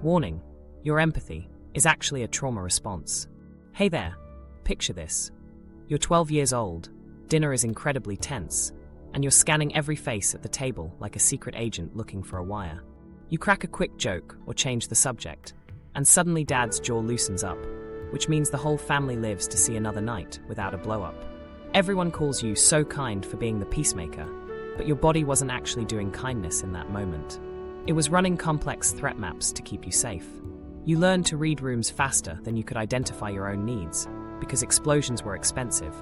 Warning, your empathy is actually a trauma response. Hey there, picture this. You're 12 years old, dinner is incredibly tense, and you're scanning every face at the table like a secret agent looking for a wire. You crack a quick joke or change the subject, and suddenly Dad's jaw loosens up, which means the whole family lives to see another night without a blow-up. Everyone calls you so kind for being the peacemaker, but your body wasn't actually doing kindness in that moment. It was running complex threat maps to keep you safe. You learned to read rooms faster than you could identify your own needs, because explosions were expensive,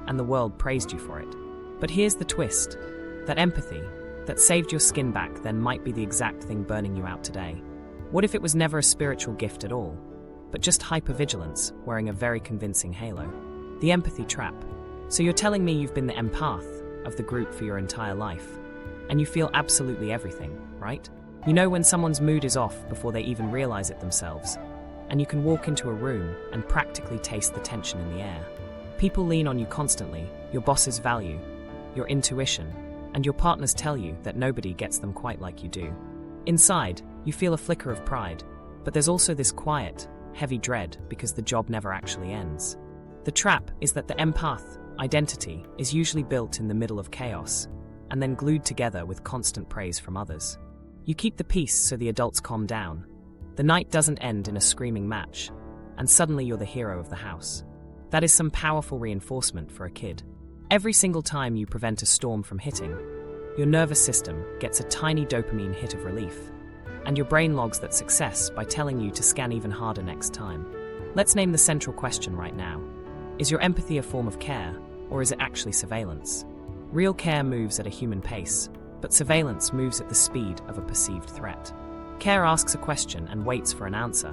and the world praised you for it. But here's the twist. That empathy, that saved your skin back then, might be the exact thing burning you out today. What if it was never a spiritual gift at all, but just hypervigilance wearing a very convincing halo? The empathy trap. So you're telling me you've been the empath of the group for your entire life, and you feel absolutely everything, right? You know when someone's mood is off before they even realize it themselves, and you can walk into a room and practically taste the tension in the air. People lean on you constantly, your bosses value your intuition, and your partners tell you that nobody gets them quite like you do. Inside, you feel a flicker of pride, but there's also this quiet, heavy dread because the job never actually ends. The trap is that the empath identity is usually built in the middle of chaos, and then glued together with constant praise from others. You keep the peace so the adults calm down. The night doesn't end in a screaming match, and suddenly you're the hero of the house. That is some powerful reinforcement for a kid. Every single time you prevent a storm from hitting, your nervous system gets a tiny dopamine hit of relief, and your brain logs that success by telling you to scan even harder next time. Let's name the central question right now. Is your empathy a form of care, or is it actually surveillance? Real care moves at a human pace, but surveillance moves at the speed of a perceived threat. Care asks a question and waits for an answer,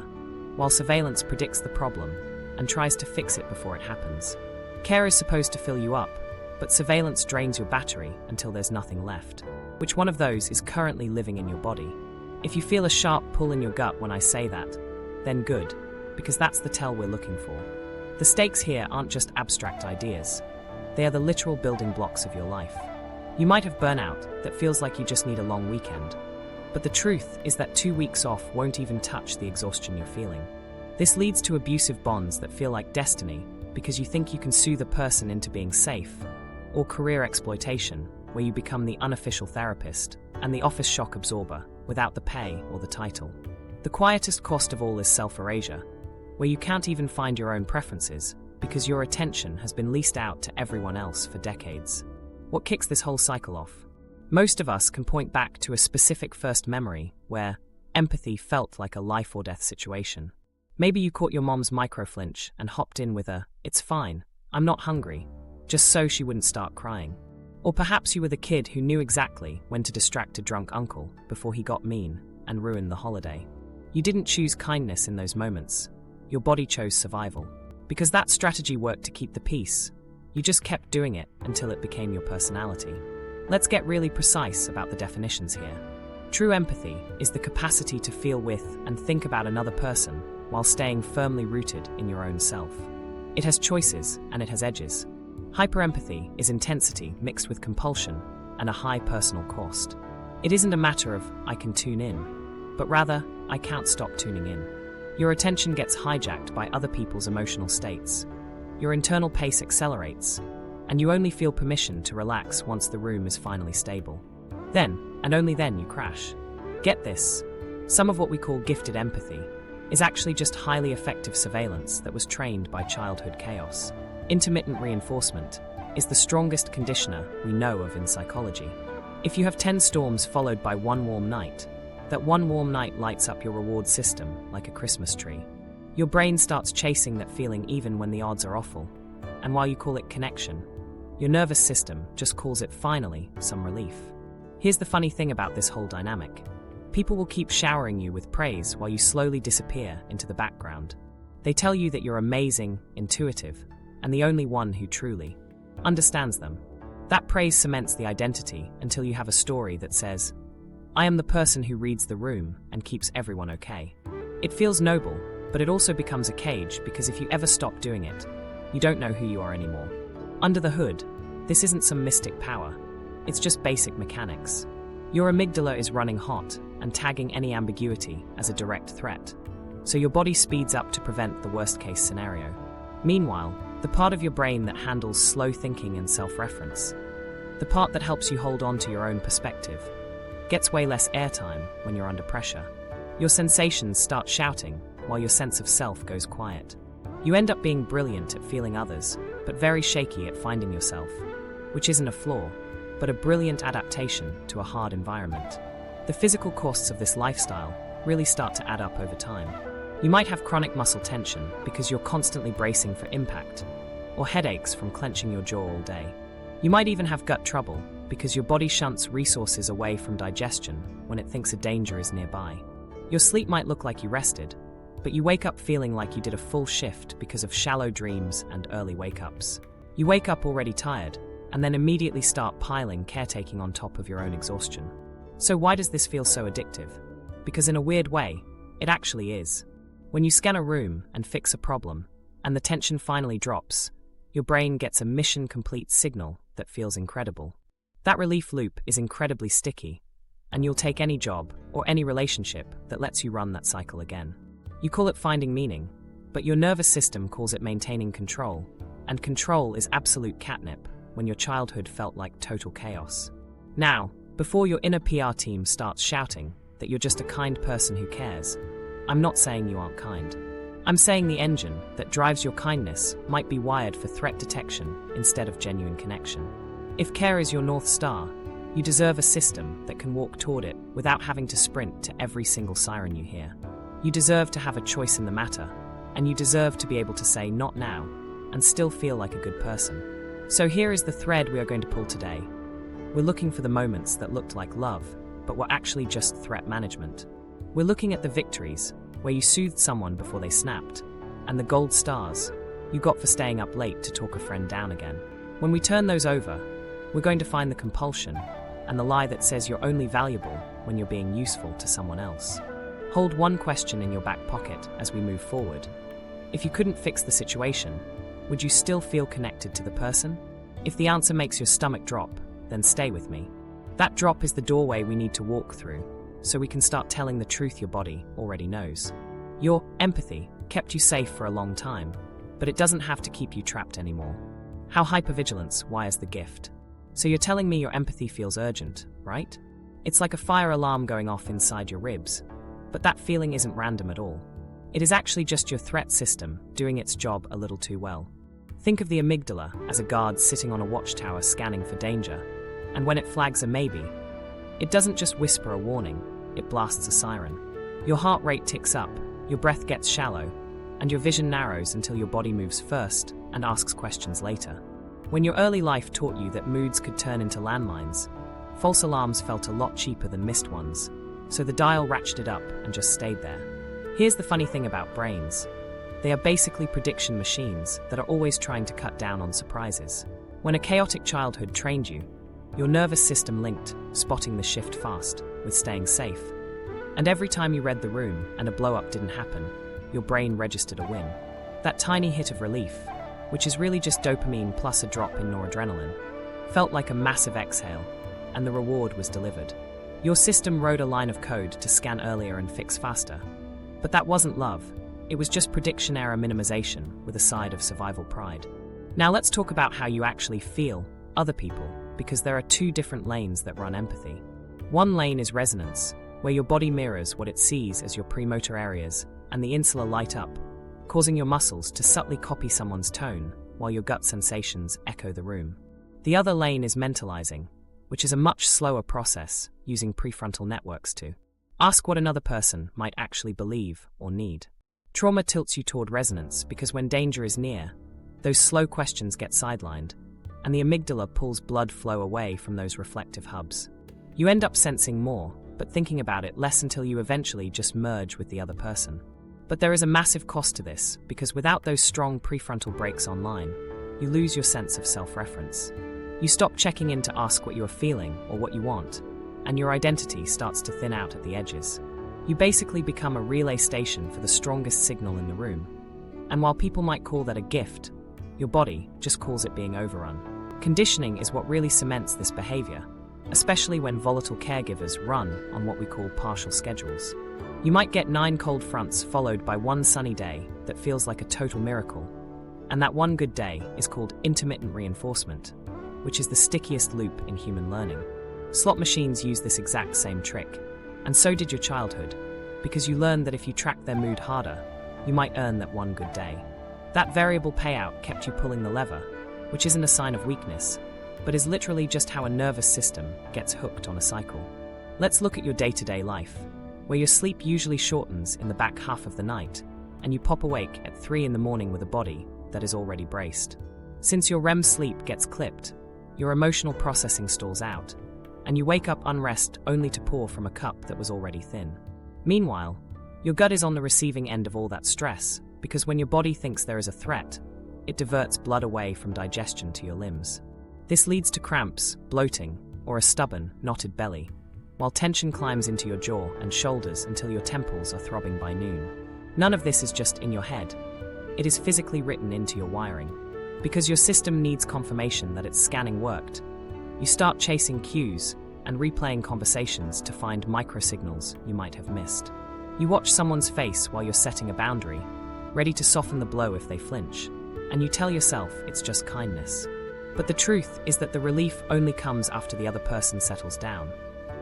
while surveillance predicts the problem and tries to fix it before it happens. Care is supposed to fill you up, but surveillance drains your battery until there's nothing left. Which one of those is currently living in your body? If you feel a sharp pull in your gut when I say that, then good, because that's the tell we're looking for. The stakes here aren't just abstract ideas. They are the literal building blocks of your life. You might have burnout that feels like you just need a long weekend, but the truth is that 2 weeks off won't even touch the exhaustion you're feeling. This leads to abusive bonds that feel like destiny because you think you can soothe a person into being safe, or career exploitation, where you become the unofficial therapist and the office shock absorber without the pay or the title. The quietest cost of all is self-erasure, where you can't even find your own preferences because your attention has been leased out to everyone else for decades. What kicks this whole cycle off? Most of us can point back to a specific first memory where empathy felt like a life or death situation. Maybe you caught your mom's micro-flinch and hopped in with a, "It's fine, I'm not hungry," just so she wouldn't start crying. Or perhaps you were the kid who knew exactly when to distract a drunk uncle before he got mean and ruined the holiday. You didn't choose kindness in those moments. Your body chose survival. Because that strategy worked to keep the peace, you just kept doing it until it became your personality. Let's get really precise about the definitions here. True empathy is the capacity to feel with and think about another person while staying firmly rooted in your own self. It has choices and it has edges. Hyperempathy is intensity mixed with compulsion and a high personal cost. It isn't a matter of "I can tune in," but rather, "I can't stop tuning in." Your attention gets hijacked by other people's emotional states. Your internal pace accelerates, and you only feel permission to relax once the room is finally stable. Then, and only then, you crash. Get this, some of what we call gifted empathy is actually just highly effective surveillance that was trained by childhood chaos. Intermittent reinforcement is the strongest conditioner we know of in psychology. If you have 10 storms followed by one warm night, that one warm night lights up your reward system like a Christmas tree. Your brain starts chasing that feeling even when the odds are awful. And while you call it connection, your nervous system just calls it finally some relief. Here's the funny thing about this whole dynamic. People will keep showering you with praise while you slowly disappear into the background. They tell you that you're amazing, intuitive, and the only one who truly understands them. That praise cements the identity until you have a story that says, "I am the person who reads the room and keeps everyone okay." It feels noble, but it also becomes a cage because if you ever stop doing it, you don't know who you are anymore. Under the hood, this isn't some mystic power. It's just basic mechanics. Your amygdala is running hot, and tagging any ambiguity as a direct threat. So your body speeds up to prevent the worst-case scenario. Meanwhile, the part of your brain that handles slow thinking and self-reference, the part that helps you hold on to your own perspective, gets way less airtime when you're under pressure. Your sensations start shouting while your sense of self goes quiet. You end up being brilliant at feeling others, but very shaky at finding yourself, which isn't a flaw, but a brilliant adaptation to a hard environment. The physical costs of this lifestyle really start to add up over time. You might have chronic muscle tension because you're constantly bracing for impact, or headaches from clenching your jaw all day. You might even have gut trouble because your body shunts resources away from digestion when it thinks a danger is nearby. Your sleep might look like you rested, but you wake up feeling like you did a full shift because of shallow dreams and early wake-ups. You wake up already tired, and then immediately start piling caretaking on top of your own exhaustion. So why does this feel so addictive? Because in a weird way, it actually is. When you scan a room and fix a problem, and the tension finally drops, your brain gets a mission-complete signal that feels incredible. That relief loop is incredibly sticky, and you'll take any job or any relationship that lets you run that cycle again. You call it finding meaning, but your nervous system calls it maintaining control, and control is absolute catnip when your childhood felt like total chaos. Now, before your inner PR team starts shouting that you're just a kind person who cares, I'm not saying you aren't kind. I'm saying the engine that drives your kindness might be wired for threat detection instead of genuine connection. If care is your North Star, you deserve a system that can walk toward it without having to sprint to every single siren you hear. You deserve to have a choice in the matter, and you deserve to be able to say not now and still feel like a good person. So here is the thread we are going to pull today. We're looking for the moments that looked like love, but were actually just threat management. We're looking at the victories, where you soothed someone before they snapped, and the gold stars you got for staying up late to talk a friend down again. When we turn those over, we're going to find the compulsion and the lie that says you're only valuable when you're being useful to someone else. Hold one question in your back pocket as we move forward. If you couldn't fix the situation, would you still feel connected to the person? If the answer makes your stomach drop, then stay with me. That drop is the doorway we need to walk through, so we can start telling the truth your body already knows. Your empathy kept you safe for a long time, but it doesn't have to keep you trapped anymore. How hypervigilance wires the gift. So you're telling me your empathy feels urgent, right? It's like a fire alarm going off inside your ribs. But that feeling isn't random at all. It is actually just your threat system doing its job a little too well. Think of the amygdala as a guard sitting on a watchtower scanning for danger, and when it flags a maybe, it doesn't just whisper a warning, it blasts a siren. Your heart rate ticks up, your breath gets shallow, and your vision narrows until your body moves first and asks questions later. When your early life taught you that moods could turn into landmines, false alarms felt a lot cheaper than missed ones, so the dial ratcheted up and just stayed there. Here's the funny thing about brains. They are basically prediction machines that are always trying to cut down on surprises. When a chaotic childhood trained you, your nervous system linked spotting the shift fast with staying safe. And every time you read the room and a blow-up didn't happen, your brain registered a win. That tiny hit of relief, which is really just dopamine plus a drop in noradrenaline, felt like a massive exhale, and the reward was delivered. Your system wrote a line of code to scan earlier and fix faster. But that wasn't love. It was just prediction error minimization with a side of survival pride. Now let's talk about how you actually feel other people, because there are two different lanes that run empathy. One lane is resonance, where your body mirrors what it sees as your premotor areas, and the insula light up, causing your muscles to subtly copy someone's tone, while your gut sensations echo the room. The other lane is mentalizing, which is a much slower process, using prefrontal networks to ask what another person might actually believe or need. Trauma tilts you toward resonance because when danger is near, those slow questions get sidelined, and the amygdala pulls blood flow away from those reflective hubs. You end up sensing more, but thinking about it less until you eventually just merge with the other person. But there is a massive cost to this, because without those strong prefrontal brakes online, you lose your sense of self-reference. You stop checking in to ask what you are feeling or what you want, and your identity starts to thin out at the edges. You basically become a relay station for the strongest signal in the room. And while people might call that a gift, your body just calls it being overrun. Conditioning is what really cements this behavior, especially when volatile caregivers run on what we call partial schedules. You might get 9 cold fronts followed by 1 sunny day that feels like a total miracle. And that one good day is called intermittent reinforcement, which is the stickiest loop in human learning. Slot machines use this exact same trick, and so did your childhood, because you learned that if you tracked their mood harder, you might earn that one good day. That variable payout kept you pulling the lever, which isn't a sign of weakness, but is literally just how a nervous system gets hooked on a cycle. Let's look at your day-to-day life, where your sleep usually shortens in the back half of the night, and you pop awake at 3 in the morning with a body that is already braced. Since your REM sleep gets clipped, your emotional processing stalls out, and you wake up unrest only to pour from a cup that was already thin. Meanwhile, your gut is on the receiving end of all that stress, because when your body thinks there is a threat, it diverts blood away from digestion to your limbs. This leads to cramps, bloating, or a stubborn, knotted belly, while tension climbs into your jaw and shoulders until your temples are throbbing by noon. None of this is just in your head. It is physically written into your wiring. Because your system needs confirmation that its scanning worked, you start chasing cues and replaying conversations to find microsignals you might have missed. You watch someone's face while you're setting a boundary, ready to soften the blow if they flinch, and you tell yourself it's just kindness. But the truth is that the relief only comes after the other person settles down,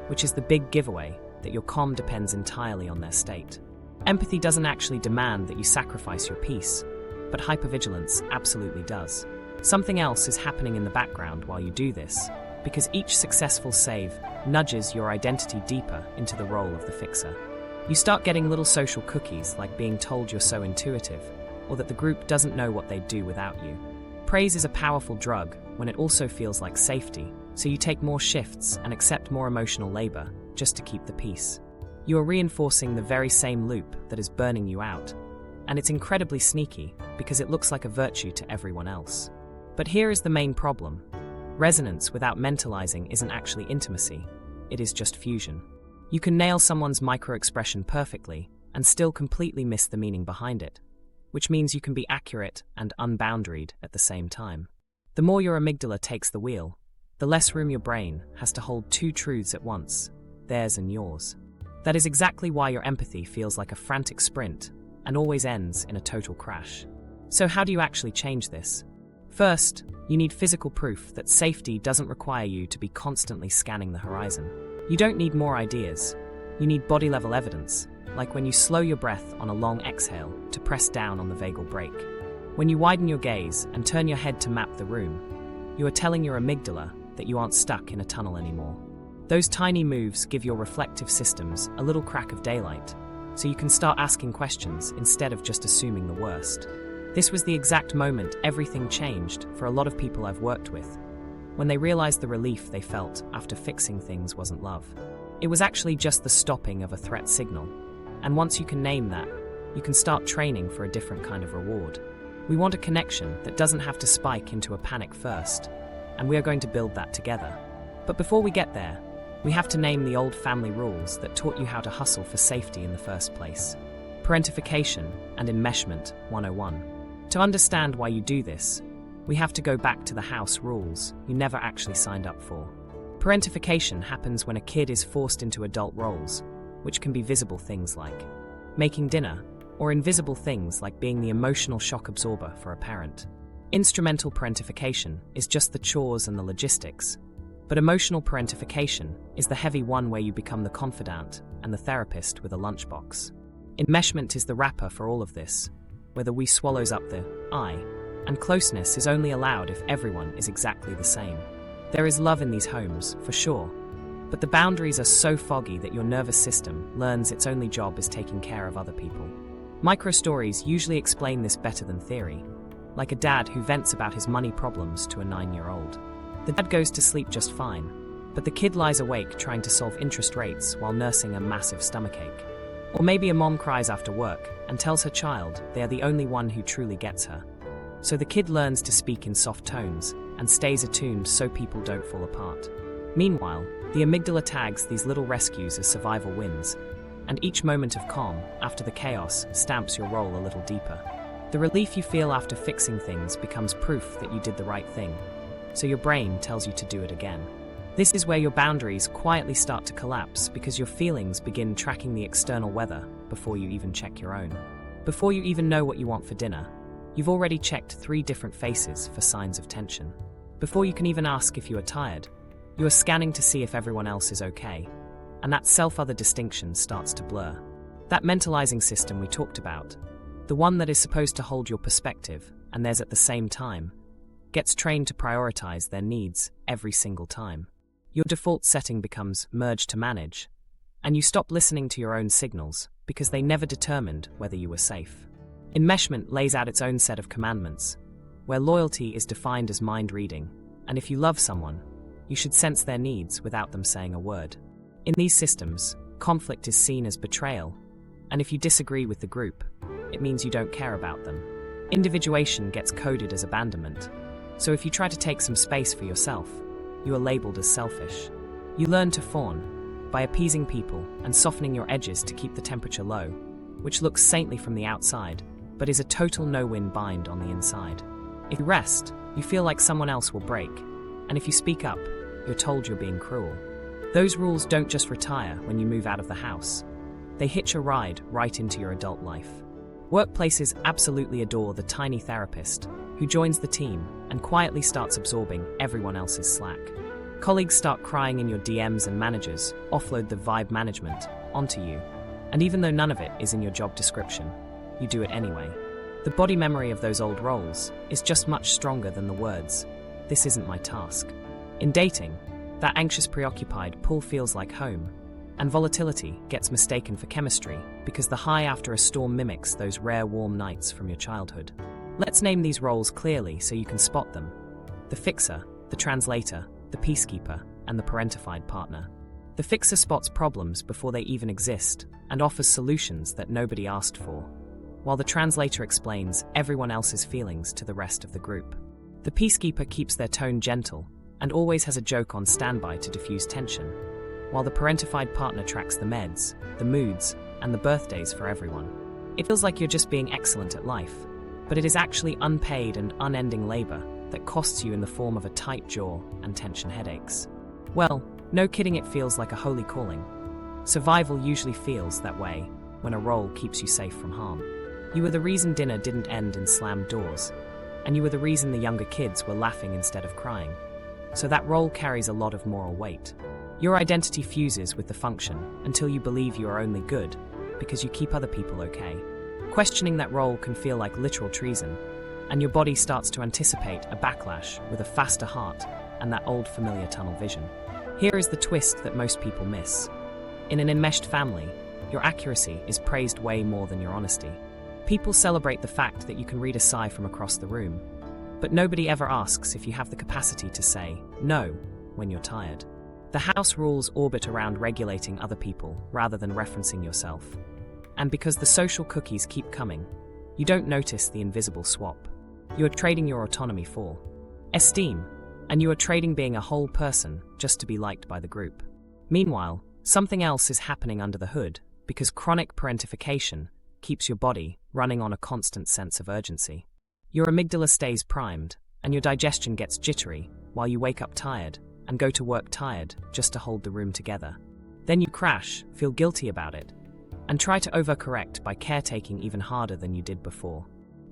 which is the big giveaway that your calm depends entirely on their state. Empathy doesn't actually demand that you sacrifice your peace, but hypervigilance absolutely does. Something else is happening in the background while you do this, because each successful save nudges your identity deeper into the role of the fixer. You start getting little social cookies like being told you're so intuitive, or that the group doesn't know what they'd do without you. Praise is a powerful drug when it also feels like safety, so you take more shifts and accept more emotional labor just to keep the peace. You are reinforcing the very same loop that is burning you out, and it's incredibly sneaky because it looks like a virtue to everyone else. But here is the main problem. Resonance without mentalizing isn't actually intimacy, it is just fusion. You can nail someone's micro-expression perfectly and still completely miss the meaning behind it, which means you can be accurate and unboundaried at the same time. The more your amygdala takes the wheel, the less room your brain has to hold 2 truths at once, theirs and yours. That is exactly why your empathy feels like a frantic sprint and always ends in a total crash. So how do you actually change this? First, you need physical proof that safety doesn't require you to be constantly scanning the horizon. You don't need more ideas. You need body-level evidence, like when you slow your breath on a long exhale to press down on the vagal brake. When you widen your gaze and turn your head to map the room, you are telling your amygdala that you aren't stuck in a tunnel anymore. Those tiny moves give your reflective systems a little crack of daylight, so you can start asking questions instead of just assuming the worst. This was the exact moment everything changed for a lot of people I've worked with, when they realized the relief they felt after fixing things wasn't love. It was actually just the stopping of a threat signal, and once you can name that, you can start training for a different kind of reward. We want a connection that doesn't have to spike into a panic first, and we are going to build that together. But before we get there, we have to name the old family rules that taught you how to hustle for safety in the first place. Parentification and Enmeshment 101. To understand why you do this, we have to go back to the house rules you never actually signed up for. Parentification happens when a kid is forced into adult roles, which can be visible things like making dinner, or invisible things like being the emotional shock absorber for a parent. Instrumental parentification is just the chores and the logistics, but emotional parentification is the heavy one where you become the confidant and the therapist with a lunchbox. Enmeshment is the wrapper for all of this, where the we swallows up the I, and closeness is only allowed if everyone is exactly the same. There is love in these homes, for sure, but the boundaries are so foggy that your nervous system learns its only job is taking care of other people. Micro-stories usually explain this better than theory, like a dad who vents about his money problems to a 9-year-old. The dad goes to sleep just fine, but the kid lies awake trying to solve interest rates while nursing a massive stomachache. Or maybe a mom cries after work and tells her child they are the only one who truly gets her. So the kid learns to speak in soft tones and stays attuned so people don't fall apart. Meanwhile, the amygdala tags these little rescues as survival wins, and each moment of calm after the chaos stamps your role a little deeper. The relief you feel after fixing things becomes proof that you did the right thing, so your brain tells you to do it again. This is where your boundaries quietly start to collapse because your feelings begin tracking the external weather before you even check your own. Before you even know what you want for dinner, you've already checked 3 different faces for signs of tension. Before you can even ask if you are tired, you are scanning to see if everyone else is okay, and that self-other distinction starts to blur. That mentalizing system we talked about, the one that is supposed to hold your perspective and theirs at the same time, gets trained to prioritize their needs every single time. Your default setting becomes merge to manage, and you stop listening to your own signals because they never determined whether you were safe. Enmeshment lays out its own set of commandments, where loyalty is defined as mind reading, and if you love someone, you should sense their needs without them saying a word. In these systems, conflict is seen as betrayal, and if you disagree with the group, it means you don't care about them. Individuation gets coded as abandonment, so if you try to take some space for yourself, you are labeled as selfish. You learn to fawn by appeasing people and softening your edges to keep the temperature low, which looks saintly from the outside, but is a total no-win bind on the inside. If you rest, you feel like someone else will break, and if you speak up, you're told you're being cruel. Those rules don't just retire when you move out of the house. They hitch a ride right into your adult life. Workplaces absolutely adore the tiny therapist who joins the team and quietly starts absorbing everyone else's slack. Colleagues start crying in your DMs and managers offload the vibe management onto you, and even though none of it is in your job description, you do it anyway. The body memory of those old roles is just much stronger than the words, "This isn't my task." In dating, that anxious preoccupied pull feels like home, and volatility gets mistaken for chemistry because the high after a storm mimics those rare warm nights from your childhood. Let's name these roles clearly so you can spot them: the fixer, the translator, the peacekeeper, and the parentified partner. The fixer spots problems before they even exist and offers solutions that nobody asked for, while the translator explains everyone else's feelings to the rest of the group. The peacekeeper keeps their tone gentle and always has a joke on standby to diffuse tension, while the parentified partner tracks the meds, the moods, and the birthdays for everyone. It feels like you're just being excellent at life, but it is actually unpaid and unending labor that costs you in the form of a tight jaw and tension headaches. Well, no kidding, it feels like a holy calling. Survival usually feels that way when a role keeps you safe from harm. You were the reason dinner didn't end in slammed doors, and you were the reason the younger kids were laughing instead of crying. So that role carries a lot of moral weight. Your identity fuses with the function until you believe you are only good because you keep other people okay. Questioning that role can feel like literal treason, and your body starts to anticipate a backlash with a faster heart and that old familiar tunnel vision. Here is the twist that most people miss. In an enmeshed family, your accuracy is praised way more than your honesty. People celebrate the fact that you can read a sigh from across the room, but nobody ever asks if you have the capacity to say no when you're tired. The house rules orbit around regulating other people rather than referencing yourself. And because the social cookies keep coming, you don't notice the invisible swap. You are trading your autonomy for esteem, and you are trading being a whole person just to be liked by the group. Meanwhile, something else is happening under the hood because chronic parentification keeps your body running on a constant sense of urgency. Your amygdala stays primed, and your digestion gets jittery while you wake up tired and go to work tired just to hold the room together. Then you crash, feel guilty about it, and try to overcorrect by caretaking even harder than you did before.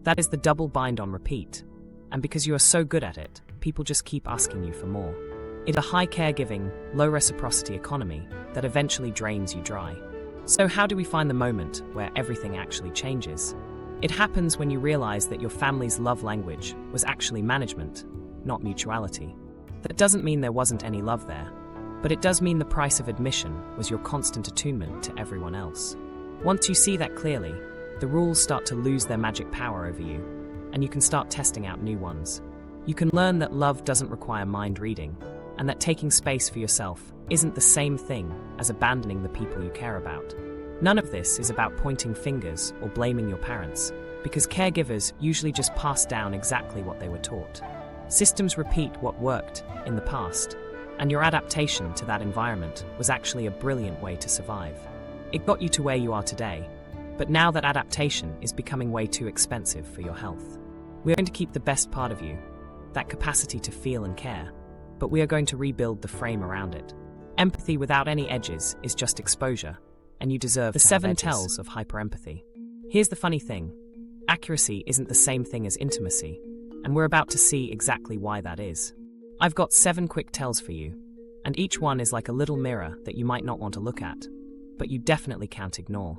That is the double bind on repeat, and because you are so good at it, people just keep asking you for more. It's a high caregiving, low reciprocity economy that eventually drains you dry. So how do we find the moment where everything actually changes? It happens when you realize that your family's love language was actually management, not mutuality. That doesn't mean there wasn't any love there, but it does mean the price of admission was your constant attunement to everyone else. Once you see that clearly, the rules start to lose their magic power over you, and you can start testing out new ones. You can learn that love doesn't require mind reading, and that taking space for yourself isn't the same thing as abandoning the people you care about. None of this is about pointing fingers or blaming your parents, because caregivers usually just pass down exactly what they were taught. Systems repeat what worked in the past, and your adaptation to that environment was actually a brilliant way to survive. It got you to where you are today, but now that adaptation is becoming way too expensive for your health. We're going to keep the best part of you, that capacity to feel and care, but we are going to rebuild the frame around it. Empathy without any edges is just exposure, and you deserve the 7 tells of hyperempathy. Here's the funny thing. Accuracy isn't the same thing as intimacy, and we're about to see exactly why that is. I've got 7 quick tells for you, and each one is like a little mirror that you might not want to look at, but you definitely can't ignore.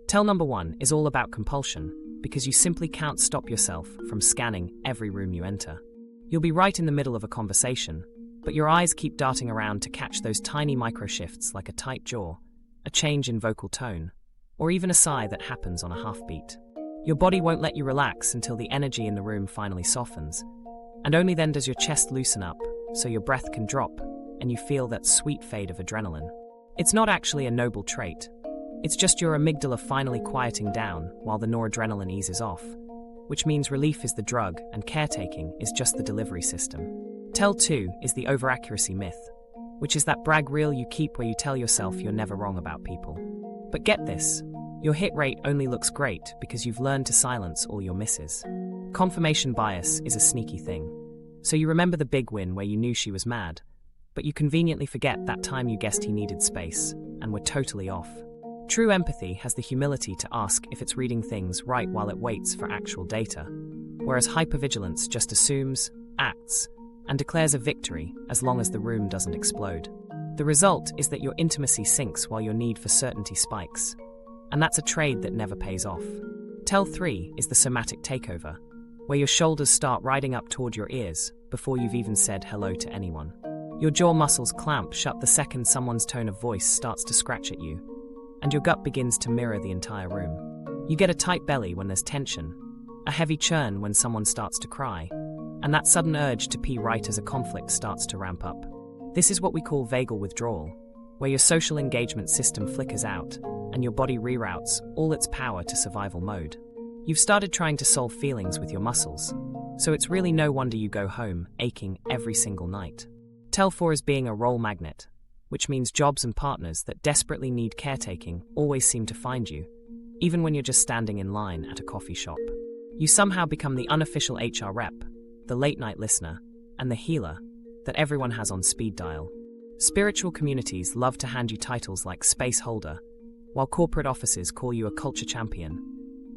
Tell number 1 is all about compulsion, because you simply can't stop yourself from scanning every room you enter. You'll be right in the middle of a conversation, but your eyes keep darting around to catch those tiny micro-shifts like a tight jaw, a change in vocal tone, or even a sigh that happens on a half-beat. Your body won't let you relax until the energy in the room finally softens, and only then does your chest loosen up so your breath can drop and you feel that sweet fade of adrenaline. It's not actually a noble trait. It's just your amygdala finally quieting down while the noradrenaline eases off, which means relief is the drug and caretaking is just the delivery system. Tell 2 is the overaccuracy myth, which is that brag reel you keep where you tell yourself you're never wrong about people. But get this, your hit rate only looks great because you've learned to silence all your misses. Confirmation bias is a sneaky thing. So you remember the big win where you knew she was mad, but you conveniently forget that time you guessed he needed space, and were totally off. True empathy has the humility to ask if it's reading things right while it waits for actual data, whereas hypervigilance just assumes, acts, and declares a victory as long as the room doesn't explode. The result is that your intimacy sinks while your need for certainty spikes, and that's a trade that never pays off. Tell 3 is the somatic takeover, where your shoulders start riding up toward your ears before you've even said hello to anyone. Your jaw muscles clamp shut the second someone's tone of voice starts to scratch at you, and your gut begins to mirror the entire room. You get a tight belly when there's tension, a heavy churn when someone starts to cry, and that sudden urge to pee right as a conflict starts to ramp up. This is what we call vagal withdrawal, where your social engagement system flickers out and your body reroutes all its power to survival mode. You've started trying to solve feelings with your muscles, so it's really no wonder you go home aching every single night. Tell 4 is being a role magnet, which means jobs and partners that desperately need caretaking always seem to find you, even when you're just standing in line at a coffee shop. You somehow become the unofficial HR rep, the late-night listener, and the healer that everyone has on speed dial. Spiritual communities love to hand you titles like space holder, while corporate offices call you a culture champion,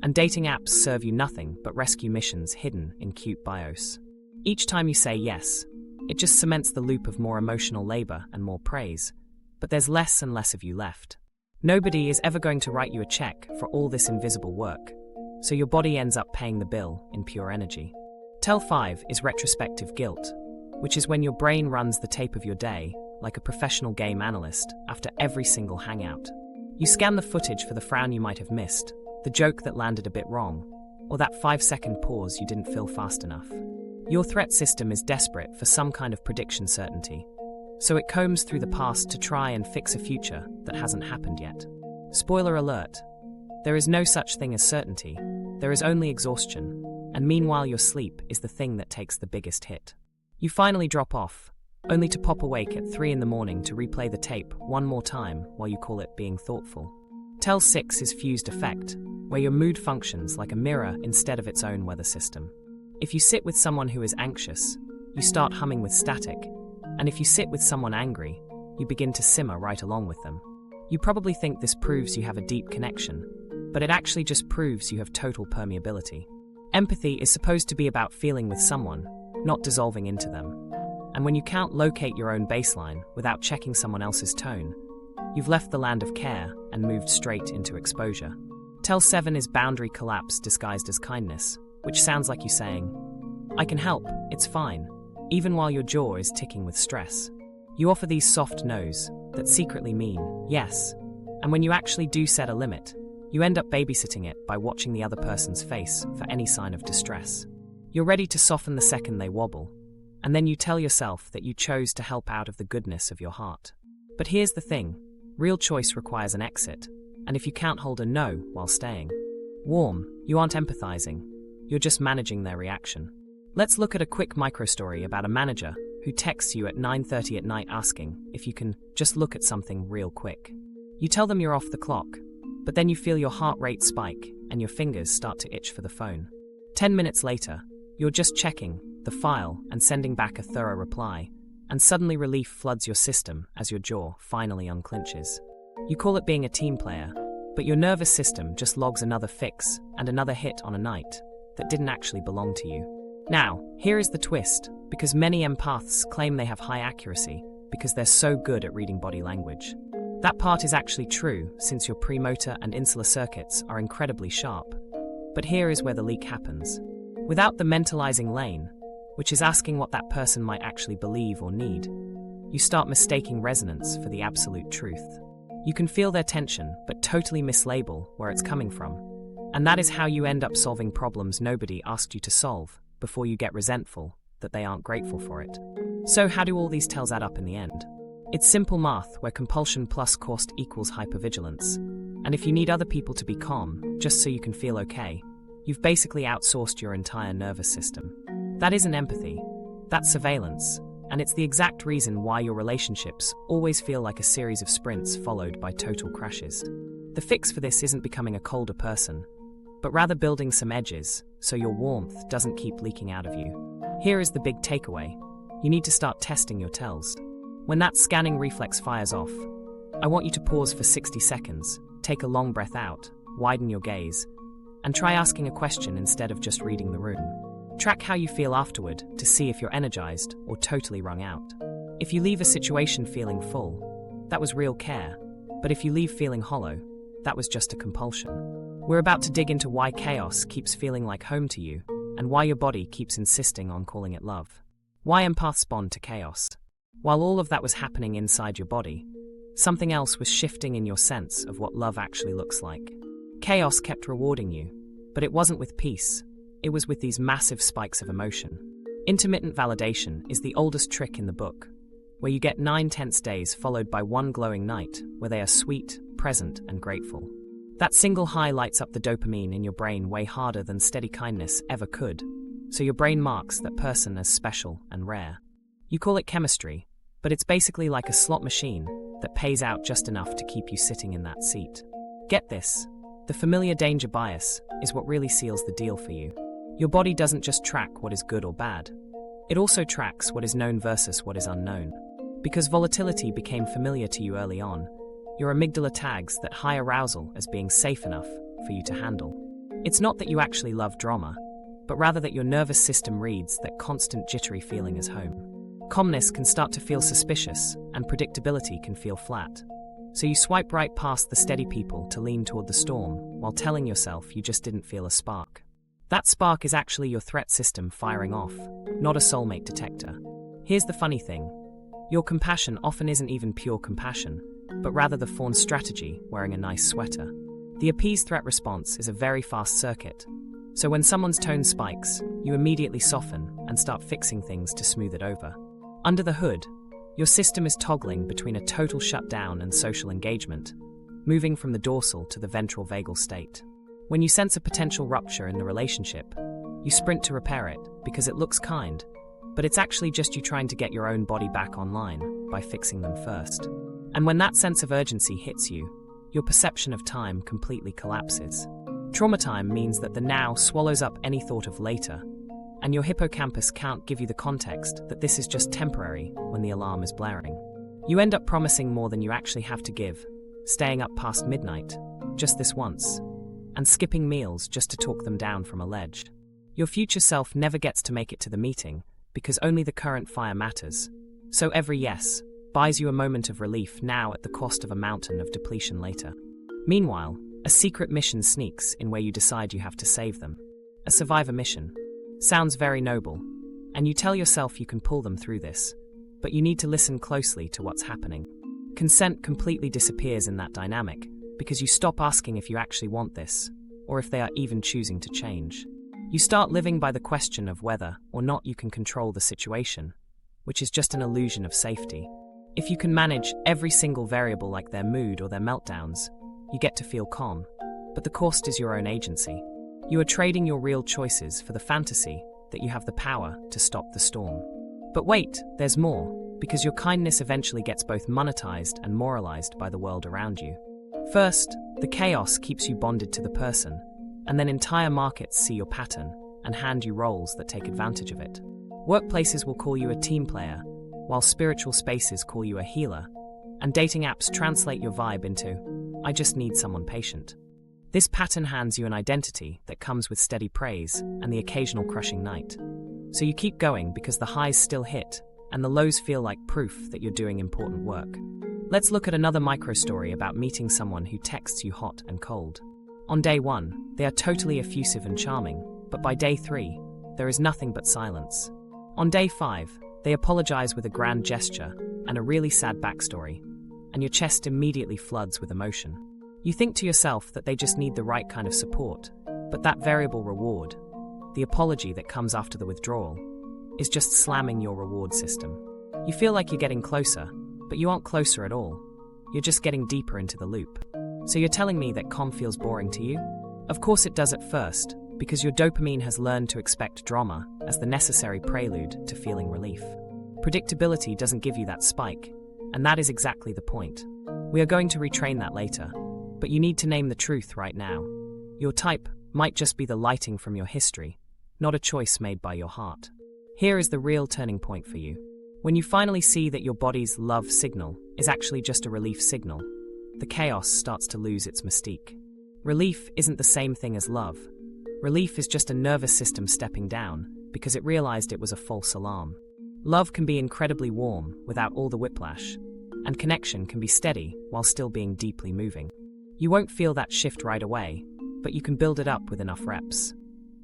and dating apps serve you nothing but rescue missions hidden in cute bios. Each time you say yes, it just cements the loop of more emotional labor and more praise, but there's less and less of you left. Nobody is ever going to write you a check for all this invisible work, so your body ends up paying the bill in pure energy. Tell 5 is retrospective guilt, which is when your brain runs the tape of your day like a professional game analyst after every single hangout. You scan the footage for the frown you might have missed, the joke that landed a bit wrong, or that 5-second pause you didn't fill fast enough. Your threat system is desperate for some kind of prediction certainty, so it combs through the past to try and fix a future that hasn't happened yet. Spoiler alert, there is no such thing as certainty, there is only exhaustion, and meanwhile your sleep is the thing that takes the biggest hit. You finally drop off, only to pop awake at 3 a.m. to replay the tape one more time while you call it being thoughtful. Tell 6 is fused effect, where your mood functions like a mirror instead of its own weather system. If you sit with someone who is anxious, you start humming with static, and if you sit with someone angry, you begin to simmer right along with them. You probably think this proves you have a deep connection, but it actually just proves you have total permeability. Empathy is supposed to be about feeling with someone, not dissolving into them. And when you can't locate your own baseline without checking someone else's tone, you've left the land of care and moved straight into exposure. Tell 7 is boundary collapse disguised as kindness, which sounds like you saying, "I can help, it's fine," even while your jaw is ticking with stress. You offer these soft no's that secretly mean yes, and when you actually do set a limit, you end up babysitting it by watching the other person's face for any sign of distress. You're ready to soften the second they wobble, and then you tell yourself that you chose to help out of the goodness of your heart. But here's the thing, real choice requires an exit, and if you can't hold a no while staying warm, you aren't empathizing, you're just managing their reaction. Let's look at a quick micro-story about a manager who texts you at 9:30 at night asking if you can just look at something real quick. You tell them you're off the clock, but then you feel your heart rate spike and your fingers start to itch for the phone. 10 minutes later, you're just checking the file and sending back a thorough reply, and suddenly relief floods your system as your jaw finally unclenches. You call it being a team player, but your nervous system just logs another fix and another hit on a night that didn't actually belong to you. Now, here is the twist, because many empaths claim they have high accuracy because they're so good at reading body language. That part is actually true, since your premotor and insular circuits are incredibly sharp. But here is where the leak happens. Without the mentalizing lane, which is asking what that person might actually believe or need, you start mistaking resonance for the absolute truth. You can feel their tension, but totally mislabel where it's coming from. And that is how you end up solving problems nobody asked you to solve, before you get resentful that they aren't grateful for it. So how do all these tells add up in the end? It's simple math where compulsion plus cost equals hypervigilance. And if you need other people to be calm, just so you can feel okay, you've basically outsourced your entire nervous system. That isn't empathy, that's surveillance, and it's the exact reason why your relationships always feel like a series of sprints followed by total crashes. The fix for this isn't becoming a colder person, but rather building some edges so your warmth doesn't keep leaking out of you. Here is the big takeaway. You need to start testing your tells. When that scanning reflex fires off, I want you to pause for 60 seconds, take a long breath out, widen your gaze, and try asking a question instead of just reading the room. Track how you feel afterward to see if you're energized or totally wrung out. If you leave a situation feeling full, that was real care, but if you leave feeling hollow, that was just a compulsion. We're about to dig into why chaos keeps feeling like home to you, and why your body keeps insisting on calling it love. Why empaths bond to chaos. While all of that was happening inside your body, something else was shifting in your sense of what love actually looks like. Chaos kept rewarding you, but it wasn't with peace, it was with these massive spikes of emotion. Intermittent validation is the oldest trick in the book, where you get 9 tense days followed by one glowing night where they are sweet, present, and grateful. That single high lights up the dopamine in your brain way harder than steady kindness ever could, so your brain marks that person as special and rare. You call it chemistry, but it's basically like a slot machine that pays out just enough to keep you sitting in that seat. Get this, the familiar danger bias is what really seals the deal for you. Your body doesn't just track what is good or bad, it also tracks what is known versus what is unknown. Because volatility became familiar to you early on, your amygdala tags that high arousal as being safe enough for you to handle. It's not that you actually love drama, but rather that your nervous system reads that constant jittery feeling as home. Calmness can start to feel suspicious, and predictability can feel flat. So you swipe right past the steady people to lean toward the storm, while telling yourself you just didn't feel a spark. That spark is actually your threat system firing off, not a soulmate detector. Here's the funny thing. Your compassion often isn't even pure compassion, but rather the fawn strategy wearing a nice sweater. The appease threat response is a very fast circuit, so when someone's tone spikes, you immediately soften and start fixing things to smooth it over. Under the hood, your system is toggling between a total shutdown and social engagement, moving from the dorsal to the ventral vagal state. When you sense a potential rupture in the relationship, you sprint to repair it because it looks kind, but it's actually just you trying to get your own body back online by fixing them first. And when that sense of urgency hits you, your perception of time completely collapses. Trauma time means that the now swallows up any thought of later, and your hippocampus can't give you the context that this is just temporary when the alarm is blaring. You end up promising more than you actually have to give, staying up past midnight, just this once, and skipping meals just to talk them down from a ledge. Your future self never gets to make it to the meeting because only the current fire matters. So every yes buys you a moment of relief now at the cost of a mountain of depletion later. Meanwhile, a secret mission sneaks in where you decide you have to save them. A survivor mission. Sounds very noble, and you tell yourself you can pull them through this, but you need to listen closely to what's happening. Consent completely disappears in that dynamic because you stop asking if you actually want this, or if they are even choosing to change. You start living by the question of whether or not you can control the situation, which is just an illusion of safety. If you can manage every single variable like their mood or their meltdowns, you get to feel calm, but the cost is your own agency. You are trading your real choices for the fantasy that you have the power to stop the storm. But wait, there's more, because your kindness eventually gets both monetized and moralized by the world around you. First, the chaos keeps you bonded to the person, and then entire markets see your pattern and hand you roles that take advantage of it. Workplaces will call you a team player, while spiritual spaces call you a healer, and dating apps translate your vibe into, I just need someone patient. This pattern hands you an identity that comes with steady praise and the occasional crushing night. So you keep going because the highs still hit, and the lows feel like proof that you're doing important work. Let's look at another micro-story about meeting someone who texts you hot and cold. On day 1, they are totally effusive and charming, but by day 3, there is nothing but silence. On day 5, they apologize with a grand gesture and a really sad backstory, and your chest immediately floods with emotion. You think to yourself that they just need the right kind of support, but that variable reward, the apology that comes after the withdrawal, is just slamming your reward system. You feel like you're getting closer, but you aren't closer at all. You're just getting deeper into the loop. So you're telling me that calm feels boring to you? Of course it does at first, because your dopamine has learned to expect drama as the necessary prelude to feeling relief. Predictability doesn't give you that spike, and that is exactly the point. We are going to retrain that later, but you need to name the truth right now. Your type might just be the lighting from your history, not a choice made by your heart. Here is the real turning point for you. When you finally see that your body's love signal is actually just a relief signal, the chaos starts to lose its mystique. Relief isn't the same thing as love. Relief is just a nervous system stepping down because it realized it was a false alarm. Love can be incredibly warm without all the whiplash, and connection can be steady while still being deeply moving. You won't feel that shift right away, but you can build it up with enough reps.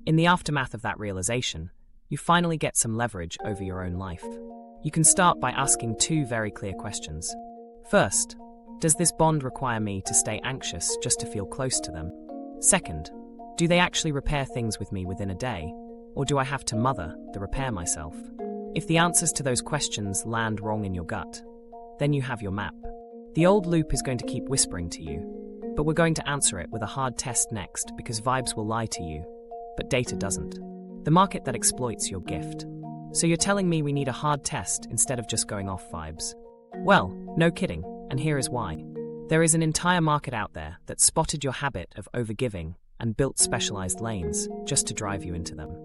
In the aftermath of that realization, you finally get some leverage over your own life. You can start by asking 2 very clear questions. First, does this bond require me to stay anxious just to feel close to them? Second, do they actually repair things with me within a day, or do I have to mother the repair myself? If the answers to those questions land wrong in your gut, then you have your map. The old loop is going to keep whispering to you, but we're going to answer it with a hard test next because vibes will lie to you, but data doesn't. The market that exploits your gift. So you're telling me we need a hard test instead of just going off vibes? Well, no kidding, and here is why. There is an entire market out there that spotted your habit of overgiving and built specialized lanes just to drive you into them.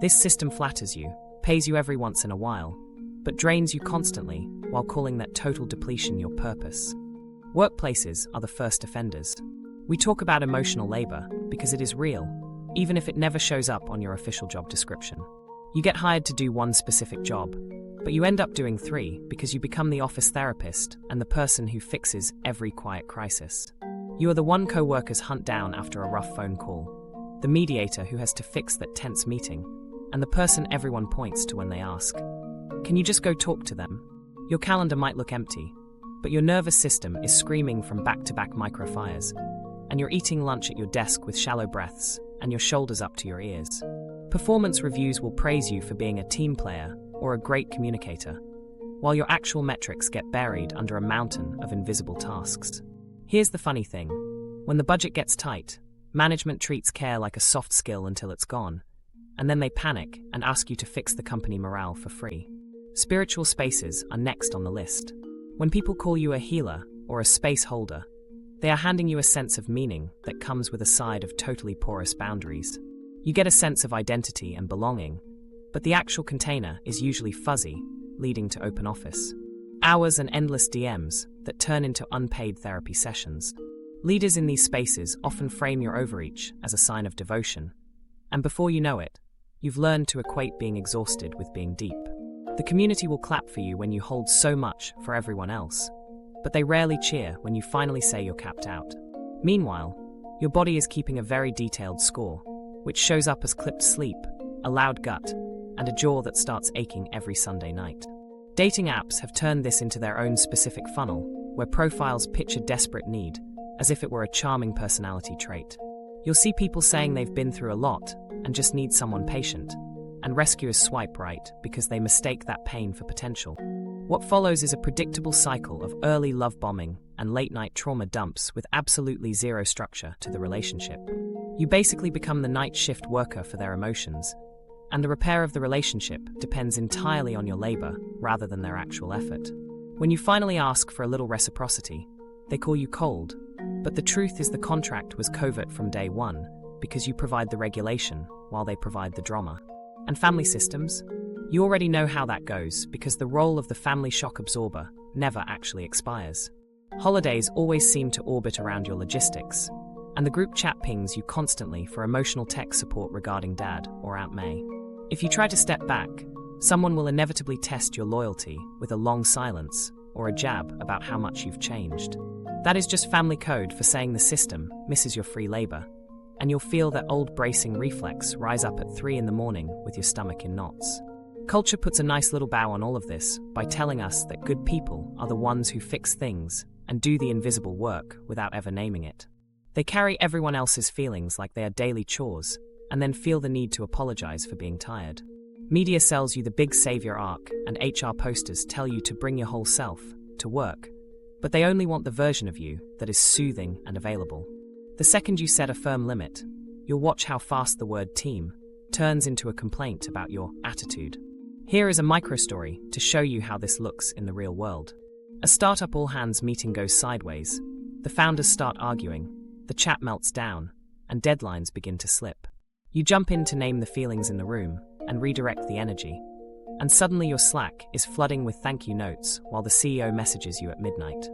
This system flatters you, pays you every once in a while, but drains you constantly while calling that total depletion your purpose. Workplaces are the first offenders. We talk about emotional labor because it is real, even if it never shows up on your official job description. You get hired to do one specific job, but you end up doing 3 because you become the office therapist and the person who fixes every quiet crisis. You are the one co-workers hunt down after a rough phone call, the mediator who has to fix that tense meeting, and the person everyone points to when they ask, "Can you just go talk to them?" Your calendar might look empty, but your nervous system is screaming from back-to-back microfires, and you're eating lunch at your desk with shallow breaths and your shoulders up to your ears. Performance reviews will praise you for being a team player or a great communicator, while your actual metrics get buried under a mountain of invisible tasks. Here's the funny thing. When the budget gets tight, management treats care like a soft skill until it's gone, and then they panic and ask you to fix the company morale for free. Spiritual spaces are next on the list. When people call you a healer or a space holder, they are handing you a sense of meaning that comes with a side of totally porous boundaries. You get a sense of identity and belonging, but the actual container is usually fuzzy, leading to open office. Hours and endless DMs that turn into unpaid therapy sessions. Leaders in these spaces often frame your overreach as a sign of devotion, and before you know it, you've learned to equate being exhausted with being deep. The community will clap for you when you hold so much for everyone else, but they rarely cheer when you finally say you're capped out. Meanwhile, your body is keeping a very detailed score, which shows up as clipped sleep, a loud gut, and a jaw that starts aching every Sunday night. Dating apps have turned this into their own specific funnel, where profiles pitch a desperate need, as if it were a charming personality trait. You'll see people saying they've been through a lot and just need someone patient, and rescuers swipe right because they mistake that pain for potential. What follows is a predictable cycle of early love bombing and late-night trauma dumps with absolutely zero structure to the relationship. You basically become the night shift worker for their emotions, and the repair of the relationship depends entirely on your labor rather than their actual effort. When you finally ask for a little reciprocity, they call you cold, but the truth is the contract was covert from day one because you provide the regulation while they provide the drama. And family systems? You already know how that goes because the role of the family shock absorber never actually expires. Holidays always seem to orbit around your logistics, and the group chat pings you constantly for emotional tech support regarding Dad or Aunt May. If you try to step back, someone will inevitably test your loyalty with a long silence or a jab about how much you've changed. That is just family code for saying the system misses your free labor, and you'll feel that old bracing reflex rise up at 3 in the morning with your stomach in knots. Culture puts a nice little bow on all of this by telling us that good people are the ones who fix things and do the invisible work without ever naming it. They carry everyone else's feelings like they are daily chores, and then feel the need to apologize for being tired. Media sells you the big savior arc, and HR posters tell you to bring your whole self to work, but they only want the version of you that is soothing and available. The second you set a firm limit, you'll watch how fast the word team turns into a complaint about your attitude. Here is a micro-story to show you how this looks in the real world. A startup all-hands meeting goes sideways. The founders start arguing, the chat melts down, and deadlines begin to slip. You jump in to name the feelings in the room and redirect the energy, and suddenly your Slack is flooding with thank you notes while the CEO messages you at midnight.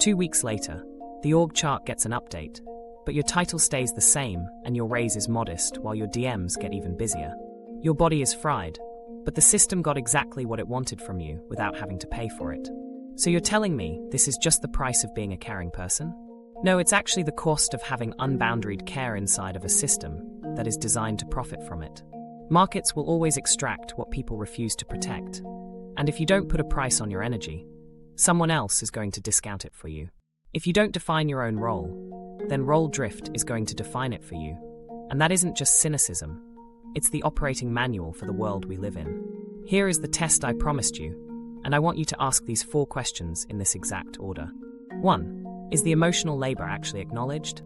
2 weeks later, the org chart gets an update, but your title stays the same and your raise is modest while your DMs get even busier. Your body is fried, but the system got exactly what it wanted from you without having to pay for it. So you're telling me this is just the price of being a caring person? No, it's actually the cost of having unboundaried care inside of a system that is designed to profit from it. Markets will always extract what people refuse to protect, and if you don't put a price on your energy, someone else is going to discount it for you. If you don't define your own role, then role drift is going to define it for you, and that isn't just cynicism, it's the operating manual for the world we live in. Here is the test I promised you, and I want you to ask these 4 questions in this exact order. 1. Is the emotional labor actually acknowledged?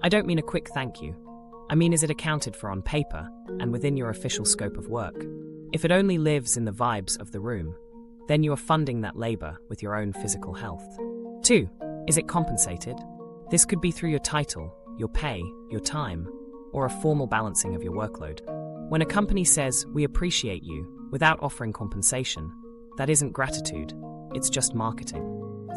I don't mean a quick thank you. I mean, is it accounted for on paper and within your official scope of work? If it only lives in the vibes of the room, then you are funding that labor with your own physical health. 2. Is it compensated? This could be through your title, your pay, your time, or a formal balancing of your workload. When a company says, "We appreciate you," without offering compensation, that isn't gratitude, it's just marketing.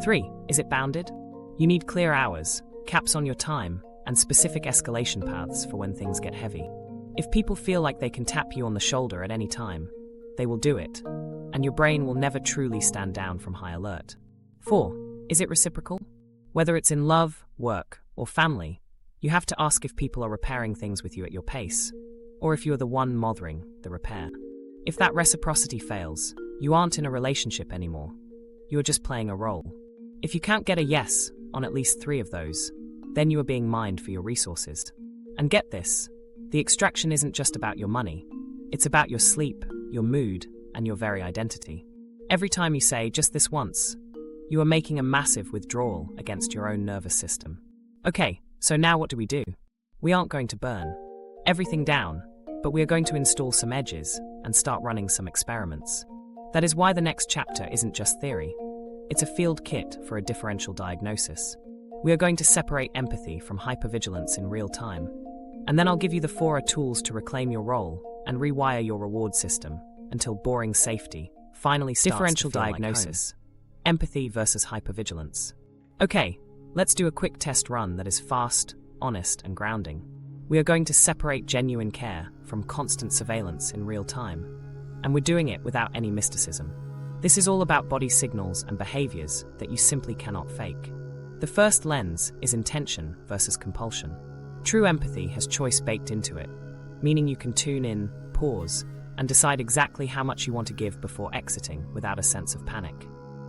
3. Is it bounded? You need clear hours, caps on your time, and specific escalation paths for when things get heavy. If people feel like they can tap you on the shoulder at any time, they will do it, and your brain will never truly stand down from high alert. 4. Is it reciprocal? Whether it's in love, work, or family, you have to ask if people are repairing things with you at your pace, or if you're the one mothering the repair. If that reciprocity fails, you aren't in a relationship anymore. You're just playing a role. If you can't get a yes on at least 3 of those, then you are being mined for your resources. And get this, the extraction isn't just about your money, it's about your sleep, your mood, and your very identity. Every time you say, "just this once," you are making a massive withdrawal against your own nervous system. Okay, so now what do? We aren't going to burn everything down, but we are going to install some edges and start running some experiments. That is why the next chapter isn't just theory. It's a field kit for a differential diagnosis. We are going to separate empathy from hypervigilance in real time, and then I'll give you the 4 tools to reclaim your role and rewire your reward system until boring safety finally starts differential to feel diagnosis, like empathy versus hypervigilance. Okay, let's do a quick test run that is fast, honest, and grounding. We are going to separate genuine care from constant surveillance in real time, and we're doing it without any mysticism. This is all about body signals and behaviors that you simply cannot fake. The first lens is intention versus compulsion. True empathy has choice baked into it, meaning you can tune in, pause, and decide exactly how much you want to give before exiting without a sense of panic.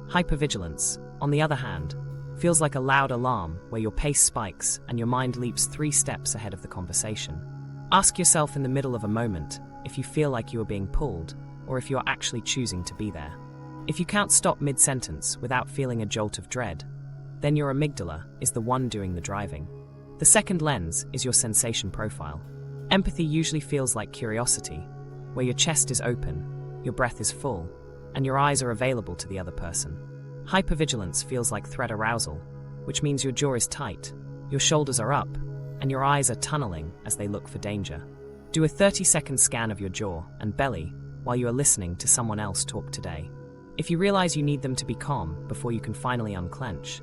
Hypervigilance, on the other hand, feels like a loud alarm where your pace spikes and your mind leaps 3 steps ahead of the conversation. Ask yourself in the middle of a moment if you feel like you are being pulled or if you are actually choosing to be there. If you can't stop mid-sentence without feeling a jolt of dread, then your amygdala is the one doing the driving. The second lens is your sensation profile. Empathy usually feels like curiosity, where your chest is open, your breath is full, and your eyes are available to the other person. Hypervigilance feels like threat arousal, which means your jaw is tight, your shoulders are up, and your eyes are tunneling as they look for danger. Do a 30-second scan of your jaw and belly while you are listening to someone else talk today. If you realize you need them to be calm before you can finally unclench,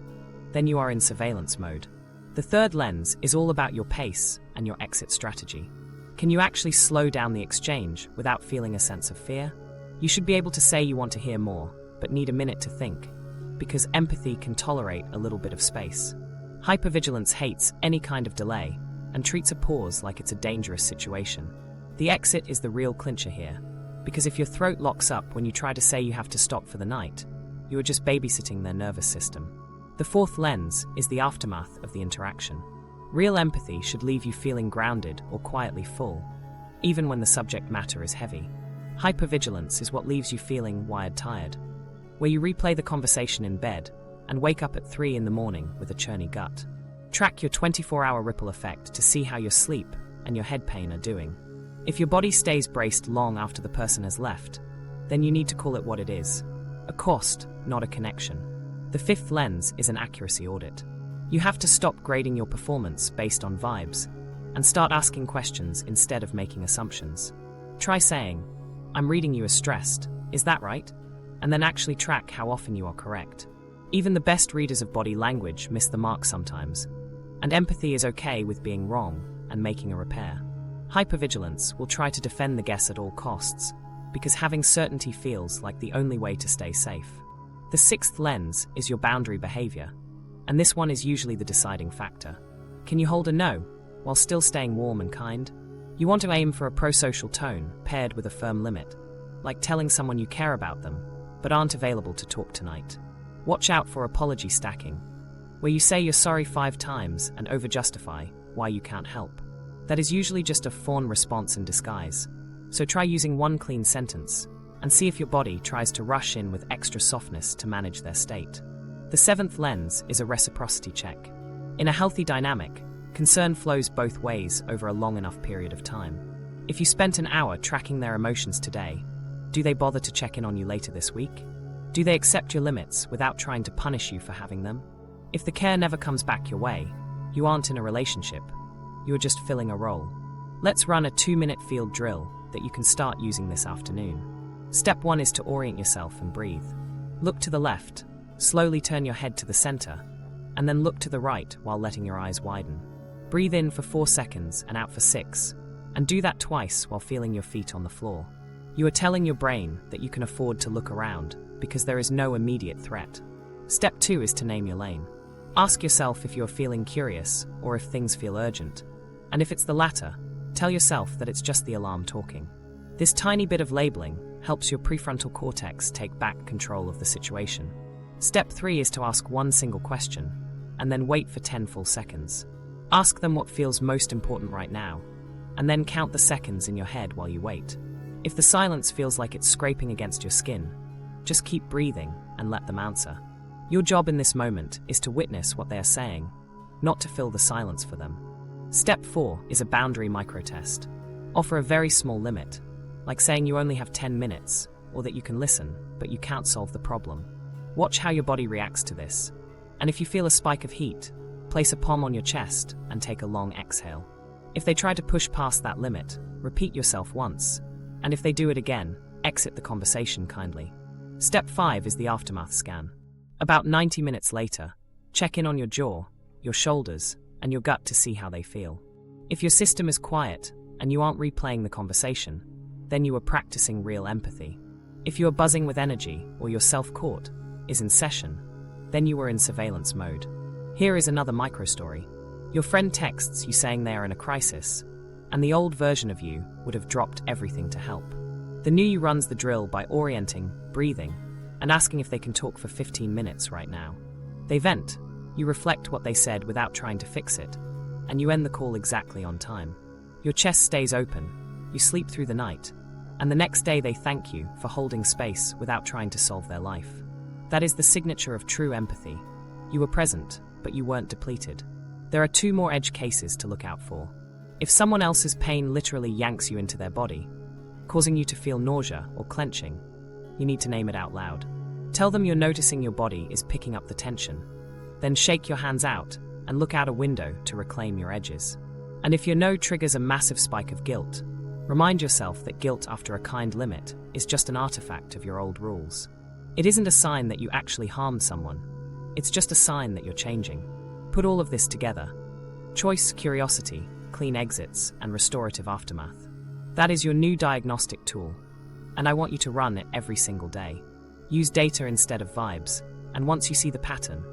then you are in surveillance mode. The third lens is all about your pace and your exit strategy. Can you actually slow down the exchange without feeling a sense of fear? You should be able to say you want to hear more, but need a minute to think, because empathy can tolerate a little bit of space. Hypervigilance hates any kind of delay and treats a pause like it's a dangerous situation. The exit is the real clincher here, because if your throat locks up when you try to say you have to stop for the night, you are just babysitting their nervous system. The fourth lens is the aftermath of the interaction. Real empathy should leave you feeling grounded or quietly full, even when the subject matter is heavy. Hypervigilance is what leaves you feeling wired tired, where you replay the conversation in bed and wake up at 3 in the morning with a churny gut. Track your 24-hour ripple effect to see how your sleep and your head pain are doing. If your body stays braced long after the person has left, then you need to call it what it is: a cost, not a connection. The fifth lens is an accuracy audit. You have to stop grading your performance based on vibes and start asking questions instead of making assumptions. Try saying, "I'm reading you as stressed, is that right?" And then actually track how often you are correct. Even the best readers of body language miss the mark sometimes, and empathy is okay with being wrong and making a repair. Hypervigilance will try to defend the guess at all costs, because having certainty feels like the only way to stay safe. The sixth lens is your boundary behavior, and this one is usually the deciding factor. Can you hold a no while still staying warm and kind? You want to aim for a pro-social tone paired with a firm limit, like telling someone you care about them, but aren't available to talk tonight. Watch out for apology stacking, where you say you're sorry 5 times and over-justify why you can't help. That is usually just a fawn response in disguise, so try using one clean sentence and see if your body tries to rush in with extra softness to manage their state. The seventh lens is a reciprocity check. In a healthy dynamic, concern flows both ways over a long enough period of time. If you spent an hour tracking their emotions today, do they bother to check in on you later this week? Do they accept your limits without trying to punish you for having them? If the care never comes back your way, you aren't in a relationship. You are just filling a role. Let's run a 2-minute field drill that you can start using this afternoon. Step 1 is to orient yourself and breathe. Look to the left, slowly turn your head to the center, and then look to the right while letting your eyes widen. Breathe in for 4 seconds and out for 6, and do that twice while feeling your feet on the floor. You are telling your brain that you can afford to look around because there is no immediate threat. Step 2 is to name your lane. Ask yourself if you are feeling curious or if things feel urgent. And if it's the latter, tell yourself that it's just the alarm talking. This tiny bit of labeling helps your prefrontal cortex take back control of the situation. Step 3 is to ask one single question, and then wait for 10 full seconds. Ask them what feels most important right now, and then count the seconds in your head while you wait. If the silence feels like it's scraping against your skin, just keep breathing and let them answer. Your job in this moment is to witness what they are saying, not to fill the silence for them. Step 4 is a boundary microtest. Offer a very small limit, like saying you only have 10 minutes, or that you can listen, but you can't solve the problem. Watch how your body reacts to this, and if you feel a spike of heat, place a palm on your chest and take a long exhale. If they try to push past that limit, repeat yourself once, and if they do it again, exit the conversation kindly. Step 5 is the aftermath scan. About 90 minutes later, check in on your jaw, your shoulders, and your gut to see how they feel. If your system is quiet and you aren't replaying the conversation, then you are practicing real empathy. If you are buzzing with energy or your self-court is in session, then you are in surveillance mode. Here is another micro-story. Your friend texts you saying they are in a crisis, and the old version of you would have dropped everything to help. The new you runs the drill by orienting, breathing, and asking if they can talk for 15 minutes right now. They vent. You reflect what they said without trying to fix it, and you end the call exactly on time. Your chest stays open, you sleep through the night, and the next day they thank you for holding space without trying to solve their life. That is the signature of true empathy. You were present, but you weren't depleted. There are 2 more edge cases to look out for. If someone else's pain literally yanks you into their body, causing you to feel nausea or clenching, you need to name it out loud. Tell them you're noticing your body is picking up the tension. Then shake your hands out and look out a window to reclaim your edges. And if your no triggers a massive spike of guilt, Remind yourself that guilt after a kind limit is just an artifact of your old rules. It isn't a sign that you actually harmed someone. It's just a sign that you're changing. Put all of this together: choice, curiosity, clean exits, and restorative aftermath. That is your new diagnostic tool, and I want you to run it every single day. Use data instead of vibes, and once you see the pattern,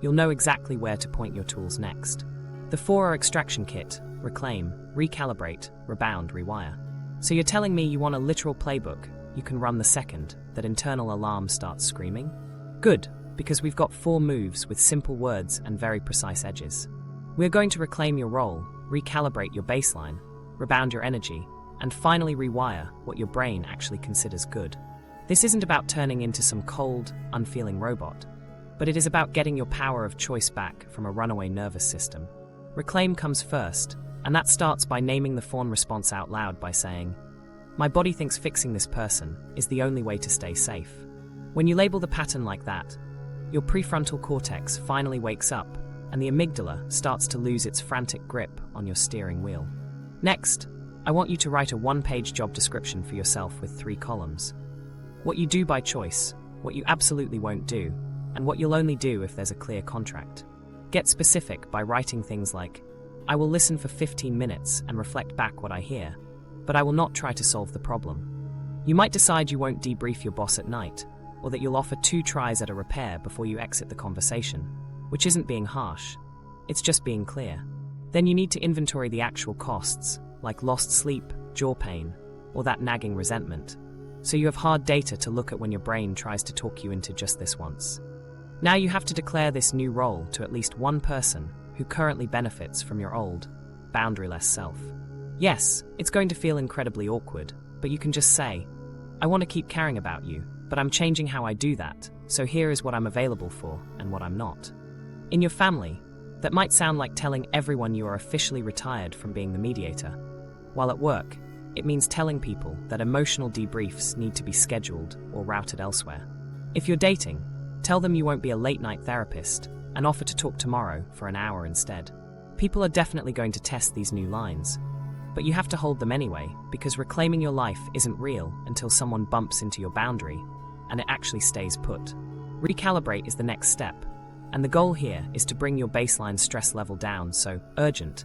you'll know exactly where to point your tools next. The 4 are extraction kit, reclaim, recalibrate, rebound, rewire. So you're telling me you want a literal playbook you can run the second that internal alarm starts screaming? Good, because we've got 4 moves with simple words and very precise edges. We're going to reclaim your role, recalibrate your baseline, rebound your energy, and finally rewire what your brain actually considers good. This isn't about turning into some cold, unfeeling robot, but it is about getting your power of choice back from a runaway nervous system. Reclaim comes first, and that starts by naming the fawn response out loud by saying, "My body thinks fixing this person is the only way to stay safe." When you label the pattern like that, your prefrontal cortex finally wakes up, and the amygdala starts to lose its frantic grip on your steering wheel. Next, I want you to write a 1-page job description for yourself with 3 columns. What you do by choice, what you absolutely won't do, and what you'll only do if there's a clear contract. Get specific by writing things like, "I will listen for 15 minutes and reflect back what I hear, but I will not try to solve the problem." You might decide you won't debrief your boss at night, or that you'll offer 2 tries at a repair before you exit the conversation, which isn't being harsh, it's just being clear. Then you need to inventory the actual costs, like lost sleep, jaw pain, or that nagging resentment, so you have hard data to look at when your brain tries to talk you into just this once. Now you have to declare this new role to at least one person who currently benefits from your old, boundaryless self. Yes, it's going to feel incredibly awkward, but you can just say, "I want to keep caring about you, but I'm changing how I do that, so here is what I'm available for and what I'm not." In your family, that might sound like telling everyone you are officially retired from being the mediator. While at work, it means telling people that emotional debriefs need to be scheduled or routed elsewhere. If you're dating, tell them you won't be a late-night therapist and offer to talk tomorrow for an hour instead. People are definitely going to test these new lines, but you have to hold them anyway, because reclaiming your life isn't real until someone bumps into your boundary and it actually stays put. Recalibrate is the next step, and the goal here is to bring your baseline stress level down so urgent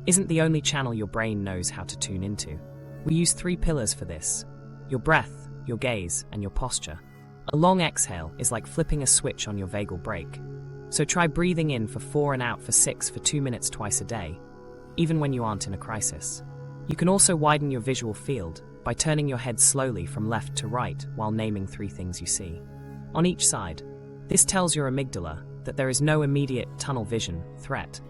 isn't the only channel your brain knows how to tune into. We use 3 pillars for this: your breath, your gaze, and your posture. A long exhale is like flipping a switch on your vagal brake. So try breathing in for 4 and out for 6 for 2 minutes twice a day, even when you aren't in a crisis. You can also widen your visual field by turning your head slowly from left to right while naming 3 things you see. On each side, this tells your amygdala that there is no immediate tunnel vision threat,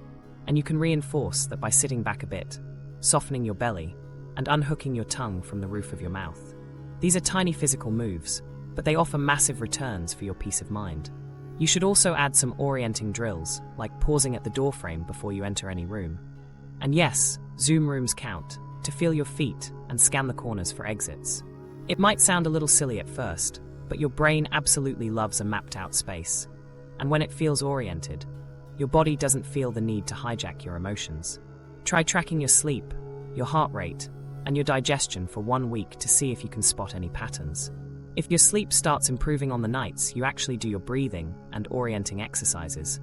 and you can reinforce that by sitting back a bit, softening your belly, and unhooking your tongue from the roof of your mouth. These are tiny physical moves, but they offer massive returns for your peace of mind. You should also add some orienting drills, like pausing at the doorframe before you enter any room. And yes, Zoom rooms count, to feel your feet and scan the corners for exits. It might sound a little silly at first, but your brain absolutely loves a mapped-out space. And when it feels oriented, your body doesn't feel the need to hijack your emotions. Try tracking your sleep, your heart rate, and your digestion for 1 week to see if you can spot any patterns. If your sleep starts improving on the nights you actually do your breathing and orienting exercises,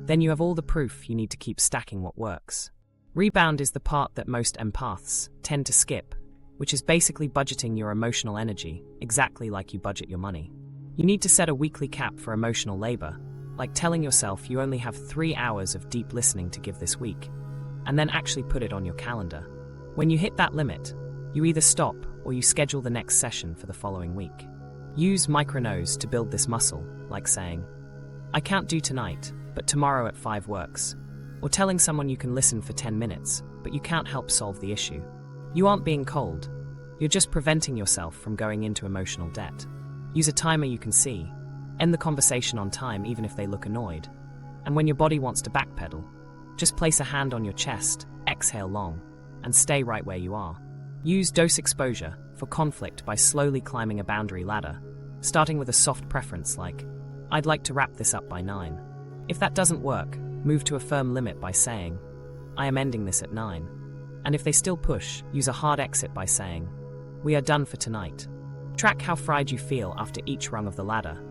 then you have all the proof you need to keep stacking what works. Rebound is the part that most empaths tend to skip, which is basically budgeting your emotional energy exactly like you budget your money. You need to set a weekly cap for emotional labor, like telling yourself you only have 3 hours of deep listening to give this week, and then actually put it on your calendar. When you hit that limit, you either stop or you schedule the next session for the following week. Use micronose to build this muscle, like saying, "I can't do tonight, but tomorrow at 5 works," or telling someone you can listen for 10 minutes, but you can't help solve the issue. You aren't being cold, you're just preventing yourself from going into emotional debt. Use a timer you can see, end the conversation on time even if they look annoyed, and when your body wants to backpedal, just place a hand on your chest, exhale long, and stay right where you are. Use dose exposure for conflict by slowly climbing a boundary ladder, starting with a soft preference like, "I'd like to wrap this up by 9. If that doesn't work, move to a firm limit by saying, "I am ending this at 9. And if they still push, use a hard exit by saying, "We are done for tonight." Track how fried you feel after each rung of the ladder.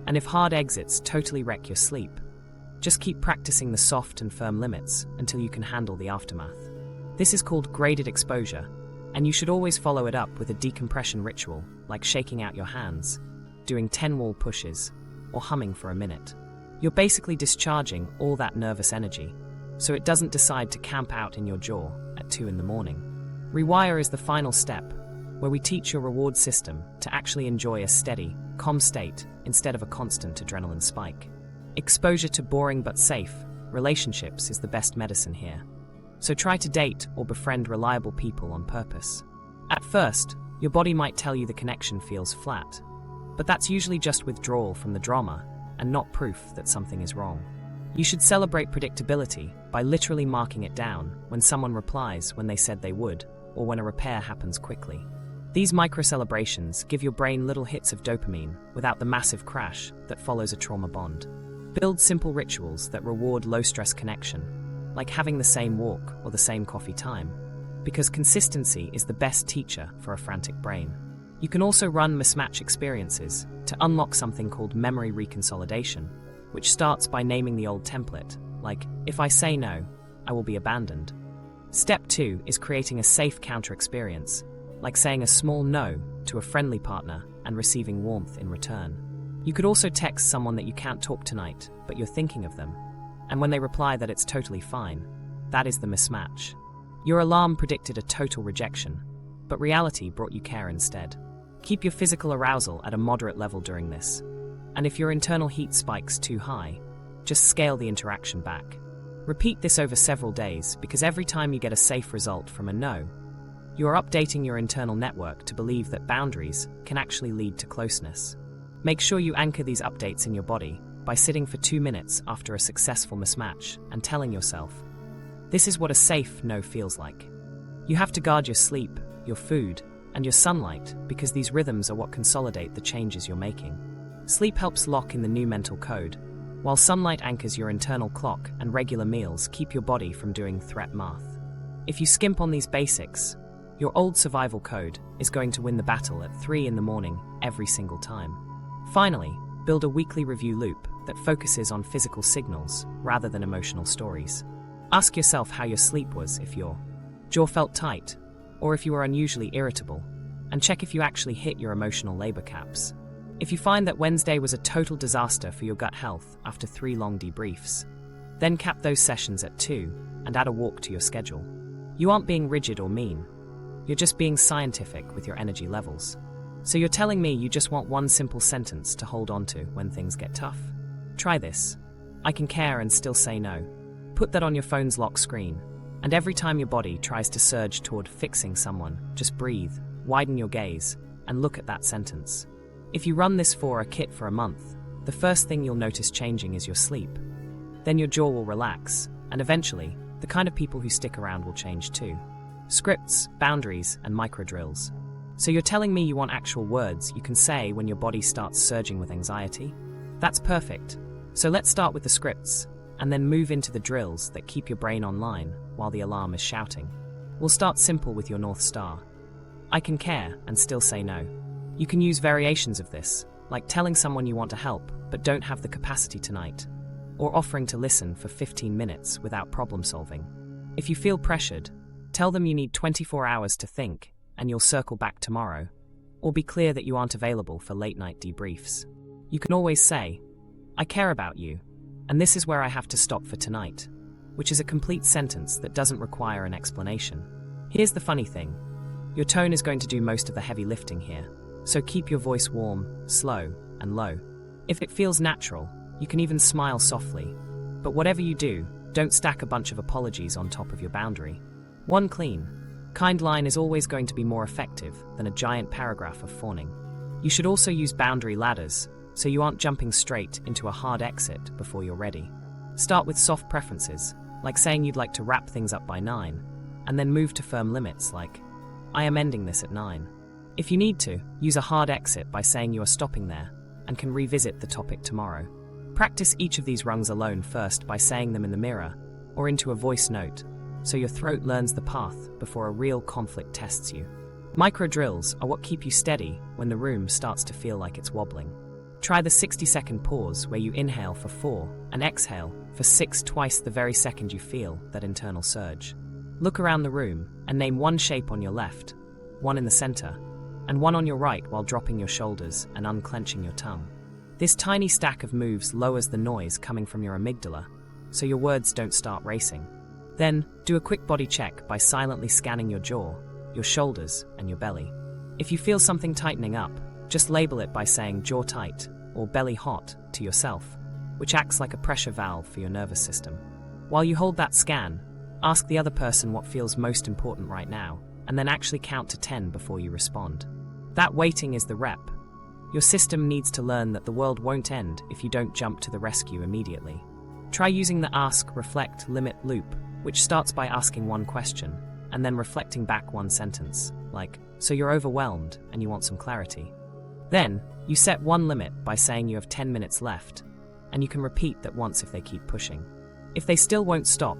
And if hard exits totally wreck your sleep, just keep practicing the soft and firm limits until you can handle the aftermath. This is called graded exposure, and you should always follow it up with a decompression ritual, like shaking out your hands, doing 10 wall pushes, or humming for a minute. You're basically discharging all that nervous energy, so it doesn't decide to camp out in your jaw at 2 in the morning. Rewire is the final step, where we teach your reward system to actually enjoy a steady, calm state instead of a constant adrenaline spike. Exposure to boring but safe relationships is the best medicine here. So try to date or befriend reliable people on purpose. At first, your body might tell you the connection feels flat, but that's usually just withdrawal from the drama and not proof that something is wrong. You should celebrate predictability by literally marking it down when someone replies when they said they would, or when a repair happens quickly. These micro-celebrations give your brain little hits of dopamine without the massive crash that follows a trauma bond. Build simple rituals that reward low-stress connection, like having the same walk or the same coffee time, because consistency is the best teacher for a frantic brain. You can also run mismatch experiences to unlock something called memory reconsolidation, which starts by naming the old template, like, if I say no, I will be abandoned. Step 2 is creating a safe counter experience, like saying a small no to a friendly partner and receiving warmth in return. You could also text someone that you can't talk tonight, but you're thinking of them, and when they reply that it's totally fine, that is the mismatch. Your alarm predicted a total rejection, but reality brought you care instead. Keep your physical arousal at a moderate level during this, and if your internal heat spikes too high, just scale the interaction back. Repeat this over several days, because every time you get a safe result from a no, you are updating your internal network to believe that boundaries can actually lead to closeness. Make sure you anchor these updates in your body by sitting for 2 minutes after a successful mismatch and telling yourself, this is what a safe no feels like. You have to guard your sleep, your food, and your sunlight, because these rhythms are what consolidate the changes you're making. Sleep helps lock in the new mental code, while sunlight anchors your internal clock and regular meals keep your body from doing threat math. If you skimp on these basics, your old survival code is going to win the battle at 3 in the morning every single time. Finally, build a weekly review loop that focuses on physical signals rather than emotional stories. Ask yourself how your sleep was if your jaw felt tight, or if you were unusually irritable, and check if you actually hit your emotional labor caps. If you find that Wednesday was a total disaster for your gut health after 3 long debriefs, then cap those sessions at 2 and add a walk to your schedule. You aren't being rigid or mean, you're just being scientific with your energy levels. So you're telling me you just want one simple sentence to hold on to when things get tough? Try this. I can care and still say no. Put that on your phone's lock screen, and every time your body tries to surge toward fixing someone, just breathe, widen your gaze, and look at that sentence. If you run this for a kit for a month, the first thing you'll notice changing is your sleep. Then your jaw will relax, and eventually, the kind of people who stick around will change too. Scripts, boundaries, and micro-drills. So you're telling me you want actual words you can say when your body starts surging with anxiety? That's perfect. So let's start with the scripts, and then move into the drills that keep your brain online while the alarm is shouting. We'll start simple with your North Star. I can care and still say no. You can use variations of this, like telling someone you want to help but don't have the capacity tonight, or offering to listen for 15 minutes without problem solving. If you feel pressured, tell them you need 24 hours to think and you'll circle back tomorrow, or be clear that you aren't available for late-night debriefs. You can always say, I care about you, and this is where I have to stop for tonight, which is a complete sentence that doesn't require an explanation. Here's the funny thing. Your tone is going to do most of the heavy lifting here, so keep your voice warm, slow, and low. If it feels natural, you can even smile softly, but whatever you do, don't stack a bunch of apologies on top of your boundary. One clean, kind line is always going to be more effective than a giant paragraph of fawning. You should also use boundary ladders, so you aren't jumping straight into a hard exit before you're ready. Start with soft preferences, like saying you'd like to wrap things up by 9, and then move to firm limits like, I am ending this at 9. If you need to, use a hard exit by saying you are stopping there, and can revisit the topic tomorrow. Practice each of these rungs alone first by saying them in the mirror, or into a voice note, so your throat learns the path before a real conflict tests you. Micro drills are what keep you steady when the room starts to feel like it's wobbling. Try the 60-second pause where you inhale for 4 and exhale for 6 twice the very second you feel that internal surge. Look around the room and name one shape on your left, one in the center, and one on your right while dropping your shoulders and unclenching your tongue. This tiny stack of moves lowers the noise coming from your amygdala, so your words don't start racing. Then, do a quick body check by silently scanning your jaw, your shoulders, and your belly. If you feel something tightening up, just label it by saying jaw tight or belly hot to yourself, which acts like a pressure valve for your nervous system. While you hold that scan, ask the other person what feels most important right now, and then actually count to 10 before you respond. That waiting is the rep. Your system needs to learn that the world won't end if you don't jump to the rescue immediately. Try using the ask, reflect, limit loop, which starts by asking one question, and then reflecting back one sentence, like, so you're overwhelmed and you want some clarity. Then, you set one limit by saying you have 10 minutes left, and you can repeat that once if they keep pushing. If they still won't stop,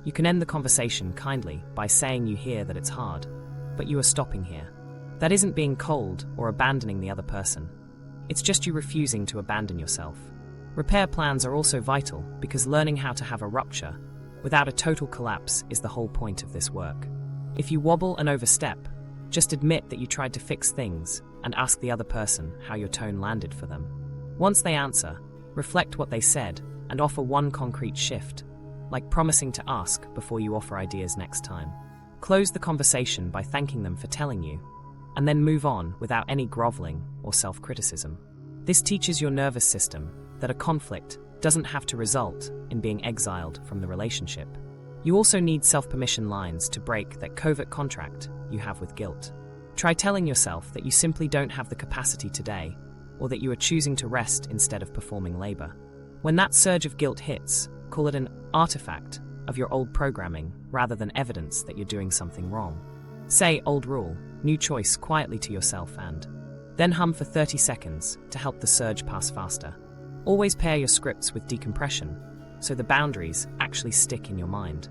you can end the conversation kindly by saying you hear that it's hard, but you are stopping here. That isn't being cold or abandoning the other person. It's just you refusing to abandon yourself. Repair plans are also vital because learning how to have a rupture without a total collapse is the whole point of this work. If you wobble and overstep, just admit that you tried to fix things and ask the other person how your tone landed for them. Once they answer, reflect what they said and offer one concrete shift, like promising to ask before you offer ideas next time. Close the conversation by thanking them for telling you, and then move on without any groveling or self-criticism. This teaches your nervous system that a conflict doesn't have to result in being exiled from the relationship. You also need self-permission lines to break that covert contract you have with guilt. Try telling yourself that you simply don't have the capacity today, or that you are choosing to rest instead of performing labor. When that surge of guilt hits, call it an artifact of your old programming rather than evidence that you're doing something wrong. Say old rule, new choice quietly to yourself and then hum for 30 seconds to help the surge pass faster. Always pair your scripts with decompression, so the boundaries actually stick in your mind.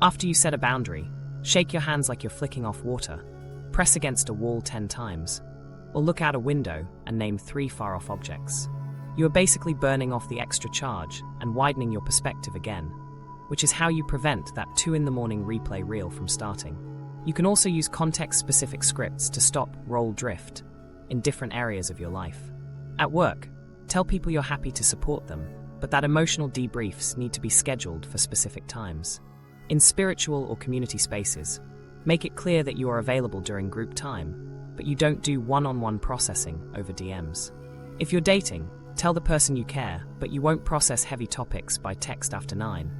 After you set a boundary, shake your hands like you're flicking off water, press against a wall 10 times, or look out a window and name 3 far-off objects. You are basically burning off the extra charge and widening your perspective again, which is how you prevent that 2 a.m. replay reel from starting. You can also use context-specific scripts to stop roll drift in different areas of your life. At work, tell people you're happy to support them, but that emotional debriefs need to be scheduled for specific times. In spiritual or community spaces, make it clear that you are available during group time, but you don't do one-on-one processing over DMs. If you're dating, tell the person you care, but you won't process heavy topics by text after 9.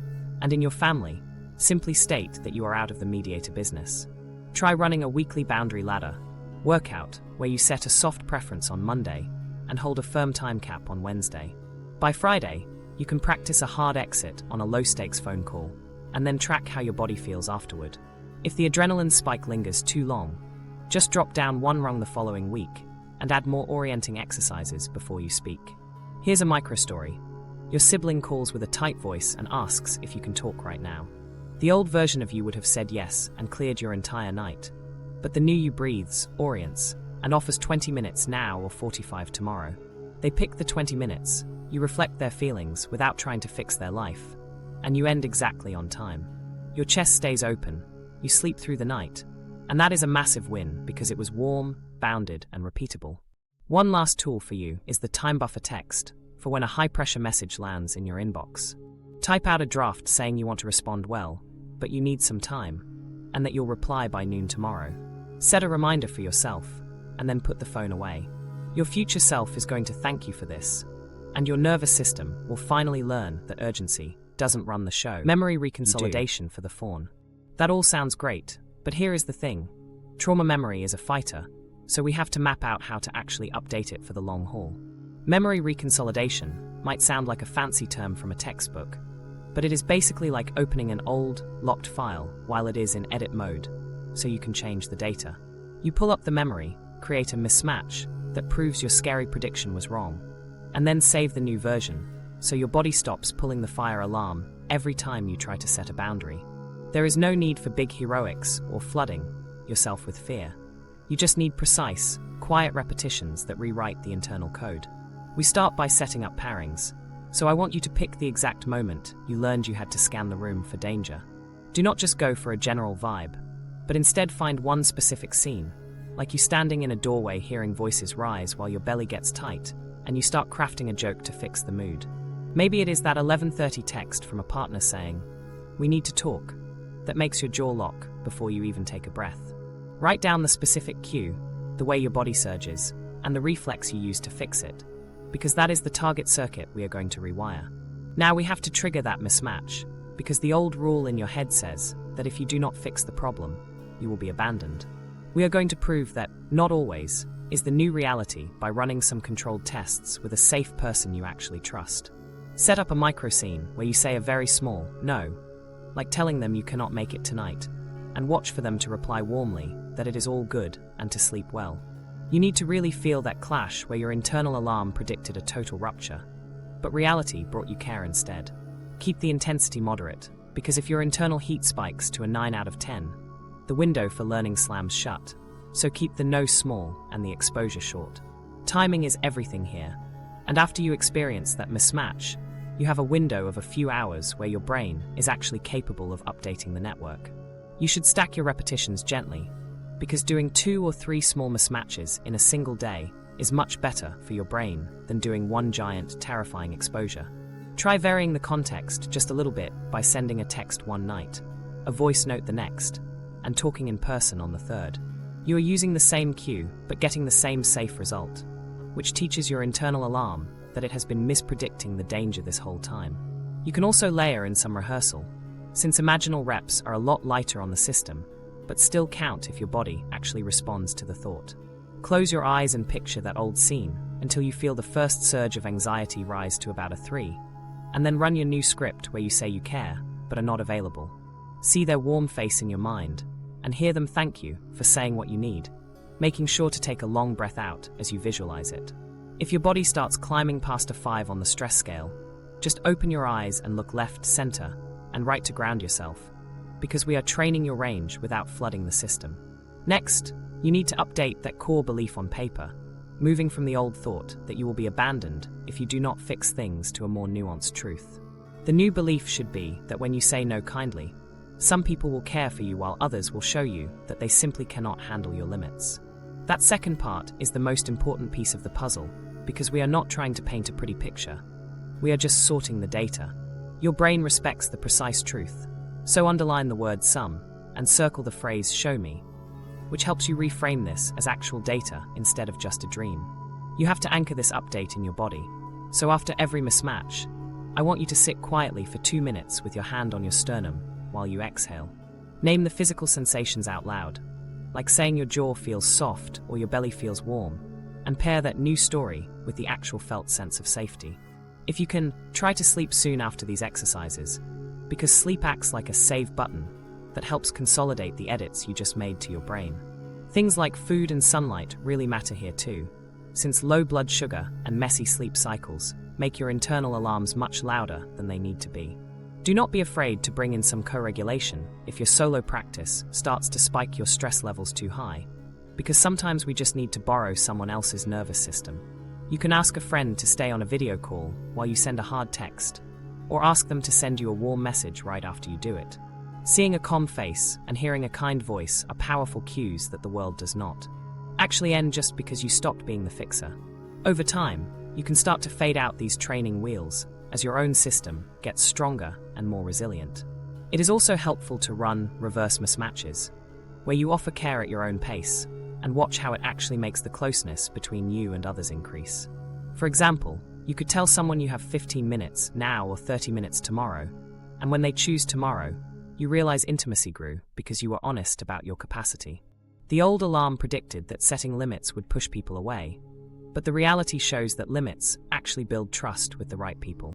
And in your family, simply state that you are out of the mediator business. Try running a weekly boundary ladder workout where you set a soft preference on Monday and hold a firm time cap on Wednesday. By Friday, you can practice a hard exit on a low-stakes phone call and then track how your body feels afterward. If the adrenaline spike lingers too long, just drop down one rung the following week and add more orienting exercises before you speak. Here's a micro-story. Your sibling calls with a tight voice and asks if you can talk right now. The old version of you would have said yes and cleared your entire night, but the new you breathes, orients, and offers 20 minutes now or 45 tomorrow. They pick the 20 minutes, you reflect their feelings without trying to fix their life, and you end exactly on time. Your chest stays open, you sleep through the night, and that is a massive win because it was warm, bounded, and repeatable. One last tool for you is the time buffer text for when a high-pressure message lands in your inbox. Type out a draft saying you want to respond well, but you need some time, and that you'll reply by noon tomorrow. Set a reminder for yourself, and then put the phone away. Your future self is going to thank you for this, and your nervous system will finally learn that urgency doesn't run the show. Memory reconsolidation for the fawn. That all sounds great, but here is the thing. Trauma memory is a fighter, so we have to map out how to actually update it for the long haul. Memory reconsolidation might sound like a fancy term from a textbook, but it is basically like opening an old, locked file while it is in edit mode, so you can change the data. You pull up the memory, create a mismatch that proves your scary prediction was wrong, and then save the new version, so your body stops pulling the fire alarm every time you try to set a boundary. There is no need for big heroics or flooding yourself with fear. You just need precise, quiet repetitions that rewrite the internal code. We start by setting up pairings, so I want you to pick the exact moment you learned you had to scan the room for danger. Do not just go for a general vibe, but instead find one specific scene, like you standing in a doorway hearing voices rise while your belly gets tight, and you start crafting a joke to fix the mood. Maybe it is that 11:30 text from a partner saying, "We need to talk," that makes your jaw lock before you even take a breath. Write down the specific cue, the way your body surges, and the reflex you use to fix it, because that is the target circuit we are going to rewire. Now we have to trigger that mismatch, because the old rule in your head says that if you do not fix the problem, you will be abandoned. We are going to prove that not always is the new reality by running some controlled tests with a safe person you actually trust. Set up a micro scene where you say a very small no, like telling them you cannot make it tonight, and watch for them to reply warmly that it is all good and to sleep well. You need to really feel that clash where your internal alarm predicted a total rupture, but reality brought you care instead. Keep the intensity moderate, because if your internal heat spikes to a 9 out of 10, the window for learning slams shut, so keep the no small and the exposure short. Timing is everything here, and after you experience that mismatch, you have a window of a few hours where your brain is actually capable of updating the network. You should stack your repetitions gently, because doing 2 or 3 small mismatches in a single day is much better for your brain than doing one giant, terrifying exposure. Try varying the context just a little bit by sending a text one night, a voice note the next, and talking in person on the third. You are using the same cue, but getting the same safe result, which teaches your internal alarm that it has been mispredicting the danger this whole time. You can also layer in some rehearsal, since imaginal reps are a lot lighter on the system, but still count if your body actually responds to the thought. Close your eyes and picture that old scene until you feel the first surge of anxiety rise to about a 3, and then run your new script where you say you care, but are not available. See their warm face in your mind, and hear them thank you for saying what you need, making sure to take a long breath out as you visualize it. If your body starts climbing past a 5 on the stress scale, just open your eyes and look left, center, and right to ground yourself, because we are training your range without flooding the system. Next, you need to update that core belief on paper, moving from the old thought that you will be abandoned if you do not fix things to a more nuanced truth. The new belief should be that when you say no kindly, some people will care for you while others will show you that they simply cannot handle your limits. That second part is the most important piece of the puzzle, because we are not trying to paint a pretty picture. We are just sorting the data. Your brain respects the precise truth, so underline the word some and circle the phrase show me, which helps you reframe this as actual data instead of just a dream. You have to anchor this update in your body, so after every mismatch, I want you to sit quietly for 2 minutes with your hand on your sternum while you exhale. Name the physical sensations out loud, like saying your jaw feels soft or your belly feels warm, and pair that new story with the actual felt sense of safety. If you can, try to sleep soon after these exercises, because sleep acts like a save button that helps consolidate the edits you just made to your brain. Things like food and sunlight really matter here too, since low blood sugar and messy sleep cycles make your internal alarms much louder than they need to be. Do not be afraid to bring in some co-regulation if your solo practice starts to spike your stress levels too high, because sometimes we just need to borrow someone else's nervous system. You can ask a friend to stay on a video call while you send a hard text, or ask them to send you a warm message right after you do it. Seeing a calm face and hearing a kind voice are powerful cues that the world does not actually end just because you stopped being the fixer. Over time, you can start to fade out these training wheels as your own system gets stronger and more resilient. It is also helpful to run reverse mismatches, where you offer care at your own pace and watch how it actually makes the closeness between you and others increase. For example, you could tell someone you have 15 minutes now or 30 minutes tomorrow, and when they choose tomorrow, you realize intimacy grew because you were honest about your capacity. The old alarm predicted that setting limits would push people away, but the reality shows that limits actually build trust with the right people.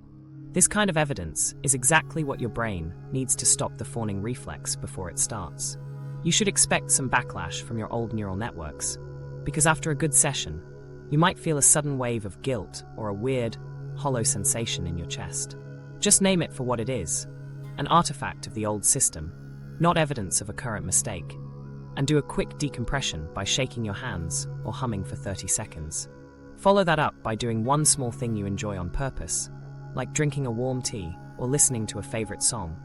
This kind of evidence is exactly what your brain needs to stop the fawning reflex before it starts. You should expect some backlash from your old neural networks, because after a good session, you might feel a sudden wave of guilt or a weird, hollow sensation in your chest. Just name it for what it is, an artifact of the old system, not evidence of a current mistake. And do a quick decompression by shaking your hands or humming for 30 seconds. Follow that up by doing one small thing you enjoy on purpose, like drinking a warm tea or listening to a favorite song,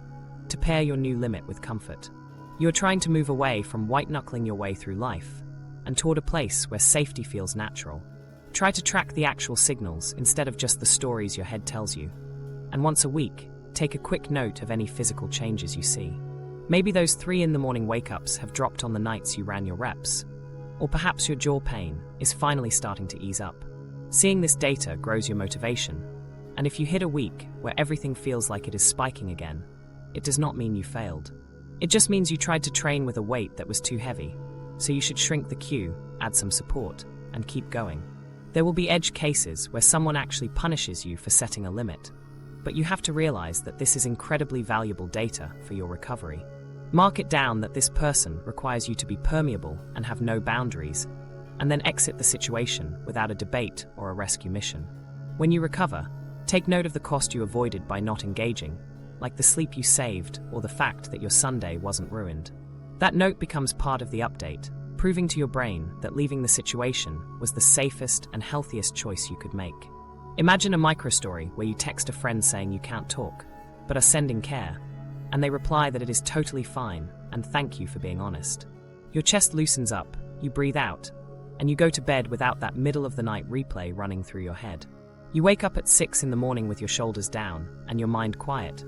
to pair your new limit with comfort. You are trying to move away from white-knuckling your way through life and toward a place where safety feels natural. Try to track the actual signals instead of just the stories your head tells you. And once a week, take a quick note of any physical changes you see. Maybe those 3 a.m. wake-ups have dropped on the nights you ran your reps, or perhaps your jaw pain is finally starting to ease up. Seeing this data grows your motivation, and if you hit a week where everything feels like it is spiking again, it does not mean you failed. It just means you tried to train with a weight that was too heavy, so you should shrink the cue, add some support, and keep going. There will be edge cases where someone actually punishes you for setting a limit, but you have to realize that this is incredibly valuable data for your recovery. Mark it down that this person requires you to be permeable and have no boundaries, and then exit the situation without a debate or a rescue mission. When you recover, take note of the cost you avoided by not engaging, like the sleep you saved or the fact that your Sunday wasn't ruined. That note becomes part of the update, proving to your brain that leaving the situation was the safest and healthiest choice you could make. Imagine a microstory where you text a friend saying you can't talk, but are sending care, and they reply that it is totally fine and thank you for being honest. Your chest loosens up, you breathe out, and you go to bed without that middle-of-the-night replay running through your head. You wake up at 6 a.m. with your shoulders down and your mind quiet,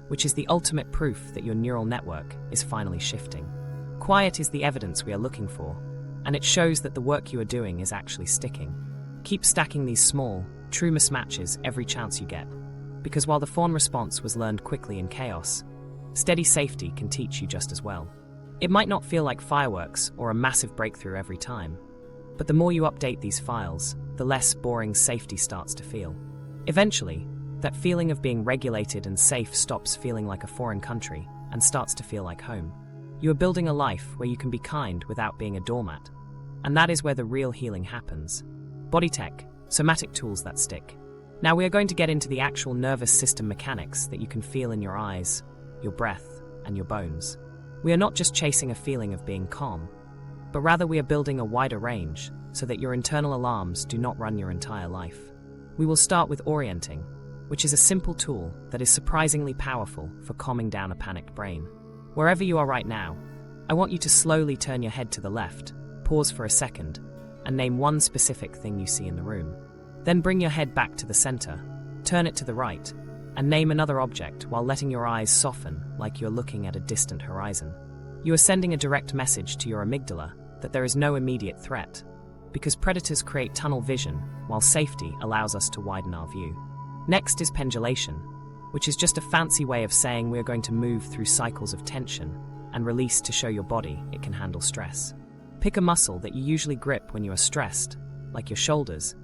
which is the ultimate proof that your neural network is finally shifting. Quiet is the evidence we are looking for, and it shows that the work you are doing is actually sticking. Keep stacking these small, true mismatches every chance you get, because while the fawn response was learned quickly in chaos, steady safety can teach you just as well. It might not feel like fireworks or a massive breakthrough every time, but the more you update these files, the less boring safety starts to feel. Eventually, that feeling of being regulated and safe stops feeling like a foreign country and starts to feel like home. You are building a life where you can be kind without being a doormat, and that is where the real healing happens. Body tech, somatic tools that stick. Now we are going to get into the actual nervous system mechanics that you can feel in your eyes, your breath, and your bones. We are not just chasing a feeling of being calm, but rather we are building a wider range so that your internal alarms do not run your entire life. We will start with orienting, which is a simple tool that is surprisingly powerful for calming down a panicked brain. Wherever you are right now, I want you to slowly turn your head to the left, pause for a second, and name one specific thing you see in the room. Then bring your head back to the center, turn it to the right, and name another object while letting your eyes soften like you're looking at a distant horizon. You are sending a direct message to your amygdala that there is no immediate threat, because predators create tunnel vision while safety allows us to widen our view. Next is pendulation, which is just a fancy way of saying we are going to move through cycles of tension and release to show your body it can handle stress. Pick a muscle that you usually grip when you are stressed, like your shoulders,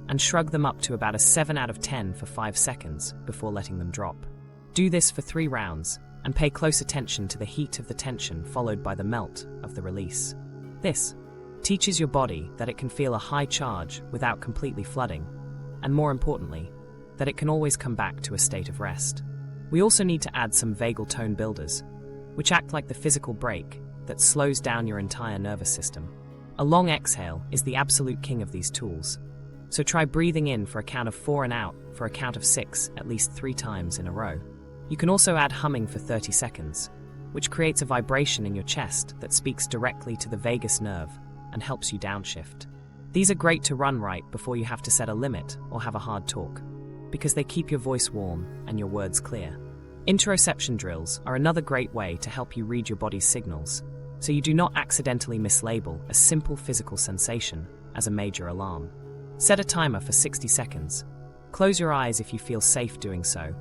and shrug them up to about a 7 out of 10 for 5 seconds before letting them drop. Do this for 3 rounds, and pay close attention to the heat of the tension followed by the melt of the release. This teaches your body that it can feel a high charge without completely flooding, and more importantly, that it can always come back to a state of rest. We also need to add some vagal tone builders, which act like the physical brake that slows down your entire nervous system. A long exhale is the absolute king of these tools, so try breathing in for a count of 4 and out for a count of 6 at least 3 times in a row. You can also add humming for 30 seconds, which creates a vibration in your chest that speaks directly to the vagus nerve and helps you downshift. These are great to run right before you have to set a limit or have a hard talk, because they keep your voice warm and your words clear. Interoception drills are another great way to help you read your body's signals, so you do not accidentally mislabel a simple physical sensation as a major alarm. Set a timer for 60 seconds. Close your eyes if you feel safe doing so,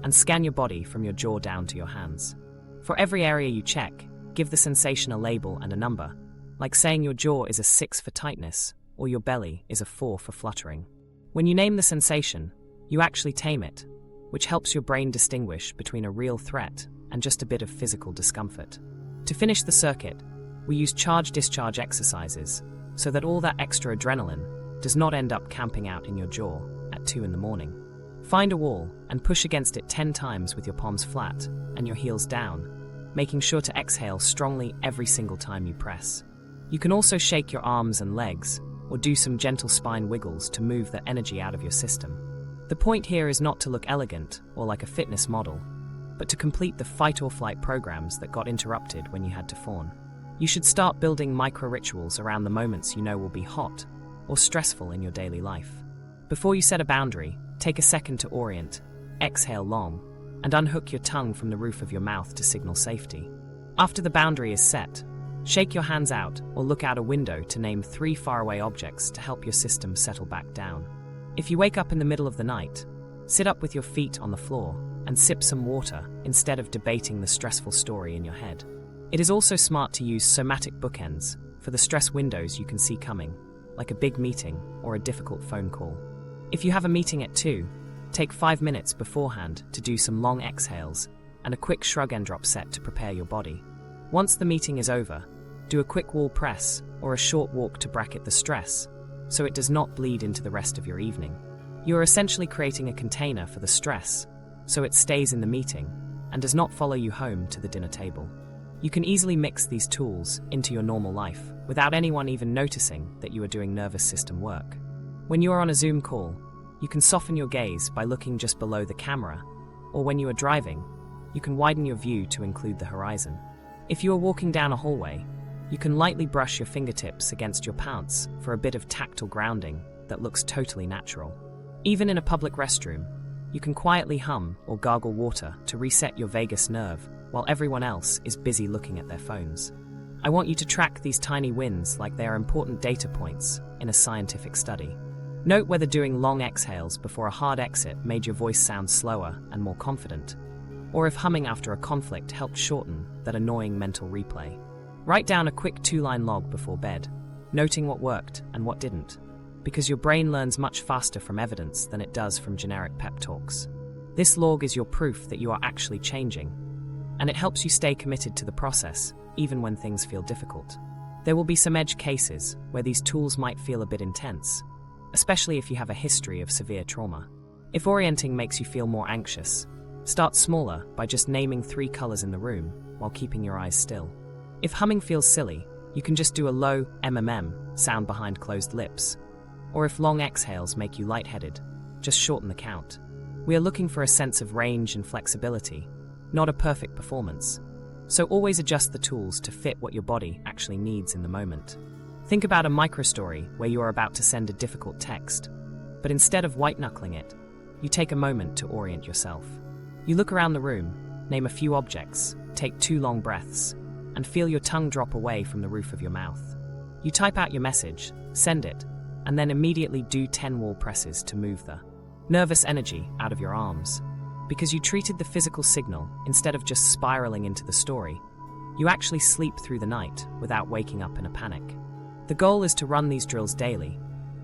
and scan your body from your jaw down to your hands. For every area you check, give the sensation a label and a number, like saying your jaw is a 6 for tightness or your belly is a 4 for fluttering. When you name the sensation, you actually tame it, which helps your brain distinguish between a real threat and just a bit of physical discomfort. To finish the circuit, we use charge-discharge exercises so that all that extra adrenaline does not end up camping out in your jaw at 2 in the morning. Find a wall and push against it 10 times with your palms flat and your heels down, making sure to exhale strongly every single time you press. You can also shake your arms and legs, or do some gentle spine wiggles to move the energy out of your system. The point here is not to look elegant or like a fitness model, but to complete the fight-or-flight programs that got interrupted when you had to fawn. You should start building micro-rituals around the moments you know will be hot or stressful in your daily life. Before you set a boundary, take a second to orient, exhale long, and unhook your tongue from the roof of your mouth to signal safety. After the boundary is set, shake your hands out or look out a window to name 3 faraway objects to help your system settle back down. If you wake up in the middle of the night, sit up with your feet on the floor and sip some water instead of debating the stressful story in your head. It is also smart to use somatic bookends for the stress windows you can see coming, like a big meeting or a difficult phone call. If you have a meeting at 2, take 5 minutes beforehand to do some long exhales and a quick shrug and drop set to prepare your body. Once the meeting is over, do a quick wall press or a short walk to bracket the stress, so it does not bleed into the rest of your evening. You are essentially creating a container for the stress, so it stays in the meeting and does not follow you home to the dinner table. You can easily mix these tools into your normal life without anyone even noticing that you are doing nervous system work. When you are on a Zoom call, you can soften your gaze by looking just below the camera, or when you are driving, you can widen your view to include the horizon. If you are walking down a hallway, you can lightly brush your fingertips against your pants for a bit of tactile grounding that looks totally natural. Even in a public restroom, you can quietly hum or gargle water to reset your vagus nerve while everyone else is busy looking at their phones. I want you to track these tiny wins like they are important data points in a scientific study. Note whether doing long exhales before a hard exit made your voice sound slower and more confident, or if humming after a conflict helped shorten that annoying mental replay. Write down a quick 2-line log before bed, noting what worked and what didn't, because your brain learns much faster from evidence than it does from generic pep talks. This log is your proof that you are actually changing, and it helps you stay committed to the process, even when things feel difficult. There will be some edge cases where these tools might feel a bit intense, especially if you have a history of severe trauma. If orienting makes you feel more anxious, start smaller by just naming 3 colors in the room while keeping your eyes still. If humming feels silly, you can just do a low sound behind closed lips. Or if long exhales make you lightheaded, just shorten the count. We are looking for a sense of range and flexibility, not a perfect performance. So always adjust the tools to fit what your body actually needs in the moment. Think about a microstory where you are about to send a difficult text, but instead of white-knuckling it, you take a moment to orient yourself. You look around the room, name a few objects, take 2 long breaths, and feel your tongue drop away from the roof of your mouth. You type out your message, send it, and then immediately do 10 wall presses to move the nervous energy out of your arms. Because you treated the physical signal instead of just spiraling into the story, you actually sleep through the night without waking up in a panic. The goal is to run these drills daily,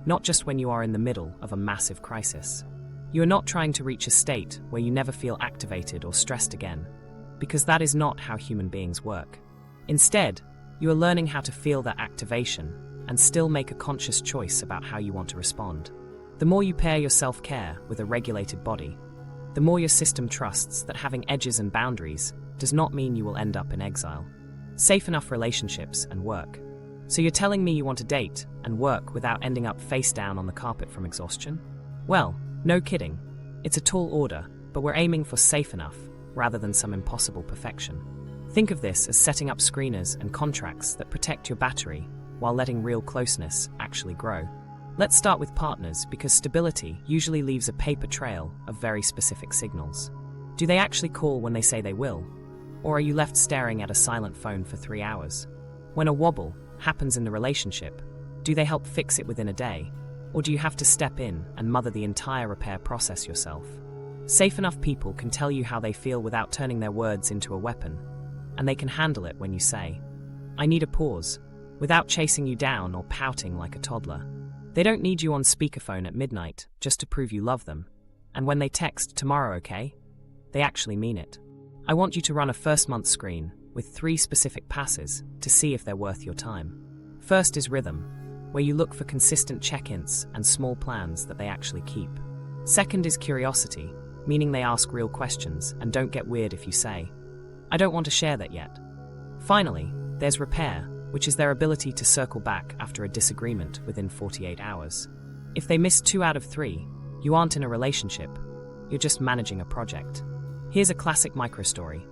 not just when you are in the middle of a massive crisis. You are not trying to reach a state where you never feel activated or stressed again, because that is not how human beings work. Instead, you are learning how to feel that activation and still make a conscious choice about how you want to respond. The more you pair your self-care with a regulated body, the more your system trusts that having edges and boundaries does not mean you will end up in exile. Safe enough relationships and work. So you're telling me you want to date and work without ending up face down on the carpet from exhaustion? Well, no kidding. It's a tall order, but we're aiming for safe enough rather than some impossible perfection. Think of this as setting up screeners and contracts that protect your battery while letting real closeness actually grow. Let's start with partners because stability usually leaves a paper trail of very specific signals. Do they actually call when they say they will? Or are you left staring at a silent phone for 3 hours? When a wobble happens in the relationship, do they help fix it within a day? Or do you have to step in and mother the entire repair process yourself? Safe enough people can tell you how they feel without turning their words into a weapon, and they can handle it when you say, "I need a pause," without chasing you down or pouting like a toddler. They don't need you on speakerphone at midnight just to prove you love them, and when they text "tomorrow, okay?" they actually mean it. I want you to run a first-month screen with 3 specific passes to see if they're worth your time. First is rhythm, where you look for consistent check-ins and small plans that they actually keep. Second is curiosity, meaning they ask real questions and don't get weird if you say, I don't want to share that yet. Finally, there's repair, which is their ability to circle back after a disagreement within 48 hours. If they miss 2 out of 3, you aren't in a relationship, you're just managing a project. Here's a classic microstory.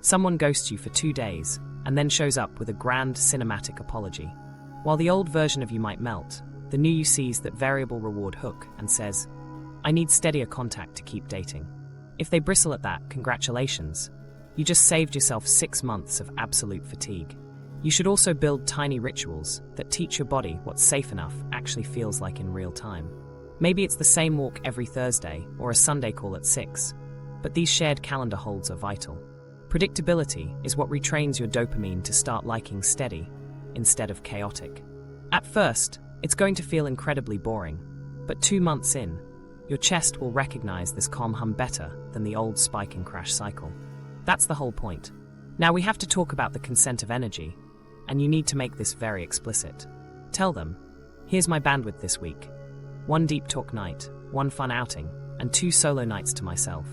Someone ghosts you for 2 days, and then shows up with a grand cinematic apology. While the old version of you might melt, the new you sees that variable reward hook and says, I need steadier contact to keep dating. If they bristle at that, congratulations. You just saved yourself 6 months of absolute fatigue. You should also build tiny rituals that teach your body what safe enough actually feels like in real time. Maybe it's the same walk every Thursday or a Sunday call at 6, but these shared calendar holds are vital. Predictability is what retrains your dopamine to start liking steady instead of chaotic. At first, it's going to feel incredibly boring, but 2 months in, your chest will recognize this calm hum better than the old spike and crash cycle. That's the whole point. Now we have to talk about the consent of energy, and you need to make this very explicit. Tell them, here's my bandwidth this week. 1 deep talk night, 1 fun outing, and 2 solo nights to myself.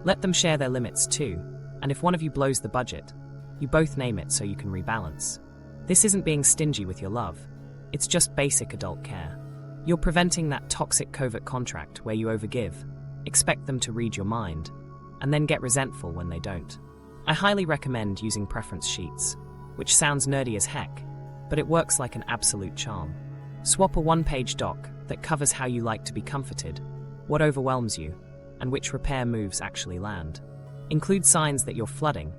Let them share their limits too, and if one of you blows the budget, you both name it so you can rebalance. This isn't being stingy with your love, it's just basic adult care. You're preventing that toxic covert contract where you overgive, expect them to read your mind, and then get resentful when they don't. I highly recommend using preference sheets, which sounds nerdy as heck, but it works like an absolute charm. Swap a 1-page doc that covers how you like to be comforted, what overwhelms you, and which repair moves actually land. Include signs that you're flooding,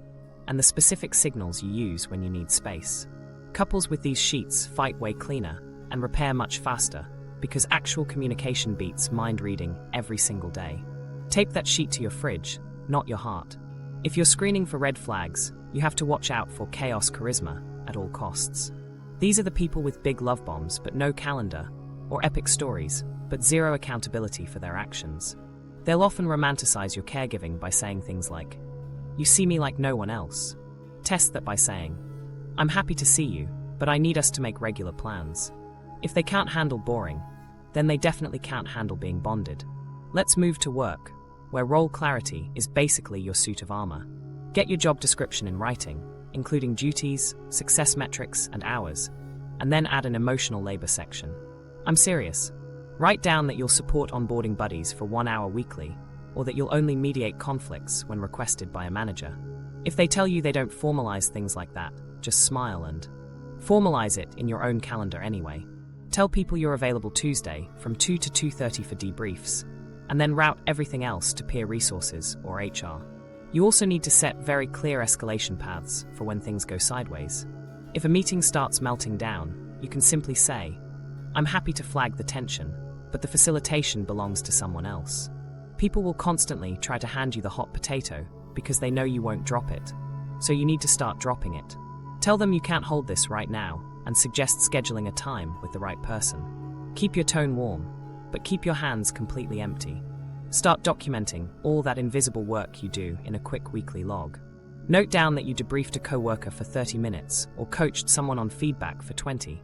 and the specific signals you use when you need space. Couples with these sheets fight way cleaner and repair much faster, because actual communication beats mind reading every single day. Tape that sheet to your fridge, not your heart. If you're screening for red flags, you have to watch out for chaos charisma at all costs. These are the people with big love bombs but no calendar, or epic stories, but zero accountability for their actions. They'll often romanticize your caregiving by saying things like, you see me like no one else. Test that by saying, I'm happy to see you, but I need us to make regular plans. If they can't handle boring, then they definitely can't handle being bonded. Let's move to work, where role clarity is basically your suit of armor. Get your job description in writing, including duties, success metrics, and hours, and then add an emotional labor section. I'm serious. Write down that you'll support onboarding buddies for 1 hour weekly, or that you'll only mediate conflicts when requested by a manager. If they tell you they don't formalize things like that, just smile and formalize it in your own calendar anyway. Tell people you're available Tuesday from 2 to 2:30 for debriefs, and then route everything else to peer resources or HR. You also need to set very clear escalation paths for when things go sideways. If a meeting starts melting down, you can simply say, I'm happy to flag the tension, but the facilitation belongs to someone else. People will constantly try to hand you the hot potato because they know you won't drop it, so you need to start dropping it. Tell them you can't hold this right now and suggest scheduling a time with the right person. Keep your tone warm, but keep your hands completely empty. Start documenting all that invisible work you do in a quick weekly log. Note down that you debriefed a coworker for 30 minutes or coached someone on feedback for 20,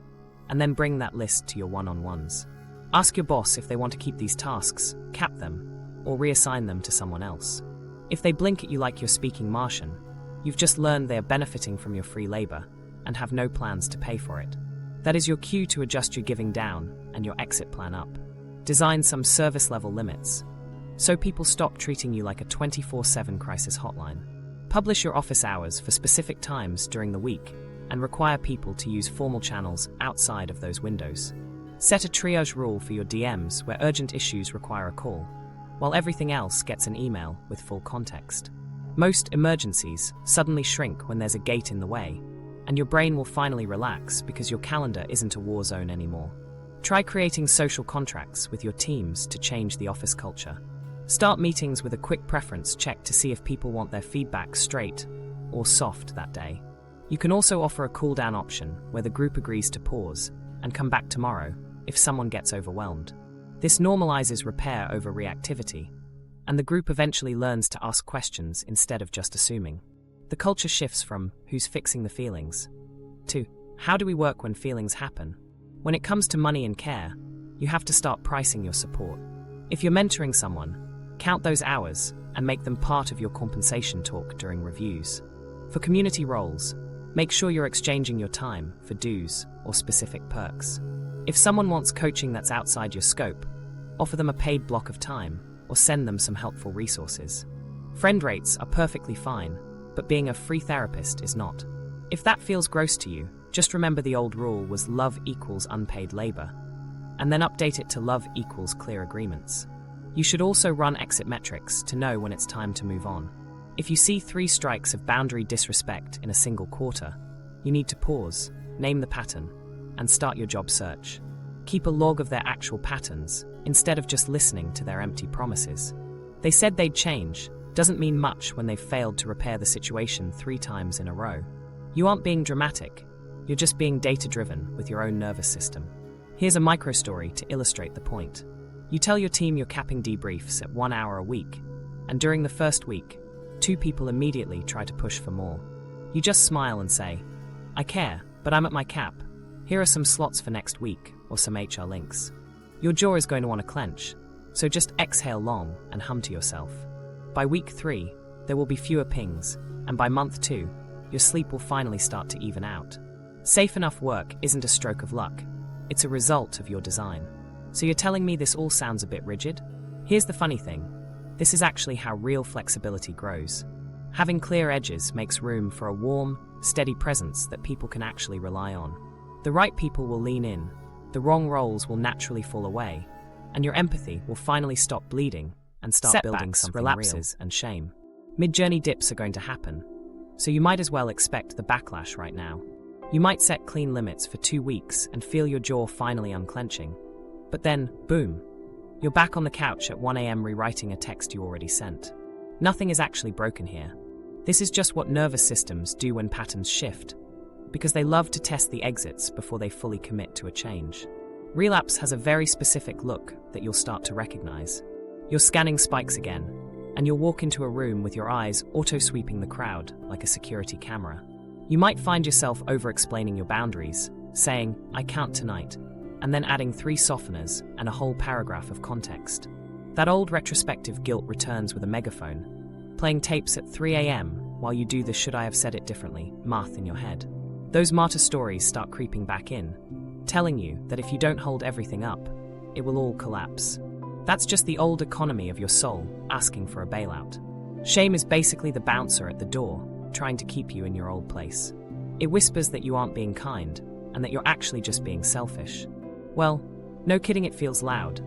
and then bring that list to your one-on-ones. Ask your boss if they want to keep these tasks, cap them, or reassign them to someone else. If they blink at you like you're speaking Martian, you've just learned they are benefiting from your free labor and have no plans to pay for it. That is your cue to adjust your giving down and your exit plan up. Design some service-level limits, so people stop treating you like a 24/7 crisis hotline. Publish your office hours for specific times during the week and require people to use formal channels outside of those windows. Set a triage rule for your DMs where urgent issues require a call, while everything else gets an email with full context. Most emergencies suddenly shrink when there's a gate in the way, and your brain will finally relax because your calendar isn't a war zone anymore. Try creating social contracts with your teams to change the office culture. Start meetings with a quick preference check to see if people want their feedback straight or soft that day. You can also offer a cool-down option where the group agrees to pause and come back tomorrow if someone gets overwhelmed. This normalizes repair over reactivity, and the group eventually learns to ask questions instead of just assuming. The culture shifts from who's fixing the feelings to how do we work when feelings happen. When it comes to money and care, you have to start pricing your support. If you're mentoring someone, count those hours and make them part of your compensation talk during reviews. For community roles, make sure you're exchanging your time for dues or specific perks. If someone wants coaching that's outside your scope, offer them a paid block of time or send them some helpful resources. Friend rates are perfectly fine, but being a free therapist is not. If that feels gross to you, just remember the old rule was love equals unpaid labor, and then update it to love equals clear agreements. You should also run exit metrics to know when it's time to move on. If you see 3 strikes of boundary disrespect in a single quarter, you need to pause, name the pattern, and start your job search. Keep a log of their actual patterns, instead of just listening to their empty promises. They said they'd change doesn't mean much when they've failed to repair the situation 3 times in a row. You aren't being dramatic, you're just being data-driven with your own nervous system. Here's a micro-story to illustrate the point. You tell your team you're capping debriefs at 1 hour a week, and during the first week, 2 people immediately try to push for more. You just smile and say, "I care, but I'm at my cap. Here are some slots for next week," or some HR links. Your jaw is going to want to clench, so just exhale long and hum to yourself. By week 3, there will be fewer pings, and by month 2, your sleep will finally start to even out. Safe enough work isn't a stroke of luck, it's a result of your design. So you're telling me this all sounds a bit rigid? Here's the funny thing. This is actually how real flexibility grows. Having clear edges makes room for a warm, steady presence that people can actually rely on. The right people will lean in, the wrong roles will naturally fall away, and your empathy will finally stop bleeding and start building something relapses real. And shame. Mid-journey dips are going to happen, so you might as well expect the backlash right now. You might set clean limits for 2 weeks and feel your jaw finally unclenching, but then, boom, you're back on the couch at 1 a.m. rewriting a text you already sent. Nothing is actually broken here. This is just what nervous systems do when patterns shift, because they love to test the exits before they fully commit to a change. Relapse has a very specific look that you'll start to recognize. Your scanning spikes again, and you'll walk into a room with your eyes auto-sweeping the crowd like a security camera. You might find yourself over-explaining your boundaries, saying, "I count tonight," and then adding 3 softeners and a whole paragraph of context. That old retrospective guilt returns with a megaphone, playing tapes at 3 a.m. while you do the "should I have said it differently" math in your head. Those martyr stories start creeping back in, telling you that if you don't hold everything up, it will all collapse. That's just the old economy of your soul asking for a bailout. Shame is basically the bouncer at the door, trying to keep you in your old place. It whispers that you aren't being kind, and that you're actually just being selfish. Well, no kidding, it feels loud.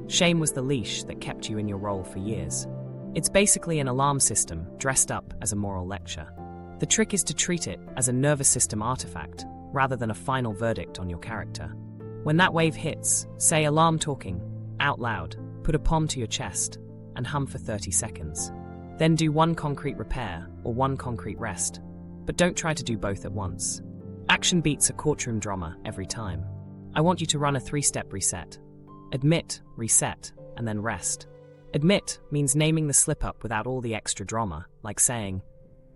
Shame was the leash that kept you in your role for years. It's basically an alarm system dressed up as a moral lecture. The trick is to treat it as a nervous system artifact, rather than a final verdict on your character. When that wave hits, say "alarm talking" out loud, put a palm to your chest, and hum for 30 seconds. Then do 1 concrete repair or 1 concrete rest, but don't try to do both at once. Action beats a courtroom drama every time. I want you to run a 3-step reset. Admit, reset, and then rest. Admit means naming the slip-up without all the extra drama, like saying,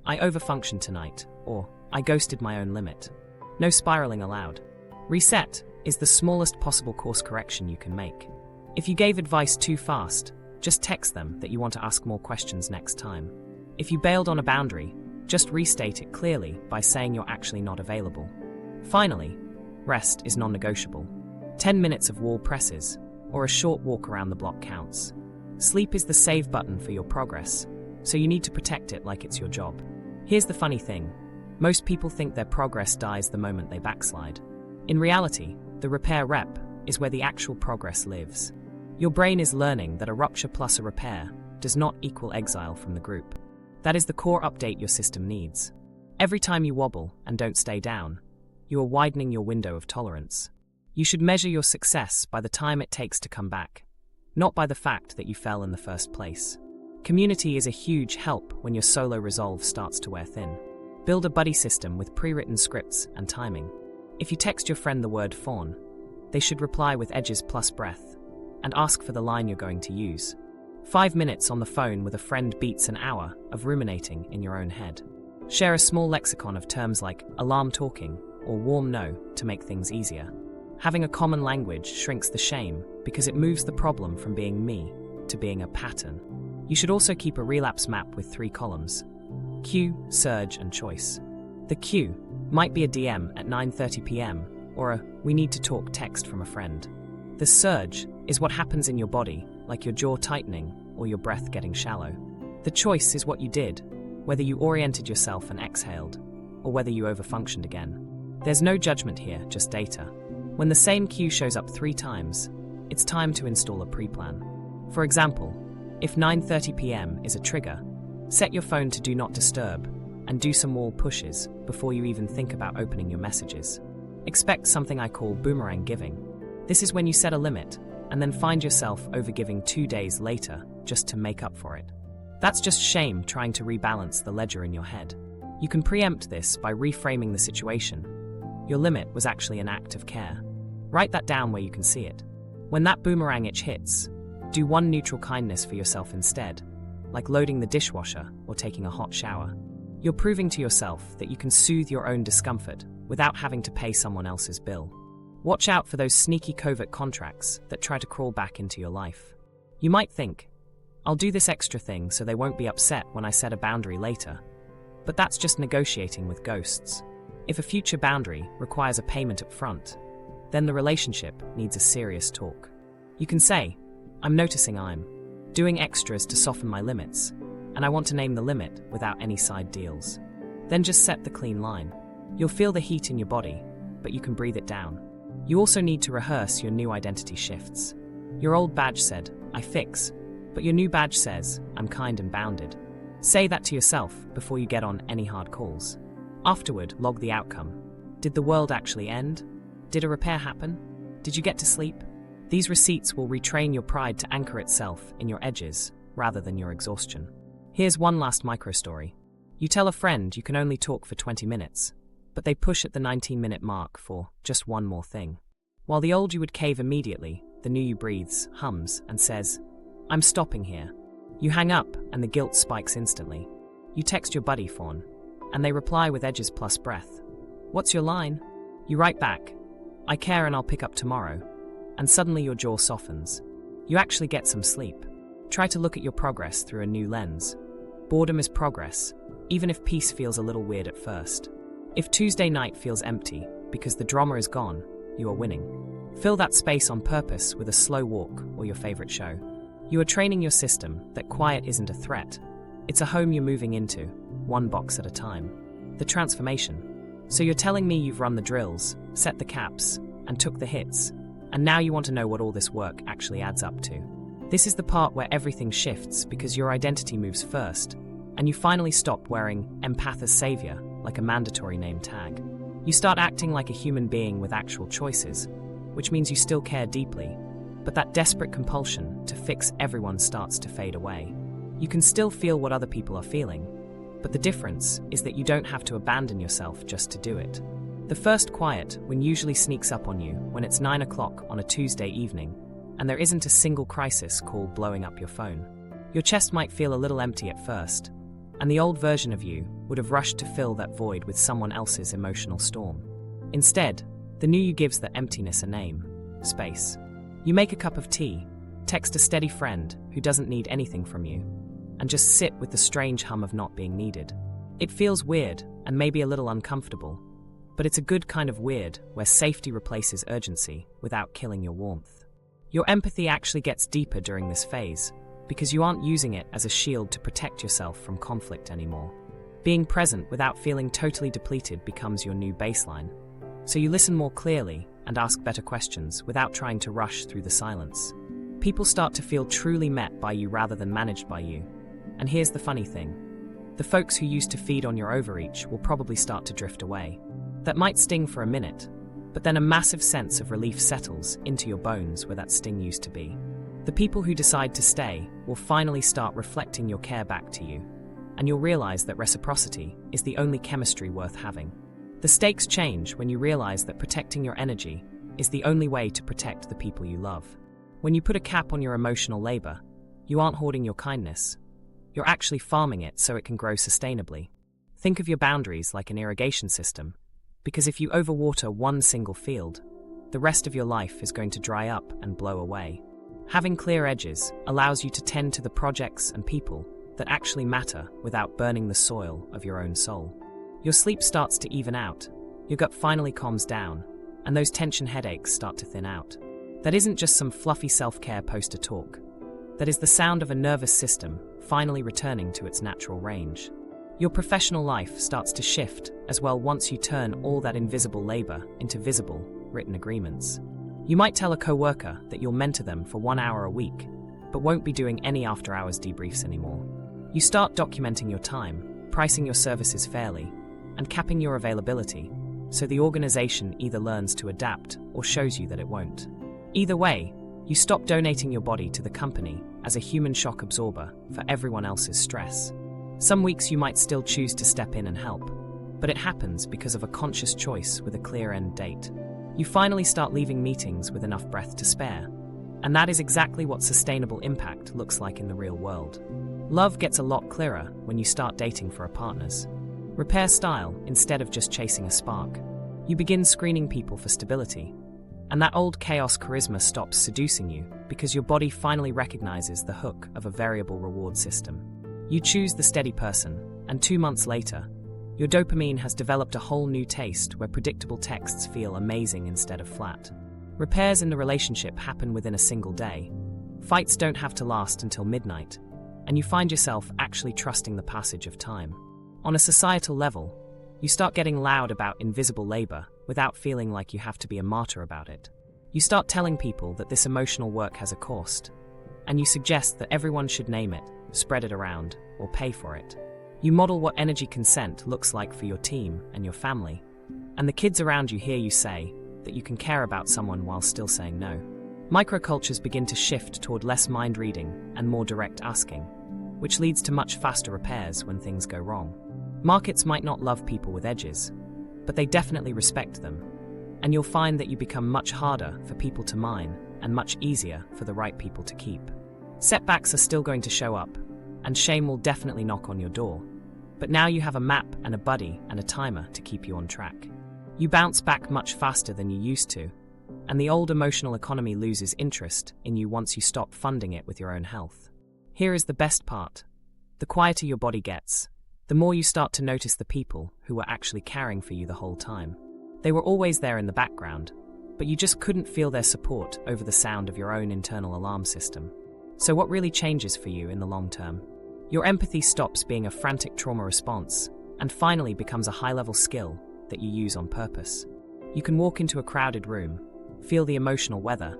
"I overfunctioned tonight," or "I ghosted my own limit." No spiraling allowed. Reset is the smallest possible course correction you can make. If you gave advice too fast, just text them that you want to ask more questions next time. If you bailed on a boundary, just restate it clearly by saying you're actually not available. Finally, rest is non-negotiable. 10 minutes of wall presses, or a short walk around the block counts. Sleep is the save button for your progress, so you need to protect it like it's your job. Here's the funny thing. Most people think their progress dies the moment they backslide. In reality, the repair rep is where the actual progress lives. Your brain is learning that a rupture plus a repair does not equal exile from the group. That is the core update your system needs. Every time you wobble and don't stay down, you are widening your window of tolerance. You should measure your success by the time it takes to come back, not by the fact that you fell in the first place. Community is a huge help when your solo resolve starts to wear thin. Build a buddy system with pre-written scripts and timing. If you text your friend the word fawn, they should reply with edges plus breath, and ask for the line you're going to use. 5 minutes on the phone with a friend beats an hour of ruminating in your own head. Share a small lexicon of terms like alarm talking or warm no to make things easier. Having a common language shrinks the shame because it moves the problem from being me to being a pattern. You should also keep a relapse map with 3 columns. Cue, surge, and choice. The cue might be a DM at 9:30 p.m. or a "we need to talk" text from a friend. The surge is what happens in your body, like your jaw tightening or your breath getting shallow. The choice is what you did, whether you oriented yourself and exhaled, or whether you overfunctioned again. There's no judgment here, just data. When the same cue shows up 3 times, it's time to install a pre-plan. For example, if 9:30 p.m. is a trigger, set your phone to Do Not Disturb and do some wall pushes before you even think about opening your messages. Expect something I call boomerang giving. This is when you set a limit and then find yourself overgiving 2 days later just to make up for it. That's just shame trying to rebalance the ledger in your head. You can preempt this by reframing the situation. Your limit was actually an act of care. Write that down where you can see it. When that boomerang itch hits, do one neutral kindness for yourself instead, like loading the dishwasher or taking a hot shower. You're proving to yourself that you can soothe your own discomfort without having to pay someone else's bill. Watch out for those sneaky covert contracts that try to crawl back into your life. You might think, I'll do this extra thing so they won't be upset when I set a boundary later. But that's just negotiating with ghosts. If a future boundary requires a payment up front, then the relationship needs a serious talk. You can say, I'm noticing I'm doing extras to soften my limits, and I want to name the limit without any side deals. Then just set the clean line. You'll feel the heat in your body, but you can breathe it down. You also need to rehearse your new identity shifts. Your old badge said, I fix, but your new badge says, I'm kind and bounded. Say that to yourself before you get on any hard calls. Afterward, log the outcome. Did the world actually end? Did a repair happen? Did you get to sleep? These receipts will retrain your pride to anchor itself in your edges rather than your exhaustion. Here's one last micro-story. You tell a friend you can only talk for 20 minutes, but they push at the 19-minute mark for just one more thing. While the old you would cave immediately, the new you breathes, hums, and says, I'm stopping here. You hang up, and the guilt spikes instantly. You text your buddy, Fawn, and they reply with edges plus breath. What's your line? You write back, I care and I'll pick up tomorrow. And suddenly your jaw softens. You actually get some sleep. Try to look at your progress through a new lens. Boredom is progress, even if peace feels a little weird at first. If Tuesday night feels empty because the drama is gone, you are winning. Fill that space on purpose with a slow walk or your favorite show. You are training your system that quiet isn't a threat. It's a home you're moving into, one box at a time. The transformation. So you're telling me you've run the drills, set the caps, and took the hits, and now you want to know what all this work actually adds up to. This is the part where everything shifts because your identity moves first, and you finally stop wearing empath as savior like a mandatory name tag. You start acting like a human being with actual choices, which means you still care deeply, but that desperate compulsion to fix everyone starts to fade away. You can still feel what other people are feeling, but the difference is that you don't have to abandon yourself just to do it. The first quiet win usually sneaks up on you when it's 9 o'clock on a Tuesday evening, and there isn't a single crisis called blowing up your phone. Your chest might feel a little empty at first, and the old version of you would have rushed to fill that void with someone else's emotional storm. Instead, the new you gives the emptiness a name: space. You make a cup of tea, text a steady friend who doesn't need anything from you, and just sit with the strange hum of not being needed. It feels weird and maybe a little uncomfortable, but it's a good kind of weird where safety replaces urgency without killing your warmth. Your empathy actually gets deeper during this phase because you aren't using it as a shield to protect yourself from conflict anymore. Being present without feeling totally depleted becomes your new baseline. So you listen more clearly and ask better questions without trying to rush through the silence. People start to feel truly met by you rather than managed by you. And here's the funny thing. The folks who used to feed on your overreach will probably start to drift away. That might sting for a minute, but then a massive sense of relief settles into your bones where that sting used to be. The people who decide to stay will finally start reflecting your care back to you, and you'll realize that reciprocity is the only chemistry worth having. The stakes change when you realize that protecting your energy is the only way to protect the people you love. When you put a cap on your emotional labor, you aren't hoarding your kindness. You're actually farming it so it can grow sustainably. Think of your boundaries like an irrigation system, because if you overwater one single field, the rest of your life is going to dry up and blow away. Having clear edges allows you to tend to the projects and people that actually matter without burning the soil of your own soul. Your sleep starts to even out, your gut finally calms down, and those tension headaches start to thin out. That isn't just some fluffy self-care poster talk. That is the sound of a nervous system finally returning to its natural range. Your professional life starts to shift as well once you turn all that invisible labor into visible, written agreements. You might tell a coworker that you'll mentor them for 1 hour a week, but won't be doing any after-hours debriefs anymore. You start documenting your time, pricing your services fairly, and capping your availability, so the organization either learns to adapt or shows you that it won't. Either way, you stop donating your body to the company as a human shock absorber for everyone else's stress. Some weeks you might still choose to step in and help, but it happens because of a conscious choice with a clear end date. You finally start leaving meetings with enough breath to spare, and that is exactly what sustainable impact looks like in the real world. Love gets a lot clearer when you start dating for a partner's repair style instead of just chasing a spark. You begin screening people for stability, and that old chaos charisma stops seducing you because your body finally recognizes the hook of a variable reward system. You choose the steady person, and 2 months later, your dopamine has developed a whole new taste where predictable texts feel amazing instead of flat. Repairs in the relationship happen within a single day. Fights don't have to last until midnight, and you find yourself actually trusting the passage of time. On a societal level, you start getting loud about invisible labor without feeling like you have to be a martyr about it. You start telling people that this emotional work has a cost, and you suggest that everyone should name it, spread it around, or pay for it. You model what energy consent looks like for your team and your family, and the kids around you hear you say that you can care about someone while still saying no. Microcultures begin to shift toward less mind reading and more direct asking, which leads to much faster repairs when things go wrong. Markets might not love people with edges, but they definitely respect them, and you'll find that you become much harder for people to mine and much easier for the right people to keep. Setbacks are still going to show up, and shame will definitely knock on your door, but now you have a map and a buddy and a timer to keep you on track. You bounce back much faster than you used to, and the old emotional economy loses interest in you once you stop funding it with your own health. Here is the best part. The quieter your body gets, the more you start to notice the people who were actually caring for you the whole time. They were always there in the background, but you just couldn't feel their support over the sound of your own internal alarm system. So what really changes for you in the long term? Your empathy stops being a frantic trauma response and finally becomes a high-level skill that you use on purpose. You can walk into a crowded room, feel the emotional weather,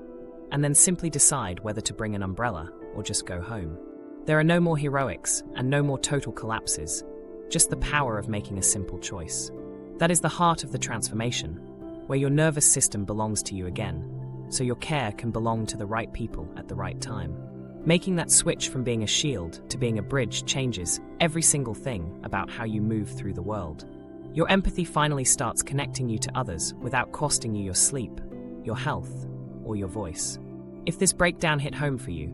and then simply decide whether to bring an umbrella or just go home. There are no more heroics and no more total collapses, just the power of making a simple choice. That is the heart of the transformation, where your nervous system belongs to you again, so your care can belong to the right people at the right time. Making that switch from being a shield to being a bridge changes every single thing about how you move through the world. Your empathy finally starts connecting you to others without costing you your sleep, your health, or your voice. If this breakdown hit home for you,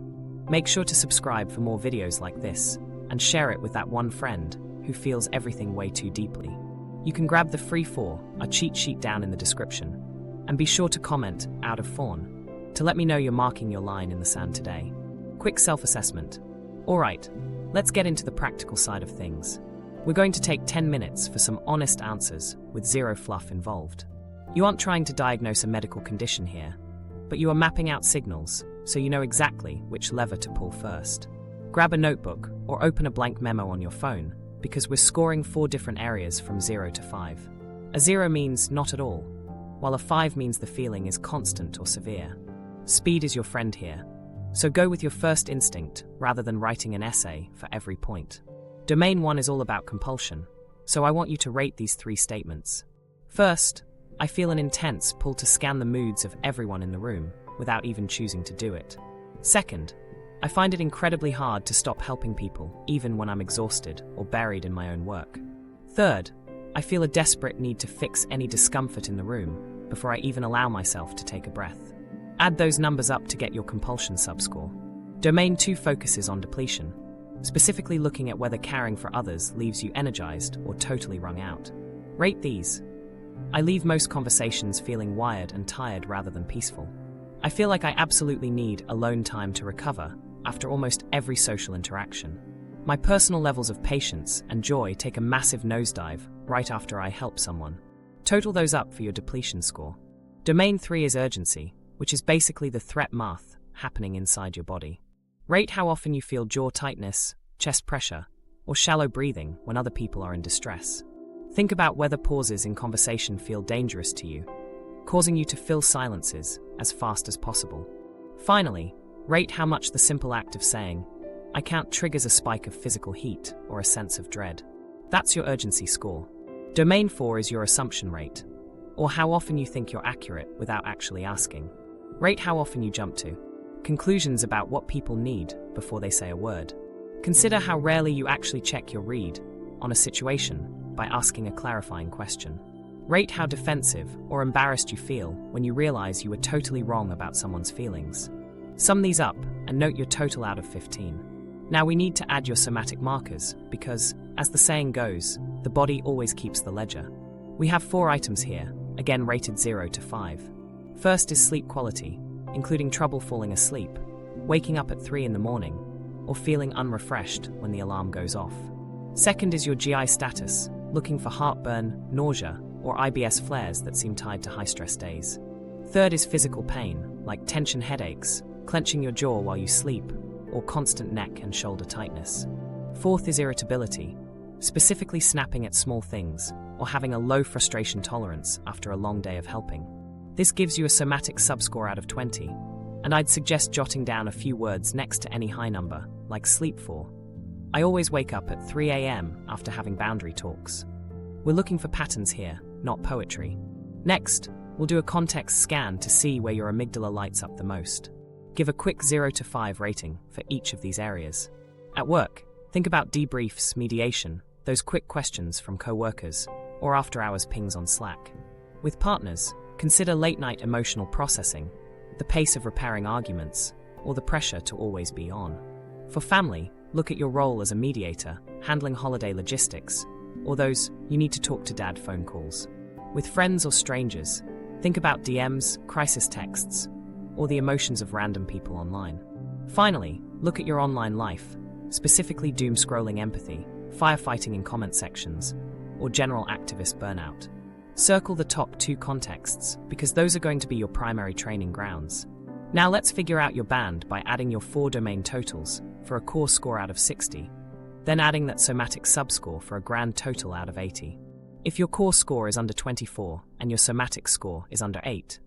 make sure to subscribe for more videos like this and share it with that one friend who feels everything way too deeply. You can grab the free a cheat sheet down in the description, and be sure to comment out of fawn to let me know you're marking your line in the sand today. Quick self-assessment. Alright, let's get into the practical side of things. We're going to take 10 minutes for some honest answers with zero fluff involved. You aren't trying to diagnose a medical condition here, but you are mapping out signals so you know exactly which lever to pull first. Grab a notebook or open a blank memo on your phone, because we're scoring 4 different areas from 0 to 5. A 0 means not at all, while a 5 means the feeling is constant or severe. Speed is your friend here, so go with your first instinct rather than writing an essay for every point. Domain 1 is all about compulsion, so I want you to rate these 3 statements. First, I feel an intense pull to scan the moods of everyone in the room without even choosing to do it. Second, I find it incredibly hard to stop helping people even when I'm exhausted or buried in my own work. Third, I feel a desperate need to fix any discomfort in the room before I even allow myself to take a breath. Add those numbers up to get your compulsion subscore. Domain 2 focuses on depletion, specifically looking at whether caring for others leaves you energized or totally wrung out. Rate these. I leave most conversations feeling wired and tired rather than peaceful. I feel like I absolutely need alone time to recover after almost every social interaction. My personal levels of patience and joy take a massive nosedive right after I help someone. Total those up for your depletion score. Domain 3 is urgency, which is basically the threat math happening inside your body. Rate how often you feel jaw tightness, chest pressure, or shallow breathing when other people are in distress. Think about whether pauses in conversation feel dangerous to you, causing you to fill silences as fast as possible. Finally, rate how much the simple act of saying, "I can't" triggers a spike of physical heat or a sense of dread. That's your urgency score. Domain 4 is your assumption rate, or how often you think you're accurate without actually asking. Rate how often you jump to conclusions about what people need before they say a word. Consider how rarely you actually check your read on a situation by asking a clarifying question. Rate how defensive or embarrassed you feel when you realize you were totally wrong about someone's feelings. Sum these up and note your total out of 15. Now we need to add your somatic markers because, as the saying goes, the body always keeps the ledger. We have 4 items here, again rated 0 to 5. First is sleep quality, including trouble falling asleep, waking up at 3 in the morning, or feeling unrefreshed when the alarm goes off. Second is your GI status, looking for heartburn, nausea, or IBS flares that seem tied to high-stress days. Third is physical pain, like tension headaches, clenching your jaw while you sleep, or constant neck and shoulder tightness. Fourth is irritability, specifically snapping at small things, or having a low frustration tolerance after a long day of helping. This gives you a somatic subscore out of 20, and I'd suggest jotting down a few words next to any high number, like sleep for. I always wake up at 3 a.m. after having boundary talks. We're looking for patterns here, not poetry. Next, we'll do a context scan to see where your amygdala lights up the most. Give a quick 0 to 5 rating for each of these areas. At work, think about debriefs, mediation, those quick questions from co-workers, or after-hours pings on Slack. With partners, consider late-night emotional processing, the pace of repairing arguments, or the pressure to always be on. For family, look at your role as a mediator, handling holiday logistics, or those "you need to talk to dad" phone calls. With friends or strangers, think about DMs, crisis texts, or the emotions of random people online. Finally, look at your online life, specifically doom-scrolling empathy, firefighting in comment sections, or general activist burnout. Circle the top 2 contexts, because those are going to be your primary training grounds. Now let's figure out your band by adding your 4 domain totals for a core score out of 60, then adding that somatic subscore for a grand total out of 80. If your core score is under 24 and your somatic score is under 8,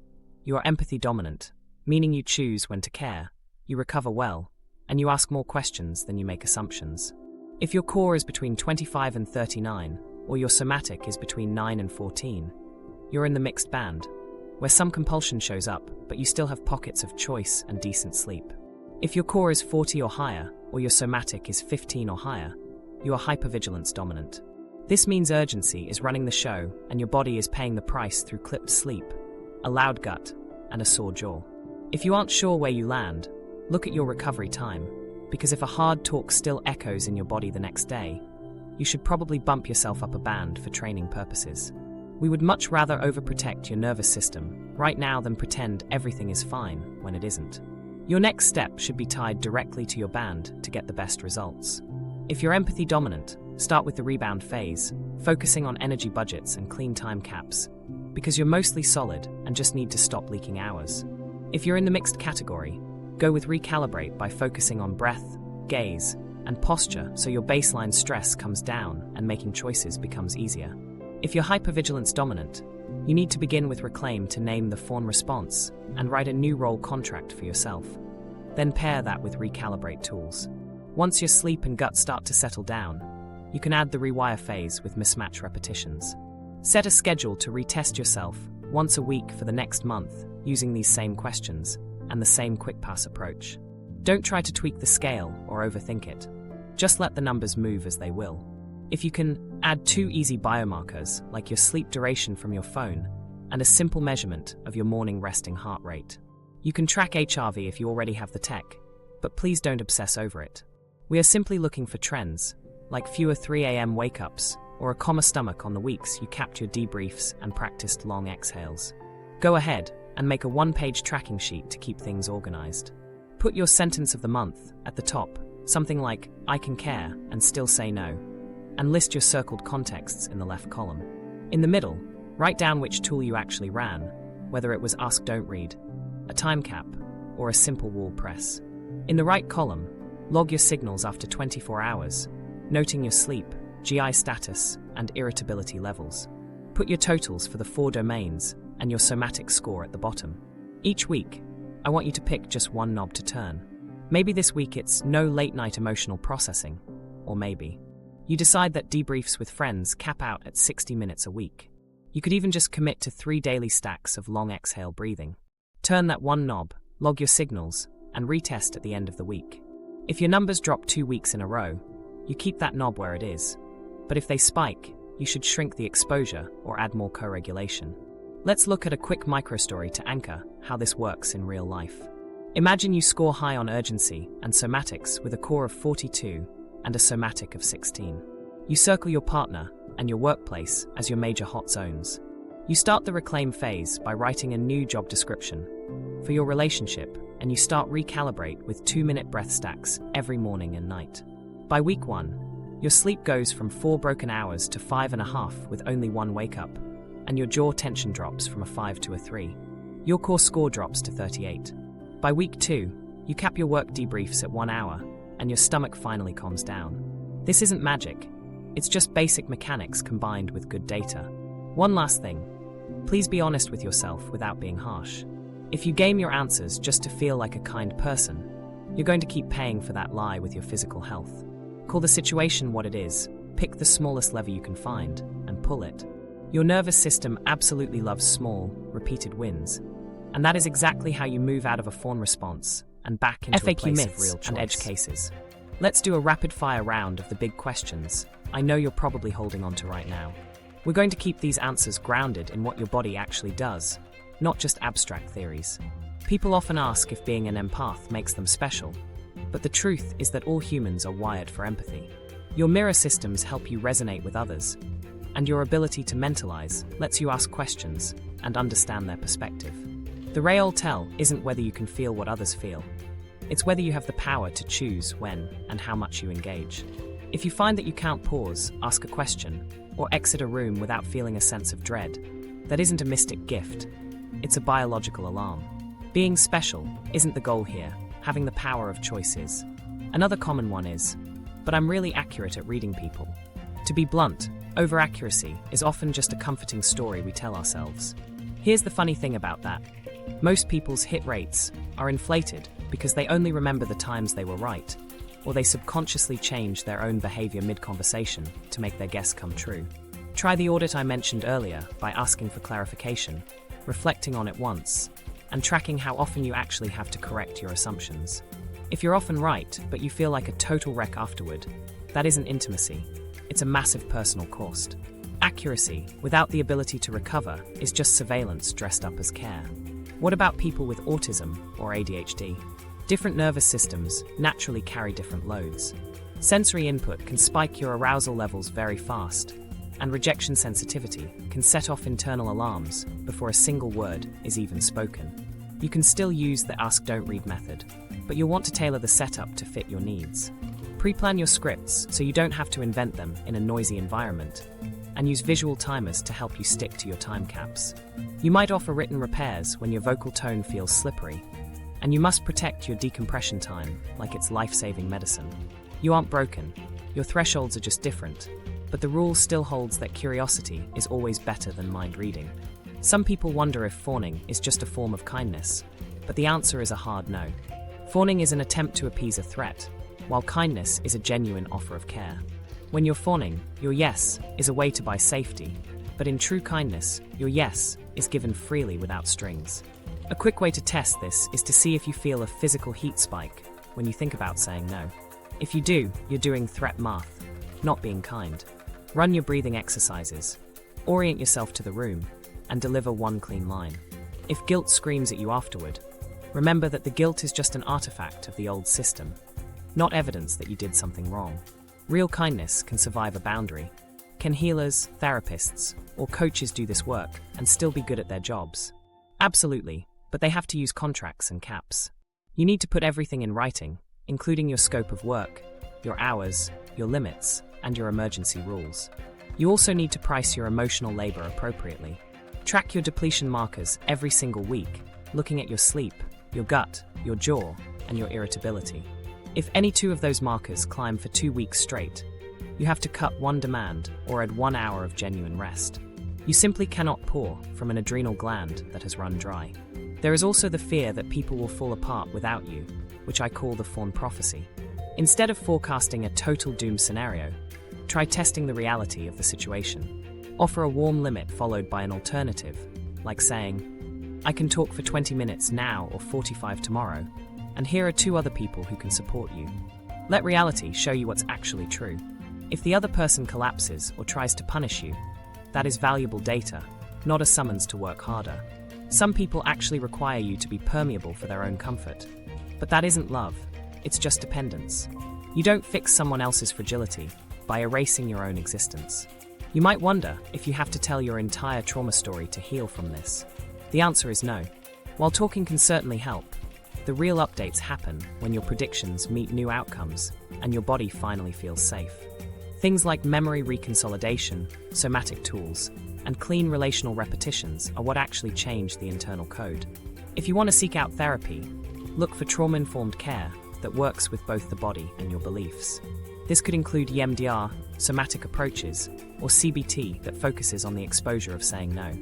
you are empathy dominant, meaning you choose when to care, you recover well, and you ask more questions than you make assumptions. If your core is between 25 and 39, or your somatic is between 9 and 14, you're in the mixed band, where some compulsion shows up, but you still have pockets of choice and decent sleep. If your core is 40 or higher, or your somatic is 15 or higher, you are hypervigilance dominant. This means urgency is running the show, and your body is paying the price through clipped sleep, a loud gut, and a sore jaw. If you aren't sure where you land, look at your recovery time, because if a hard talk still echoes in your body the next day, you should probably bump yourself up a band for training purposes. We would much rather overprotect your nervous system right now than pretend everything is fine when it isn't. Your next step should be tied directly to your band to get the best results. If you're empathy dominant, start with the rebound phase, focusing on energy budgets and clean time caps, because you're mostly solid and just need to stop leaking hours. If you're in the mixed category, go with Recalibrate by focusing on breath, gaze, and posture so your baseline stress comes down and making choices becomes easier. If you're hypervigilance dominant, you need to begin with Reclaim to name the fawn response and write a new role contract for yourself. Then pair that with Recalibrate tools. Once your sleep and gut start to settle down, you can add the Rewire phase with mismatch repetitions. Set a schedule to retest yourself once a week for the next month using these same questions and the same quick pass approach. Don't try to tweak the scale or overthink it. Just let the numbers move as they will. If you can, add 2 easy biomarkers like your sleep duration from your phone and a simple measurement of your morning resting heart rate. You can track HRV if you already have the tech, but please don't obsess over it. We are simply looking for trends, like fewer 3 a.m. wake-ups or a calmer stomach on the weeks you capped your debriefs and practiced long exhales. Go ahead and make a 1-page tracking sheet to keep things organized. Put your sentence of the month at the top Something like, I can care and still say no, and list your circled contexts in the left column. In the middle, write down which tool you actually ran, whether it was Ask Don't Read, a time cap, or a simple wall press. In the right column, log your signals after 24 hours, noting your sleep, GI status, and irritability levels. Put your totals for the 4 domains and your somatic score at the bottom. Each week, I want you to pick just one knob to turn. Maybe this week it's no late-night emotional processing, or maybe you decide that debriefs with friends cap out at 60 minutes a week. You could even just commit to 3 daily stacks of long exhale breathing. Turn that one knob, log your signals, and retest at the end of the week. If your numbers drop 2 weeks in a row, you keep that knob where it is. But if they spike, you should shrink the exposure or add more co-regulation. Let's look at a quick microstory to anchor how this works in real life. Imagine you score high on urgency and somatics with a core of 42 and a somatic of 16. You circle your partner and your workplace as your major hot zones. You start the reclaim phase by writing a new job description for your relationship, and you start Recalibrate with 2-minute breath stacks every morning and night. By week 1, your sleep goes from 4 broken hours to 5.5 with only 1 wake-up, and your jaw tension drops from a 5 to a 3. Your core score drops to 38. By week 2, you cap your work debriefs at 1 hour, and your stomach finally calms down. This isn't magic. It's just basic mechanics combined with good data. One last thing. Please be honest with yourself without being harsh. If you game your answers just to feel like a kind person, you're going to keep paying for that lie with your physical health. Call the situation what it is, pick the smallest lever you can find, and pull it. Your nervous system absolutely loves small, repeated wins. And that is exactly how you move out of a fawn response and back into a place of real choice. And edge cases. Let's do a rapid-fire round of the big questions I know you're probably holding on to right now. We're going to keep these answers grounded in what your body actually does, not just abstract theories. People often ask if being an empath makes them special, but the truth is that all humans are wired for empathy. Your mirror systems help you resonate with others, and your ability to mentalize lets you ask questions and understand their perspective. The real tell isn't whether you can feel what others feel. It's whether you have the power to choose when and how much you engage. If you find that you can't pause, ask a question, or exit a room without feeling a sense of dread, that isn't a mystic gift. It's a biological alarm. Being special isn't the goal here. Having the power of choice is. Another common one is, but I'm really accurate at reading people. To be blunt, over-accuracy is often just a comforting story we tell ourselves. Here's the funny thing about that. Most people's hit rates are inflated because they only remember the times they were right, or they subconsciously change their own behavior mid-conversation to make their guess come true. Try the audit I mentioned earlier by asking for clarification, reflecting on it once, and tracking how often you actually have to correct your assumptions. If you're often right, but you feel like a total wreck afterward, that isn't intimacy. It's a massive personal cost. Accuracy, without the ability to recover, is just surveillance dressed up as care. What about people with autism or ADHD? Different nervous systems naturally carry different loads. Sensory input can spike your arousal levels very fast, and rejection sensitivity can set off internal alarms before a single word is even spoken. You can still use the Ask Don't Read method, but you'll want to tailor the setup to fit your needs. Pre-plan your scripts so you don't have to invent them in a noisy environment, and use visual timers to help you stick to your time caps. You might offer written repairs when your vocal tone feels slippery, and you must protect your decompression time like it's life-saving medicine. You aren't broken, your thresholds are just different, but the rule still holds that curiosity is always better than mind reading. Some people wonder if fawning is just a form of kindness, but the answer is a hard no. Fawning is an attempt to appease a threat, while kindness is a genuine offer of care. When you're fawning, your yes is a way to buy safety, but in true kindness, your yes is given freely without strings. A quick way to test this is to see if you feel a physical heat spike when you think about saying no. If you do, you're doing threat math, not being kind. Run your breathing exercises, orient yourself to the room, and deliver one clean line. If guilt screams at you afterward, remember that the guilt is just an artifact of the old system, not evidence that you did something wrong. Real kindness can survive a boundary. Can healers, therapists, or coaches do this work and still be good at their jobs? Absolutely, but they have to use contracts and caps. You need to put everything in writing, including your scope of work, your hours, your limits, and your emergency rules. You also need to price your emotional labor appropriately. Track your depletion markers every single week, looking at your sleep, your gut, your jaw, and your irritability. If any two of those markers climb for 2 weeks straight, you have to cut one demand or add 1 hour of genuine rest. You simply cannot pour from an adrenal gland that has run dry. There is also the fear that people will fall apart without you, which I call the Fawn prophecy. Instead of forecasting a total doom scenario, try testing the reality of the situation. Offer a warm limit followed by an alternative, like saying, I can talk for 20 minutes now or 45 tomorrow, and here are 2 other people who can support you. Let reality show you what's actually true. If the other person collapses or tries to punish you, that is valuable data, not a summons to work harder. Some people actually require you to be permeable for their own comfort. But that isn't love, it's just dependence. You don't fix someone else's fragility by erasing your own existence. You might wonder if you have to tell your entire trauma story to heal from this. The answer is no. While talking can certainly help, the real updates happen when your predictions meet new outcomes and your body finally feels safe. Things like memory reconsolidation, somatic tools, and clean relational repetitions are what actually change the internal code. If you want to seek out therapy, look for trauma-informed care that works with both the body and your beliefs. This could include EMDR, somatic approaches, or CBT that focuses on the exposure of saying no.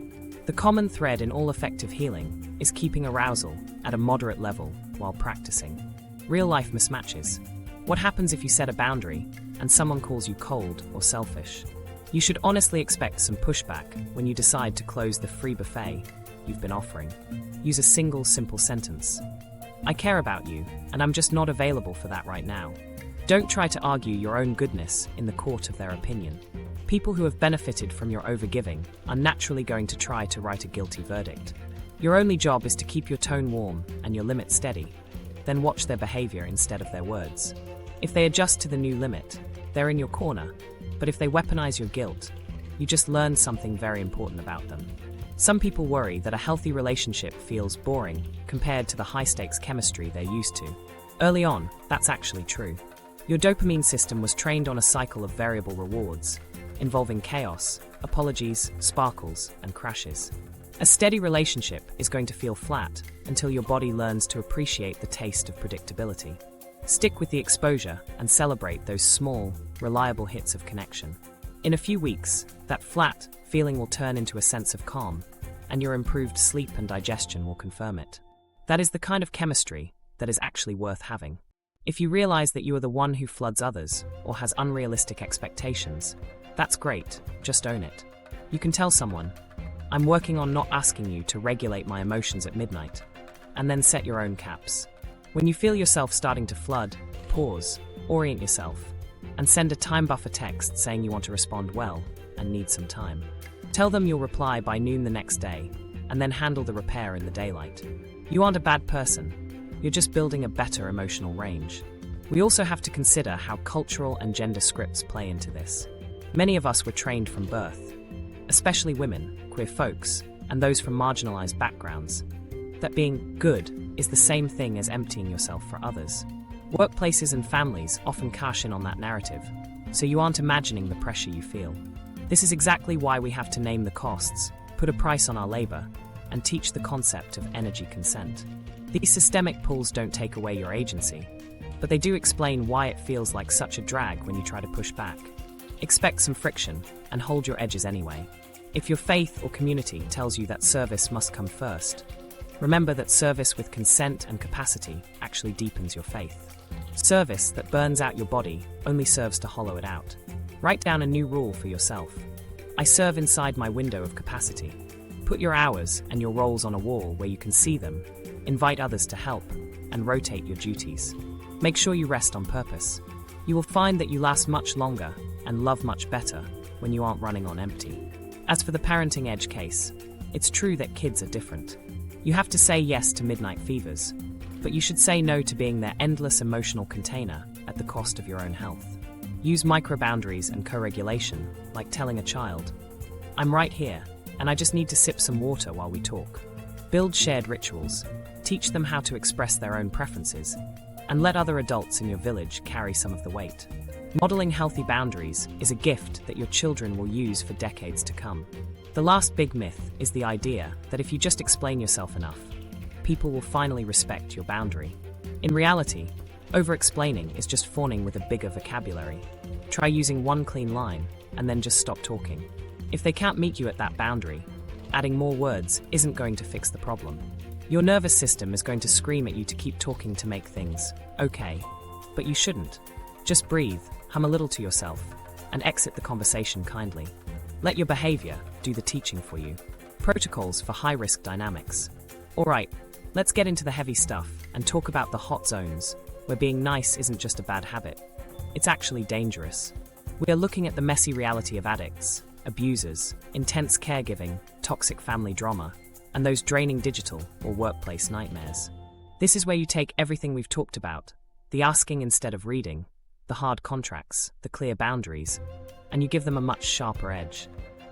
The common thread in all effective healing is keeping arousal at a moderate level while practicing. Real-life mismatches. What happens if you set a boundary and someone calls you cold or selfish? You should honestly expect some pushback when you decide to close the free buffet you've been offering. Use a single, simple sentence. I care about you, and I'm just not available for that right now. Don't try to argue your own goodness in the court of their opinion. People who have benefited from your overgiving are naturally going to try to write a guilty verdict. Your only job is to keep your tone warm and your limit steady, then watch their behavior instead of their words. If they adjust to the new limit, they're in your corner, but if they weaponize your guilt, you just learned something very important about them. Some people worry that a healthy relationship feels boring compared to the high-stakes chemistry they're used to. Early on, that's actually true. Your dopamine system was trained on a cycle of variable rewards, involving chaos, apologies, sparkles, and crashes. A steady relationship is going to feel flat until your body learns to appreciate the taste of predictability. Stick with the exposure and celebrate those small, reliable hits of connection. In a few weeks, that flat feeling will turn into a sense of calm, and your improved sleep and digestion will confirm it. That is the kind of chemistry that is actually worth having. If you realize that you are the one who floods others or has unrealistic expectations, that's great, just own it. You can tell someone, I'm working on not asking you to regulate my emotions at midnight, and then set your own caps. When you feel yourself starting to flood, pause, orient yourself, and send a time buffer text saying you want to respond well and need some time. Tell them you'll reply by noon the next day, and then handle the repair in the daylight. You aren't a bad person, you're just building a better emotional range. We also have to consider how cultural and gender scripts play into this. Many of us were trained from birth, especially women, queer folks, and those from marginalized backgrounds, that being good is the same thing as emptying yourself for others. Workplaces and families often cash in on that narrative, so you aren't imagining the pressure you feel. This is exactly why we have to name the costs, put a price on our labor, and teach the concept of energy consent. These systemic pulls don't take away your agency, but they do explain why it feels like such a drag when you try to push back. Expect some friction, and hold your edges anyway. If your faith or community tells you that service must come first, remember that service with consent and capacity actually deepens your faith. Service that burns out your body only serves to hollow it out. Write down a new rule for yourself. I serve inside my window of capacity. Put your hours and your roles on a wall where you can see them, invite others to help, and rotate your duties. Make sure you rest on purpose. You will find that you last much longer and love much better when you aren't running on empty. As for the parenting edge case, it's true that kids are different. You have to say yes to midnight fevers, but you should say no to being their endless emotional container at the cost of your own health. Use micro-boundaries and co-regulation, like telling a child, I'm right here, and I just need to sip some water while we talk. Build shared rituals, teach them how to express their own preferences, and let other adults in your village carry some of the weight. Modeling healthy boundaries is a gift that your children will use for decades to come. The last big myth is the idea that if you just explain yourself enough, people will finally respect your boundary. In reality, over-explaining is just fawning with a bigger vocabulary. Try using one clean line, and then just stop talking. If they can't meet you at that boundary, adding more words isn't going to fix the problem. Your nervous system is going to scream at you to keep talking to make things okay. But you shouldn't. Just breathe, hum a little to yourself, and exit the conversation kindly. Let your behavior do the teaching for you. Protocols for high-risk dynamics. Alright, let's get into the heavy stuff and talk about the hot zones, where being nice isn't just a bad habit. It's actually dangerous. We are looking at the messy reality of addicts, abusers, intense caregiving, toxic family drama, and those draining digital or workplace nightmares. This is where you take everything we've talked about, the asking instead of reading, the hard contracts, the clear boundaries, and you give them a much sharper edge.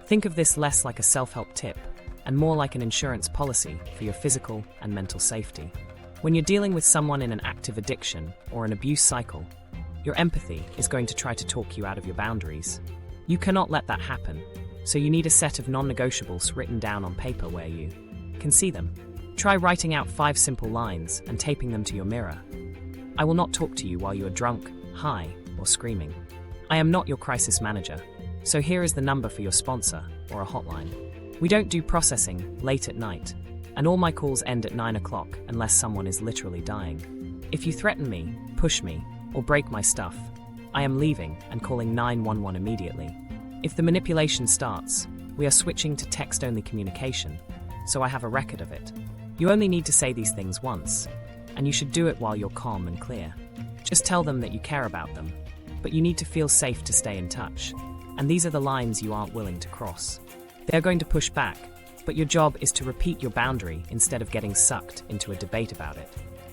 Think of this less like a self-help tip and more like an insurance policy for your physical and mental safety. When you're dealing with someone in an active addiction or an abuse cycle, your empathy is going to try to talk you out of your boundaries. You cannot let that happen, so you need a set of non-negotiables written down on paper where you can see them. Try writing out 5 simple lines and taping them to your mirror. I will not talk to you while you are drunk, high, or screaming. I am not your crisis manager, so here is the number for your sponsor or a hotline. We don't do processing late at night, and all my calls end at 9 o'clock unless someone is literally dying. If you threaten me, push me, or break my stuff, I am leaving and calling 911 immediately. If the manipulation starts, we are switching to text-only communication, so I have a record of it. You only need to say these things once, and you should do it while you're calm and clear. Just tell them that you care about them, but you need to feel safe to stay in touch, and these are the lines you aren't willing to cross. They're going to push back, but your job is to repeat your boundary instead of getting sucked into a debate about it.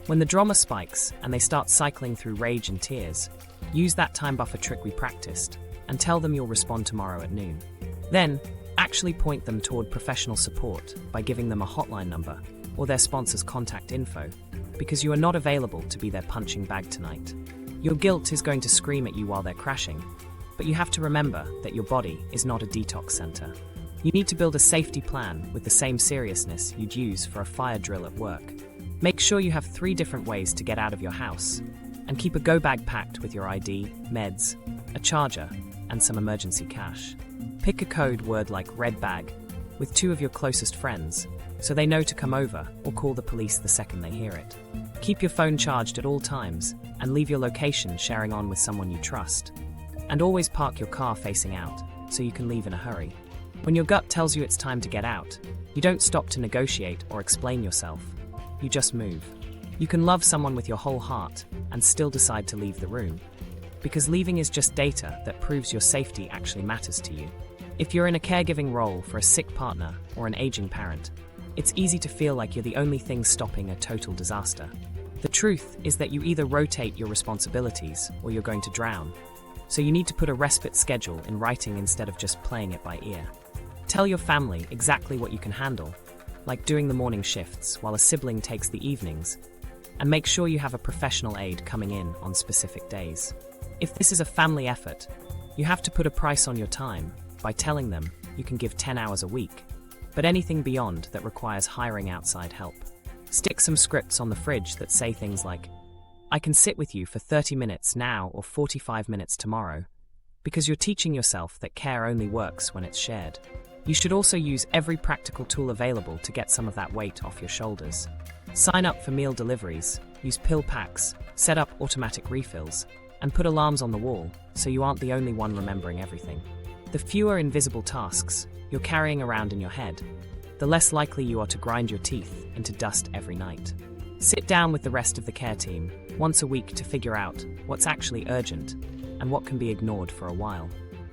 When the drama spikes and they start cycling through rage and tears, use that time buffer trick we practiced and tell them you'll respond tomorrow at noon. Then, actually point them toward professional support by giving them a hotline number or their sponsor's contact info, because you are not available to be their punching bag tonight. Your guilt is going to scream at you while they're crashing, but you have to remember that your body is not a detox center. You need to build a safety plan with the same seriousness you'd use for a fire drill at work. Make sure you have 3 different ways to get out of your house, and keep a go bag packed with your ID, meds, a charger, and some emergency cash. Pick a code word like red bag with 2 of your closest friends, so they know to come over or call the police the second they hear it. Keep your phone charged at all times and leave your location sharing on with someone you trust. And always park your car facing out so you can leave in a hurry. When your gut tells you it's time to get out, you don't stop to negotiate or explain yourself. You just move. You can love someone with your whole heart and still decide to leave the room, because leaving is just data that proves your safety actually matters to you. If you're in a caregiving role for a sick partner or an aging parent, it's easy to feel like you're the only thing stopping a total disaster. The truth is that you either rotate your responsibilities or you're going to drown. So you need to put a respite schedule in writing instead of just playing it by ear. Tell your family exactly what you can handle, like doing the morning shifts while a sibling takes the evenings, and make sure you have a professional aide coming in on specific days. If this is a family effort, you have to put a price on your time by telling them you can give 10 hours a week, but anything beyond that requires hiring outside help. Stick some scripts on the fridge that say things like, I can sit with you for 30 minutes now or 45 minutes tomorrow, because you're teaching yourself that care only works when it's shared. You should also use every practical tool available to get some of that weight off your shoulders. Sign up for meal deliveries, use pill packs, set up automatic refills, and put alarms on the wall so you aren't the only one remembering everything. The fewer invisible tasks you're carrying around in your head, the less likely you are to grind your teeth into dust every night. Sit down with the rest of the care team once a week to figure out what's actually urgent and what can be ignored for a while.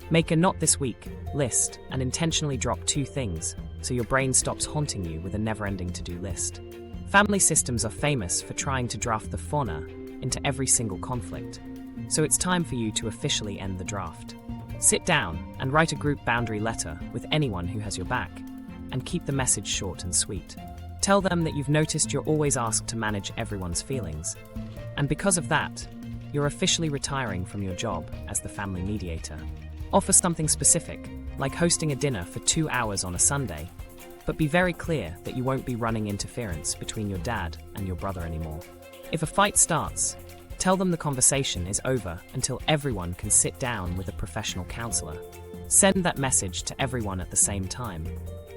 Make a not this week list and intentionally drop 2 things so your brain stops haunting you with a never-ending to-do list. Family systems are famous for trying to draft the fauna into every single conflict, so it's time for you to officially end the draft. Sit down and write a group boundary letter with anyone who has your back, and keep the message short and sweet. Tell them that you've noticed you're always asked to manage everyone's feelings, And because of that, you're officially retiring from your job as the family mediator. Offer something specific, like hosting a dinner for 2 hours on a Sunday, but be very clear that you won't be running interference between your dad and your brother anymore. If a fight starts, tell them the conversation is over until everyone can sit down with a professional counselor. Send that message to everyone at the same time,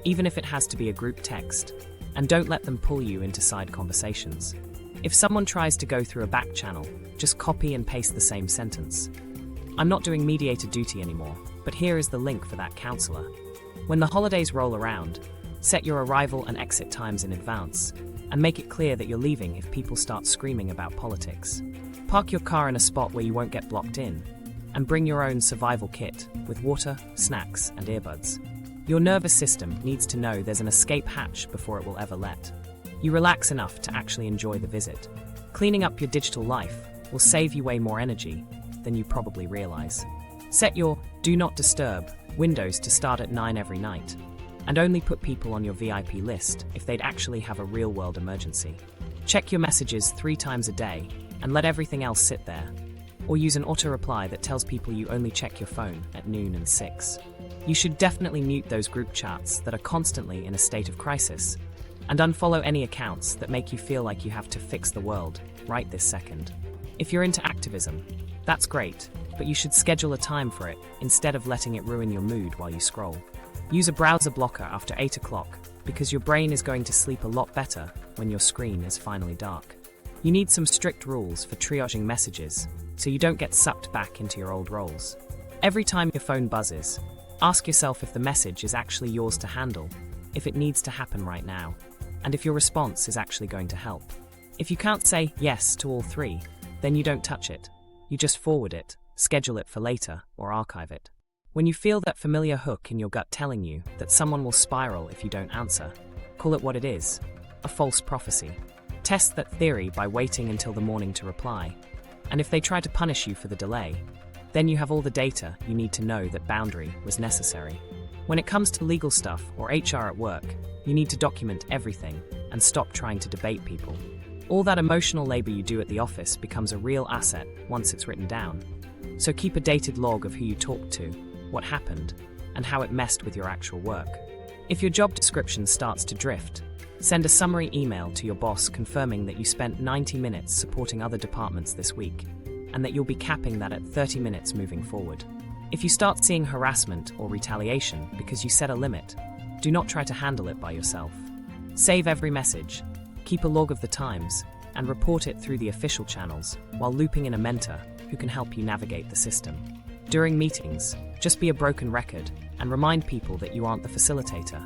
even if it has to be a group text, and don't let them pull you into side conversations. If someone tries to go through a back channel, just copy and paste the same sentence. I'm not doing mediator duty anymore, but here is the link for that counselor. When the holidays roll around, set your arrival and exit times in advance, and make it clear that you're leaving if people start screaming about politics. Park your car in a spot where you won't get blocked in, and bring your own survival kit with water, snacks, and earbuds. Your nervous system needs to know there's an escape hatch before it will ever let you relax enough to actually enjoy the visit. Cleaning up your digital life will save you way more energy than you probably realize. Set your Do Not Disturb windows to start at 9 every night, and only put people on your VIP list if they'd actually have a real-world emergency. Check your messages 3 times a day and let everything else sit there. Or use an auto-reply that tells people you only check your phone at noon and 6. You should definitely mute those group chats that are constantly in a state of crisis, and unfollow any accounts that make you feel like you have to fix the world right this second. If you're into activism, that's great, but you should schedule a time for it instead of letting it ruin your mood while you scroll. Use a browser blocker after 8 o'clock because your brain is going to sleep a lot better when your screen is finally dark. You need some strict rules for triaging messages so you don't get sucked back into your old roles. Every time your phone buzzes, ask yourself if the message is actually yours to handle, if it needs to happen right now, and if your response is actually going to help. If you can't say yes to all 3, then you don't touch it. You just forward it, schedule it for later, or archive it. When you feel that familiar hook in your gut telling you that someone will spiral if you don't answer, call it what it is, a false prophecy. Test that theory by waiting until the morning to reply, and if they try to punish you for the delay, then you have all the data you need to know that boundary was necessary. When it comes to legal stuff or HR at work, you need to document everything and stop trying to debate people. All that emotional labor you do at the office becomes a real asset once it's written down. So keep a dated log of who you talked to, what happened, and how it messed with your actual work. If your job description starts to drift, send a summary email to your boss confirming that you spent 90 minutes supporting other departments this week, and that you'll be capping that at 30 minutes moving forward. If you start seeing harassment or retaliation because you set a limit, do not try to handle it by yourself. Save every message, keep a log of the times, and report it through the official channels while looping in a mentor who can help you navigate the system. During meetings, just be a broken record and remind people that you aren't the facilitator.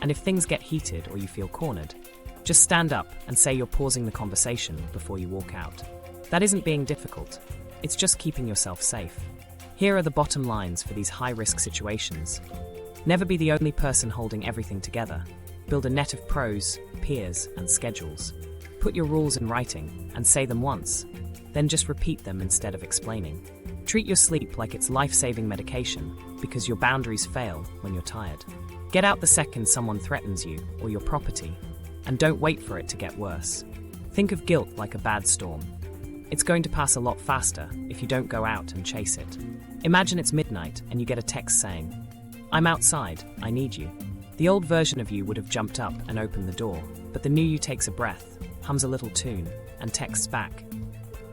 And if things get heated or you feel cornered, just stand up and say you're pausing the conversation before you walk out. That isn't being difficult, it's just keeping yourself safe. Here are the bottom lines for these high-risk situations. Never be the only person holding everything together. Build a net of pros, peers, and schedules. Put your rules in writing and say them once, then just repeat them instead of explaining. Treat your sleep like it's life-saving medication because your boundaries fail when you're tired. Get out the second someone threatens you or your property, and don't wait for it to get worse. Think of guilt like a bad storm. It's going to pass a lot faster if you don't go out and chase it. Imagine it's midnight and you get a text saying, "I'm outside, I need you." The old version of you would have jumped up and opened the door, but the new you takes a breath, hums a little tune, and texts back,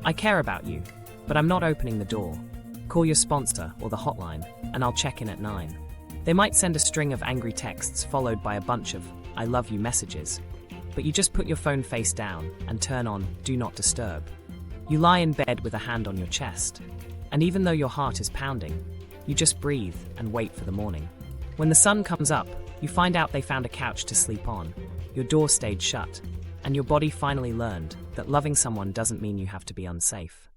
"I care about you, but I'm not opening the door. Call your sponsor or the hotline, and I'll check in at 9. They might send a string of angry texts followed by a bunch of "I love you" messages, but you just put your phone face down and turn on Do Not Disturb. You lie in bed with a hand on your chest, and even though your heart is pounding, you just breathe and wait for the morning. When the sun comes up, you find out they found a couch to sleep on, your door stayed shut, and your body finally learned that loving someone doesn't mean you have to be unsafe.